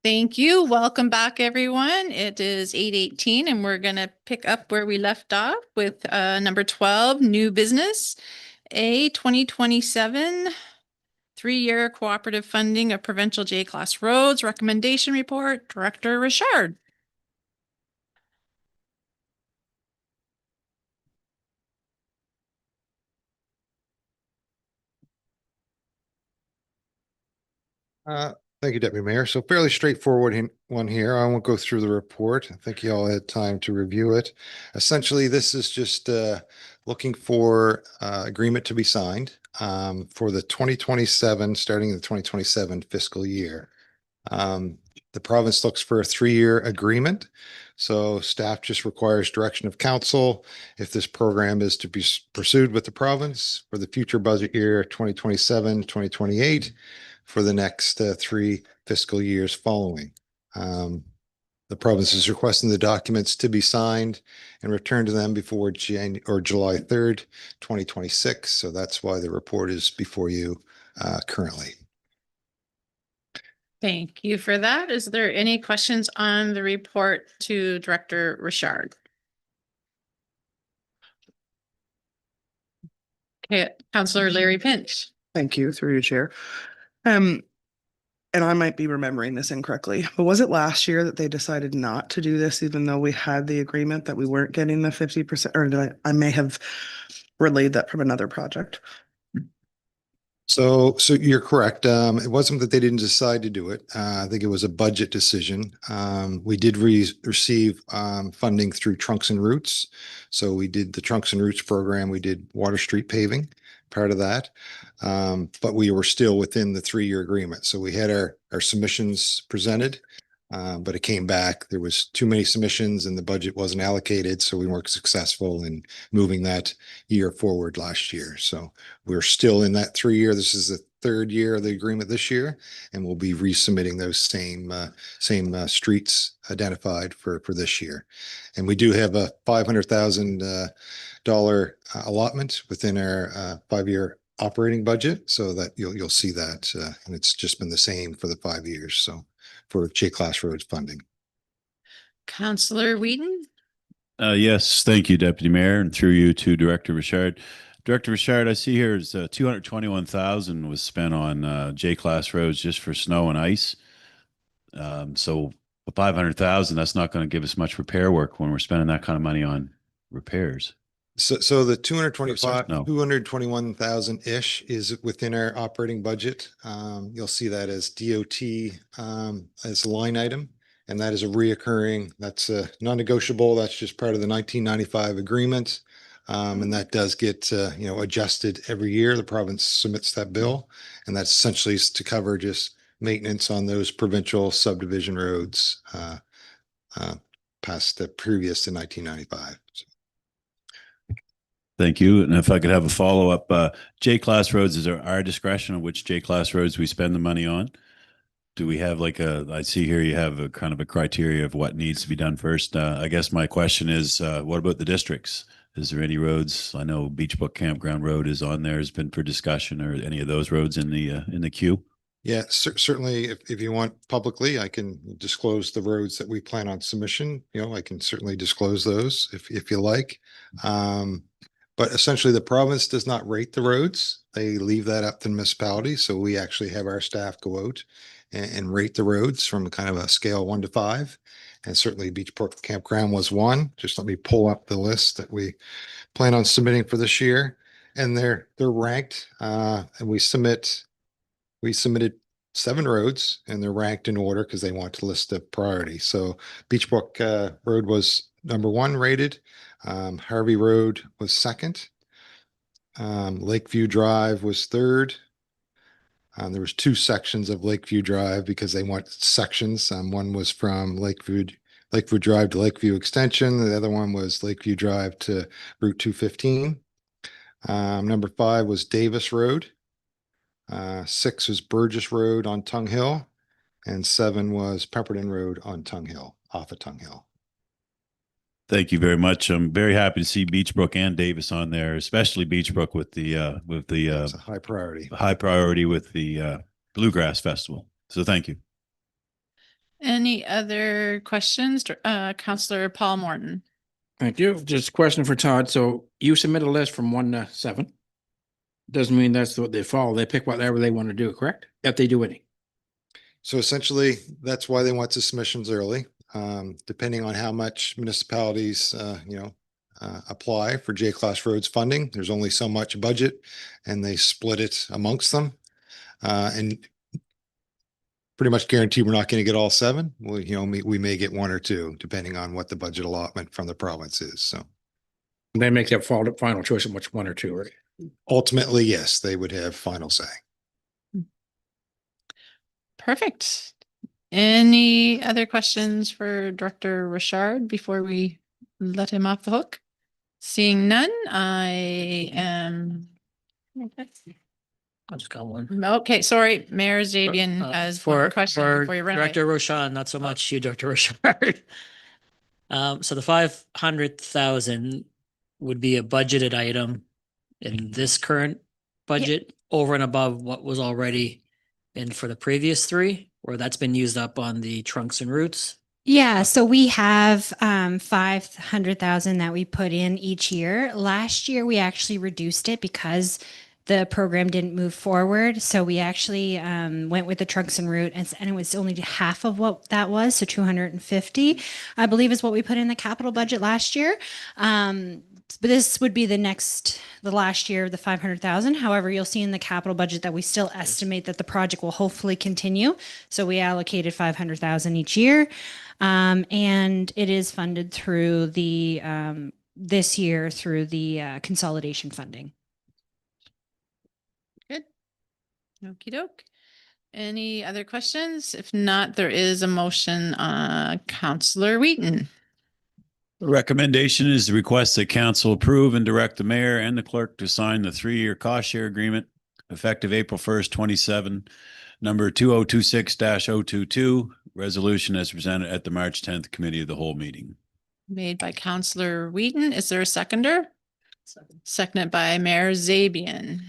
Thank you. Welcome back, everyone. It is 8:18 and we're going to pick up where we left off with number 12, new business. 2027 3-year cooperative funding of provincial J-class roads recommendation report, Director Richard. Thank you, Deputy Mayor. So fairly straightforward one here. I won't go through the report. I think you all had time to review it. Essentially, this is just looking for agreement to be signed for the 2027, starting the 2027 fiscal year. The province looks for a 3-year agreement. So staff just requires direction of council if this program is to be pursued with the province for the future budget year 2027, 2028 for the next 3 fiscal years following. The province is requesting the documents to be signed and returned to them before July 3rd, 2026. So that's why the report is before you currently. Thank you for that. Is there any questions on the report to Director Richard? Okay, Councillor Larry Pinch. Thank you, through you, Chair. And I might be remembering this incorrectly, but was it last year that they decided not to do this, even though we had the agreement that we weren't getting the 50%, or I may have relayed that from another project? So you're correct. It wasn't that they didn't decide to do it. I think it was a budget decision. We did receive funding through Trunks and Roots. So we did the Trunks and Roots program. We did Water Street paving, part of that. But we were still within the 3-year agreement. So we had our submissions presented, but it came back. There was too many submissions and the budget wasn't allocated. So we weren't successful in moving that year forward last year. So we're still in that 3-year. This is the 3rd year of the agreement this year, and we'll be resubmitting those same streets identified for this year. And we do have a $500,000 allotment within our 5-year operating budget, so that you'll see that, and it's just been the same for the 5 years. So for J-class roads funding. Councillor Whedon. Yes, thank you, Deputy Mayor, and through you to Director Richard. Director Richard, I see here is 221,000 was spent on J-class roads just for snow and ice. So 500,000, that's not going to give us much repair work when we're spending that kind of money on repairs. So the 225, No. 221,000-ish is within our operating budget. You'll see that as DOT as a line item, and that is a reoccurring, that's non-negotiable. That's just part of the 1995 agreement. And that does get adjusted every year. The province submits that bill, and that's essentially to cover just maintenance on those provincial subdivision roads past the previous to 1995. So. Thank you. And if I could have a follow-up, J-class roads is our discretion on which J-class roads we spend the money on. Do we have I see here you have a kind of a criteria of what needs to be done first. I guess my question is, what about the districts? Is there any roads? I know Beach Brook Campground Road is on there, has been for discussion, or any of those roads in the queue? Yeah, certainly. If you want publicly, I can disclose the roads that we plan on submission. I can certainly disclose those if you like. But essentially, the province does not rate the roads. They leave that up to the municipality. So we actually have our staff go out and rate the roads from kind of a scale 1 to 5. And certainly Beach Brook Campground was 1. Just let me pull up the list that we plan on submitting for this year. And they're ranked. And we submitted 7 roads, and they're ranked in order because they want to list the priority. So Beach Brook Road was number 1 rated. Harvey Road was 2nd. Lakeview Drive was 3rd. There was 2 sections of Lakeview Drive because they want sections. One was from Lakeview Drive to Lakeview Extension. The other one was Lakeview Drive to Route 215. Number 5 was Davis Road. 6 was Burgess Road on Tongue Hill, and 7 was Pepperton Road on Tongue Hill, off of Tongue Hill. Thank you very much. I'm very happy to see Beach Brook and Davis on there, especially Beach Brook with the It's a high priority. High priority with the Bluegrass Festival. So thank you. Any other questions? Counselor Paul Morton. Thank you. Just a question for Todd. So you submit a list from 1 to 7. Doesn't mean that's what they follow. They pick whatever they want to do, correct? If they do any. So essentially, that's why they want the submissions early. Depending on how much municipalities, apply for J-class roads funding, there's only so much budget and they split it amongst them. And pretty much guarantee we're not going to get all 7. We may get 1 or 2, depending on what the budget allotment from the province is. So They make that final choice of which 1 or 2, right? ultimately, yes, they would have final say. Perfect. Any other questions for Director Richard before we let him off the hook? Seeing none, I am. I just got one. Okay, sorry, Mayor Zabian has For one question before you run away. Director Roshan, not so much you, Director Richard. So the 500,000 would be a budgeted item in this current budget over and above what was already in for the previous 3, or that's been used up on the trunks and roots. Yeah, so we have 500,000 that we put in each year. Last year, we actually reduced it because the program didn't move forward. So we actually went with the trunks and route, and it was only half of what that was. So 250, I believe, is what we put in the capital budget last year. But this would be the last year of the 500,000. However, you'll see in the capital budget that we still estimate that the project will hopefully continue. So we allocated 500,000 each year. And it is funded through the, this year through the consolidation funding. Good. Okey doke. Any other questions? If not, there is a motion, Counselor Wheaton. The recommendation is to request that council approve and direct the mayor and the clerk to sign the 3-year cost share agreement effective April 1st, 27, number 2026-022, resolution as presented at the March 10th Committee of the Whole meeting. Made by Counselor Wheaton. Is there a seconder? Seconded by Mayor Zabian.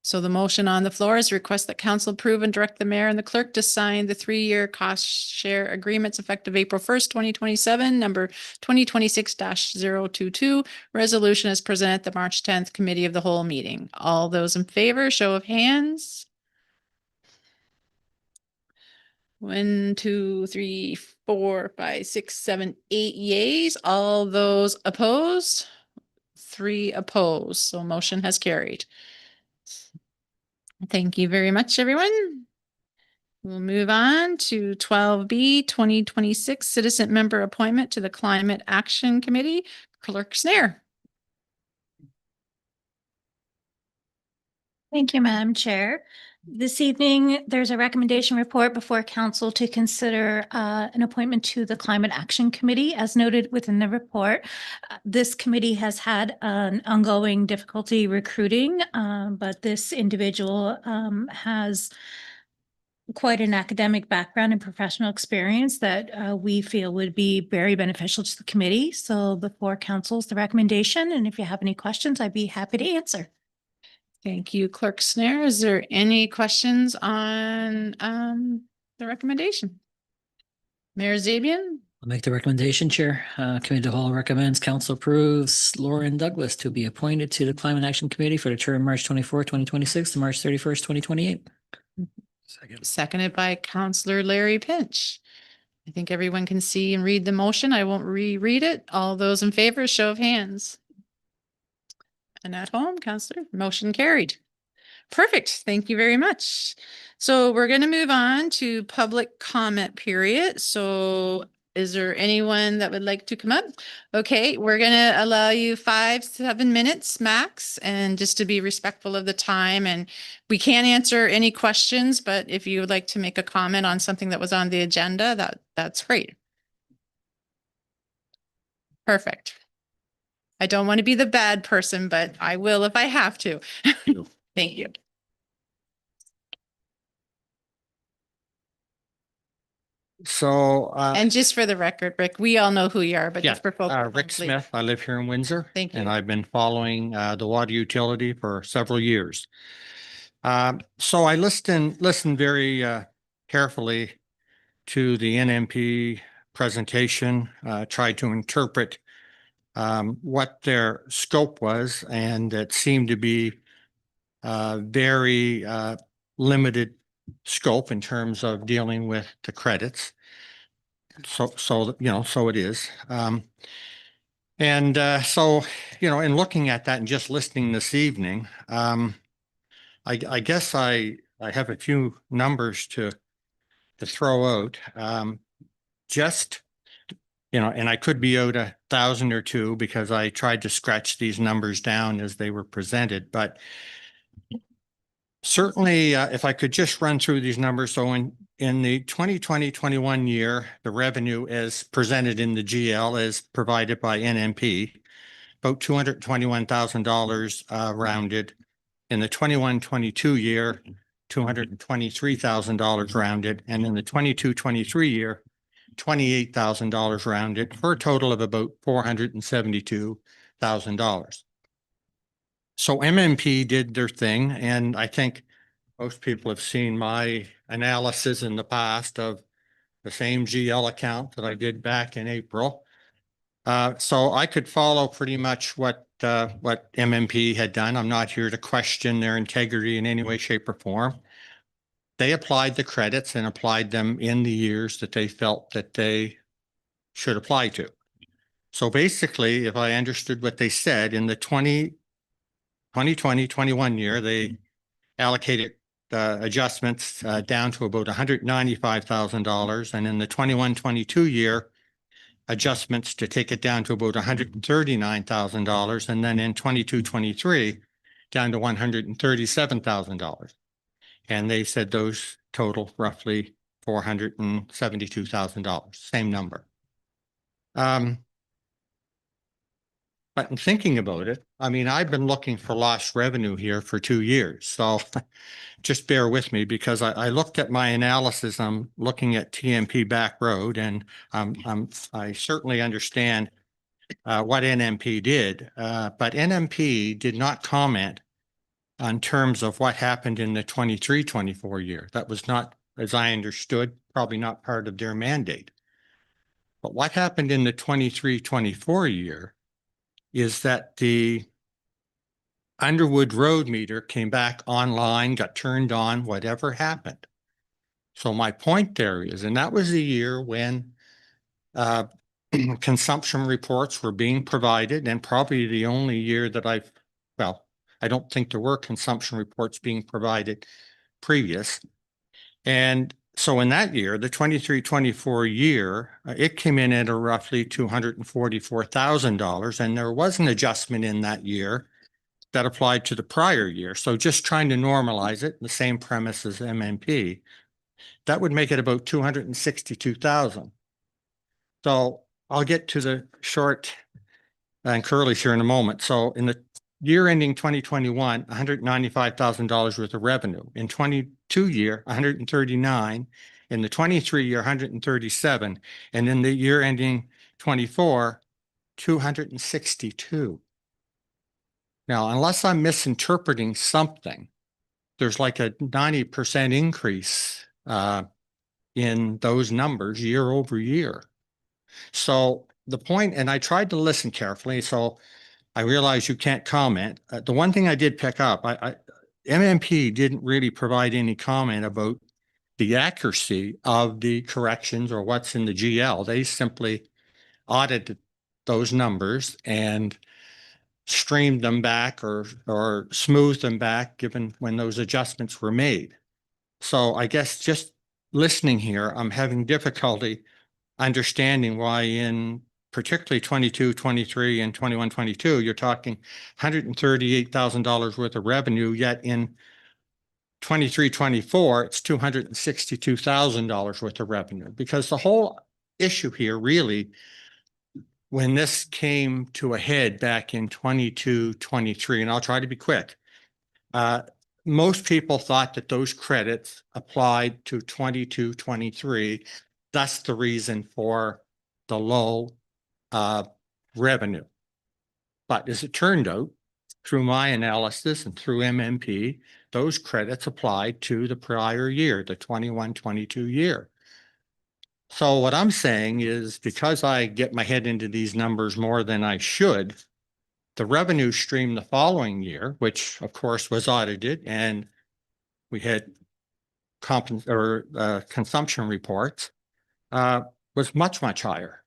So the motion on the floor is request that council approve and direct the mayor and the clerk to sign the 3-year cost share agreements effective April 1st, 2027, number 2026-022, resolution is presented at the March 10th Committee of the Whole meeting. All those in favor, show of hands. 1, 2, 3, 4, 5, 6, 7, 8 yeas. All those opposed? 3 opposed. So motion has carried. Thank you very much, everyone. We'll move on to 12B, 2026 Citizen Member Appointment to the Climate Action Committee. Clerk Snare. Thank you, Madam Chair. This evening, there's a recommendation report before council to consider an appointment to the Climate Action Committee. As noted within the report, this committee has had an ongoing difficulty recruiting, but this individual has quite an academic background and professional experience that we feel would be very beneficial to the committee. So before council's the recommendation, and if you have any questions, I'd be happy to answer. Thank you, Clerk Snare. Is there any questions on the recommendation? Mayor Zabian? I'll make the recommendation, Chair. Committee of the Whole recommends council approves Lauren Douglas to be appointed to the Climate Action Committee for the term March 24, 2026 to March 31st, 2028. Seconded by Counselor Larry Pinch. I think everyone can see and read the motion. I won't reread it. All those in favor, show of hands. And at home, Counselor, motion carried. Perfect. Thank you very much. So we're going to move on to public comment period. So is there anyone that would like to come up? Okay, we're going to allow you 5-7 minutes max, and just to be respectful of the time. And we can't answer any questions, but if you would like to make a comment on something that was on the agenda, that's great. Perfect. I don't want to be the bad person, but I will if I have to. Thank you. So, And just for the record, Rick, we all know who you are, but yeah, just for folks. Rick Smith, I live here in Windsor. Thank you. And I've been following the water utility for several years. So I listened very carefully to the NMP presentation, tried to interpret what their scope was, and it seemed to be very limited scope in terms of dealing with the credits. So it is. In looking at that and just listening this evening, I guess I have a few numbers to throw out. And I could be out 1,000 or two because I tried to scratch these numbers down as they were presented, but certainly, if I could just run through these numbers. So in the 2020-21 year, the revenue as presented in the GL is provided by NMP, about $221,000 rounded. In the 21-22 year, $223,000 rounded. And in the 22-23 year, $28,000 rounded, for a total of about $472,000. So MMP did their thing, and I think most people have seen my analysis in the past of the same GL account that I did back in April. So I could follow pretty much what MMP had done. I'm not here to question their integrity in any way, shape, or form. They applied the credits and applied them in the years that they felt that they should apply to. So basically, if I understood what they said, in the 2020-21 year, they allocated adjustments down to about $195,000. And in the 21-22 year, adjustments to take it down to about $139,000. And then in 22-23, down to $137,000. And they said those total roughly $472,000, same number. But in thinking about it, I mean, I've been looking for lost revenue here for 2 years. So just bear with me, because I looked at my analysis. I'm looking at TMP Back Road, and I certainly understand what NMP did. But NMP did not comment on terms of what happened in the 23-24 year. That was not, as I understood, probably not part of their mandate. But what happened in the 23-24 year is that the Underwood Road meter came back online, got turned on, whatever happened. So my point there is, and that was the year when consumption reports were being provided, and probably the only year that I don't think there were consumption reports being provided previous. And so in that year, the 23-24 year, it came in at a roughly $244,000, and there was an adjustment in that year that applied to the prior year. So just trying to normalize it, the same premise as MMP, that would make it about $262,000. So I'll get to the short and curlies here in a moment. So in the year ending 2021, $195,000 worth of revenue. In 22 year, 139. In the 23 year, 137. And in the year ending 24, 262. Now, unless I'm misinterpreting something, there's like a 90% increase in those numbers year over year. So the point, and I tried to listen carefully, so I realize you can't comment. The one thing I did pick up, MMP didn't really provide any comment about the accuracy of the corrections or what's in the GL. They simply audited those numbers and streamed them back or smoothed them back given when those adjustments were made. So I guess just listening here, I'm having difficulty understanding why in particularly 22, 23, and 21, 22, you're talking $138,000 worth of revenue, yet in 23, 24, it's $262,000 worth of revenue. Because the whole issue here really, when this came to a head back in 22, 23, and I'll try to be quick, most people thought that those credits applied to 22, 23. That's the reason for the low revenue. But as it turned out, through my analysis and through MMP, those credits applied to the prior year, the 21-22 year. So what I'm saying is because I get my head into these numbers more than I should, the revenue stream the following year, which of course was audited and we had consumption reports, was much, much higher.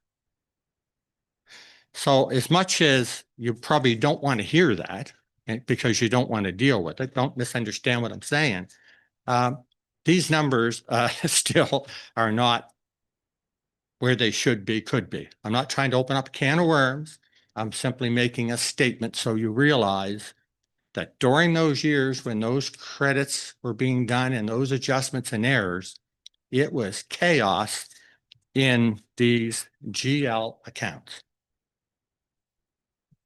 So as much as you probably don't want to hear that because you don't want to deal with it, don't misunderstand what I'm saying. These numbers still are not where they should be, could be. I'm not trying to open up a can of worms. I'm simply making a statement so you realize that during those years when those credits were being done and those adjustments and errors, it was chaos in these GL accounts.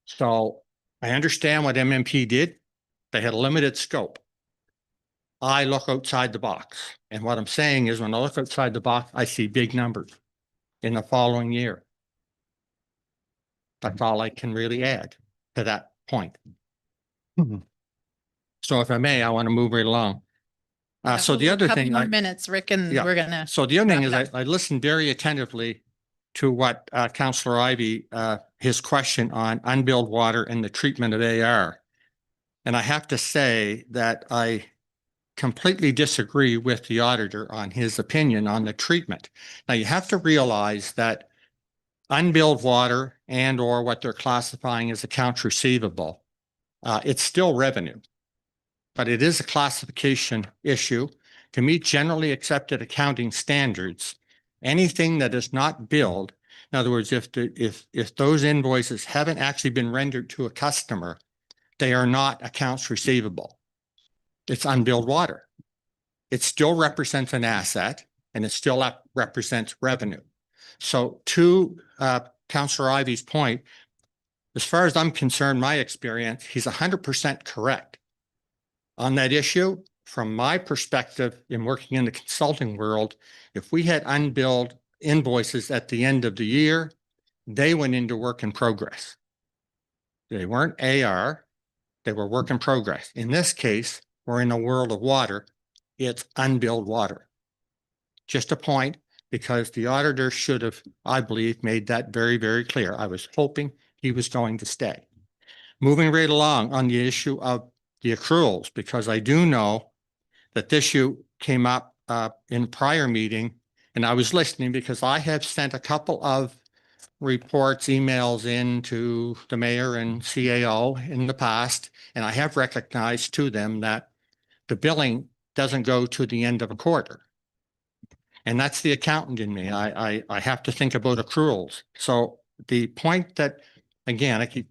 So I understand what MMP did. They had a limited scope. I look outside the box. And what I'm saying is when I look outside the box, I see big numbers in the following year. That's all I can really add to that point. So if I may, I want to move right along. Yeah, So we'll the do a other couple thing, more minutes, Rick, and yeah. we're gonna. So the other thing is wrap it I listened very attentively to what Councillor Ivey, his question on unbilled water and the treatment of AR. And I have to say that I completely disagree with the auditor on his opinion on the treatment. Now you have to realize that unbilled water and or what they're classifying as accounts receivable, it's still revenue, but it is a classification issue. To meet generally accepted accounting standards, anything that is not billed, in other words, if those invoices haven't actually been rendered to a customer, they are not accounts receivable. It's unbilled water. It still represents an asset and it still represents revenue. So to Councillor Ivey's point, as far as I'm concerned, my experience, he's 100% correct on that issue. From my perspective in working in the consulting world, if we had unbilled invoices at the end of the year, they went into work in progress. They weren't AR, they were work in progress. In this case, we're in a world of water. It's unbilled water. Just a point, because the auditor should have, I believe, made that very, very clear. I was hoping he was going to stay. Moving right along on the issue of the accruals, because I do know that this issue came up in a prior meeting, and I was listening because I have sent a couple of reports, emails in to the mayor and CAO in the past, and I have recognized to them that the billing doesn't go to the end of a quarter. And that's the accountant in me. I have to think about accruals. So the point that, again, I keep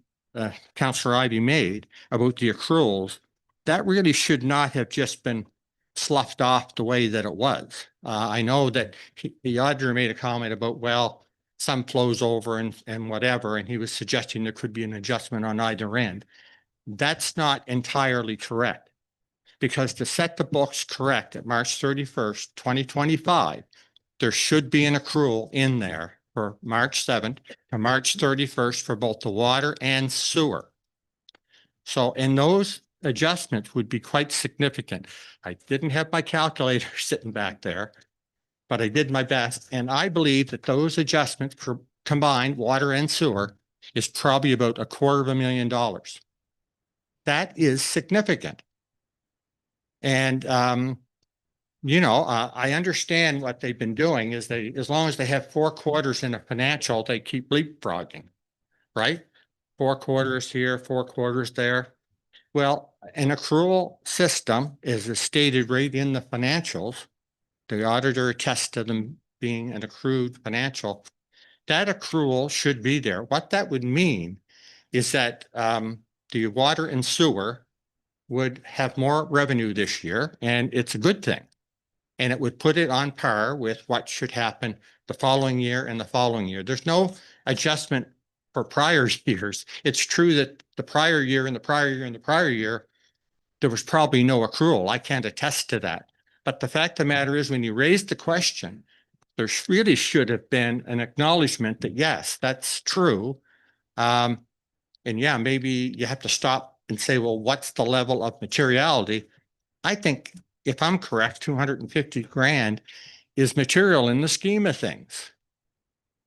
Councillor Ivey made about the accruals, that really should not have just been sloughed off the way that it was. I know that the auditor made a comment about, well, some flows over and whatever, and he was suggesting there could be an adjustment on either end. That's not entirely correct, because to set the books correct at March 31st, 2025, there should be an accrual in there for March 7th to March 31st for both the water and sewer. So, and those adjustments would be quite significant. I didn't have my calculator sitting back there, but I did my best. And I believe that those adjustments for combined water and sewer is probably about $250,000. That is significant. And, you know, I understand what they've been doing is as long as they have 4 quarters in a financial, they keep leapfrogging, right? 4 quarters here, 4 quarters there. Well, an accrual system is stated right in the financials. The auditor attests to them being an accrued financial. That accrual should be there. What that would mean is that the water and sewer would have more revenue this year, and it's a good thing. And it would put it on par with what should happen the following year and the following year. There's no adjustment for prior years. It's true that the prior year and the prior year and the prior year, there was probably no accrual. I can't attest to that. But the fact of the matter is, when you raised the question, there really should have been an acknowledgement that, yes, that's true. And yeah, maybe you have to stop and say, well, what's the level of materiality? I think if I'm correct, 250 grand is material in the scheme of things.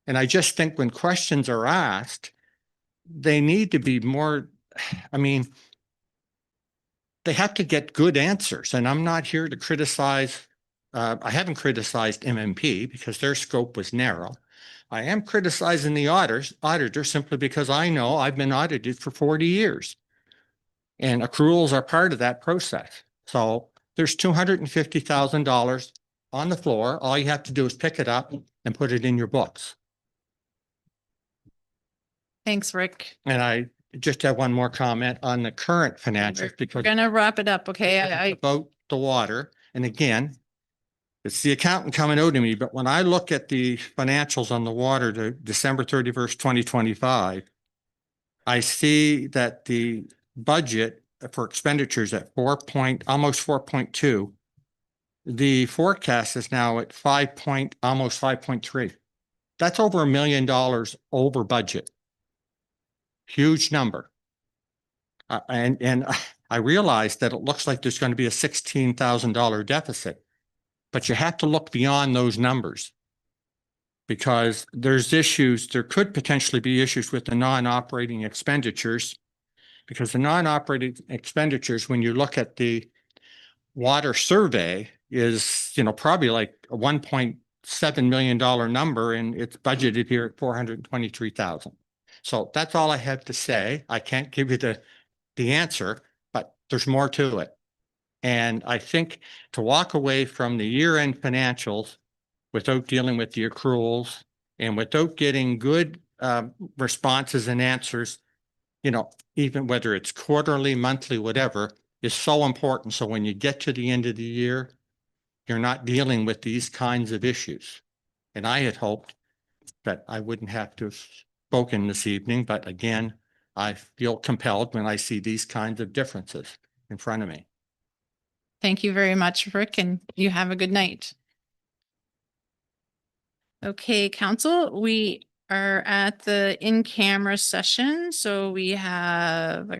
And I just think when questions are asked, they need to be more, I mean, they have to get good answers. And I'm not here to criticize, I haven't criticized MMP because their scope was narrow. I am criticizing the auditor simply because I know I've been audited for 40 years. And accruals are part of that process. So there's $250,000 on the floor. All you have to do is pick it up and put it in your books. Thanks, Rick. And I just have one more comment on the current financials We're because gonna wrap it up, okay? about the water. And again, it's the accountant coming out to me, but when I look at the financials on the water to December 31st, 2025, I see that the budget for expenditures at almost 4.2. The forecast is now at almost 5.3. That's over $1 million over budget. Huge number. And I realized that it looks like there's going to be a $16,000 deficit, but you have to look beyond those numbers because there's issues. There could potentially be issues with the non-operating expenditures because the non-operating expenditures, when you look at the water survey, is, you know, probably like a $1.7 million number, and it's budgeted here at 423,000. So that's all I have to say. I can't give you the answer, but there's more to it. And I think to walk away from the year-end financials without dealing with the accruals and without getting good responses and answers, you know, even whether it's quarterly, monthly, whatever, is so important. So when you get to the end of the year, you're not dealing with these kinds of issues. And I had hoped that I wouldn't have to have spoken this evening, but again, I feel compelled when I see these kinds of differences in front of me. Thank you very much, Rick, and you have a good night. Okay, council, we are at the in-camera session. So we have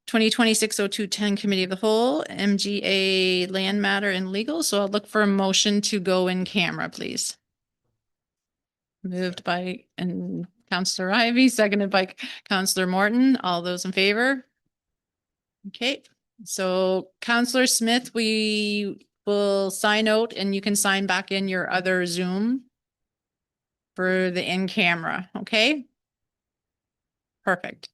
2026-0210 Committee of the Whole, MGA Land Matter and Legal. So I'll look for a motion to go in camera, please. Moved by Councillor Ivy, seconded by Councillor Morton. All those in favor? Okay, so Councillor Smith, we will sign out and you can sign back in your other Zoom for the in camera, okay? Perfect.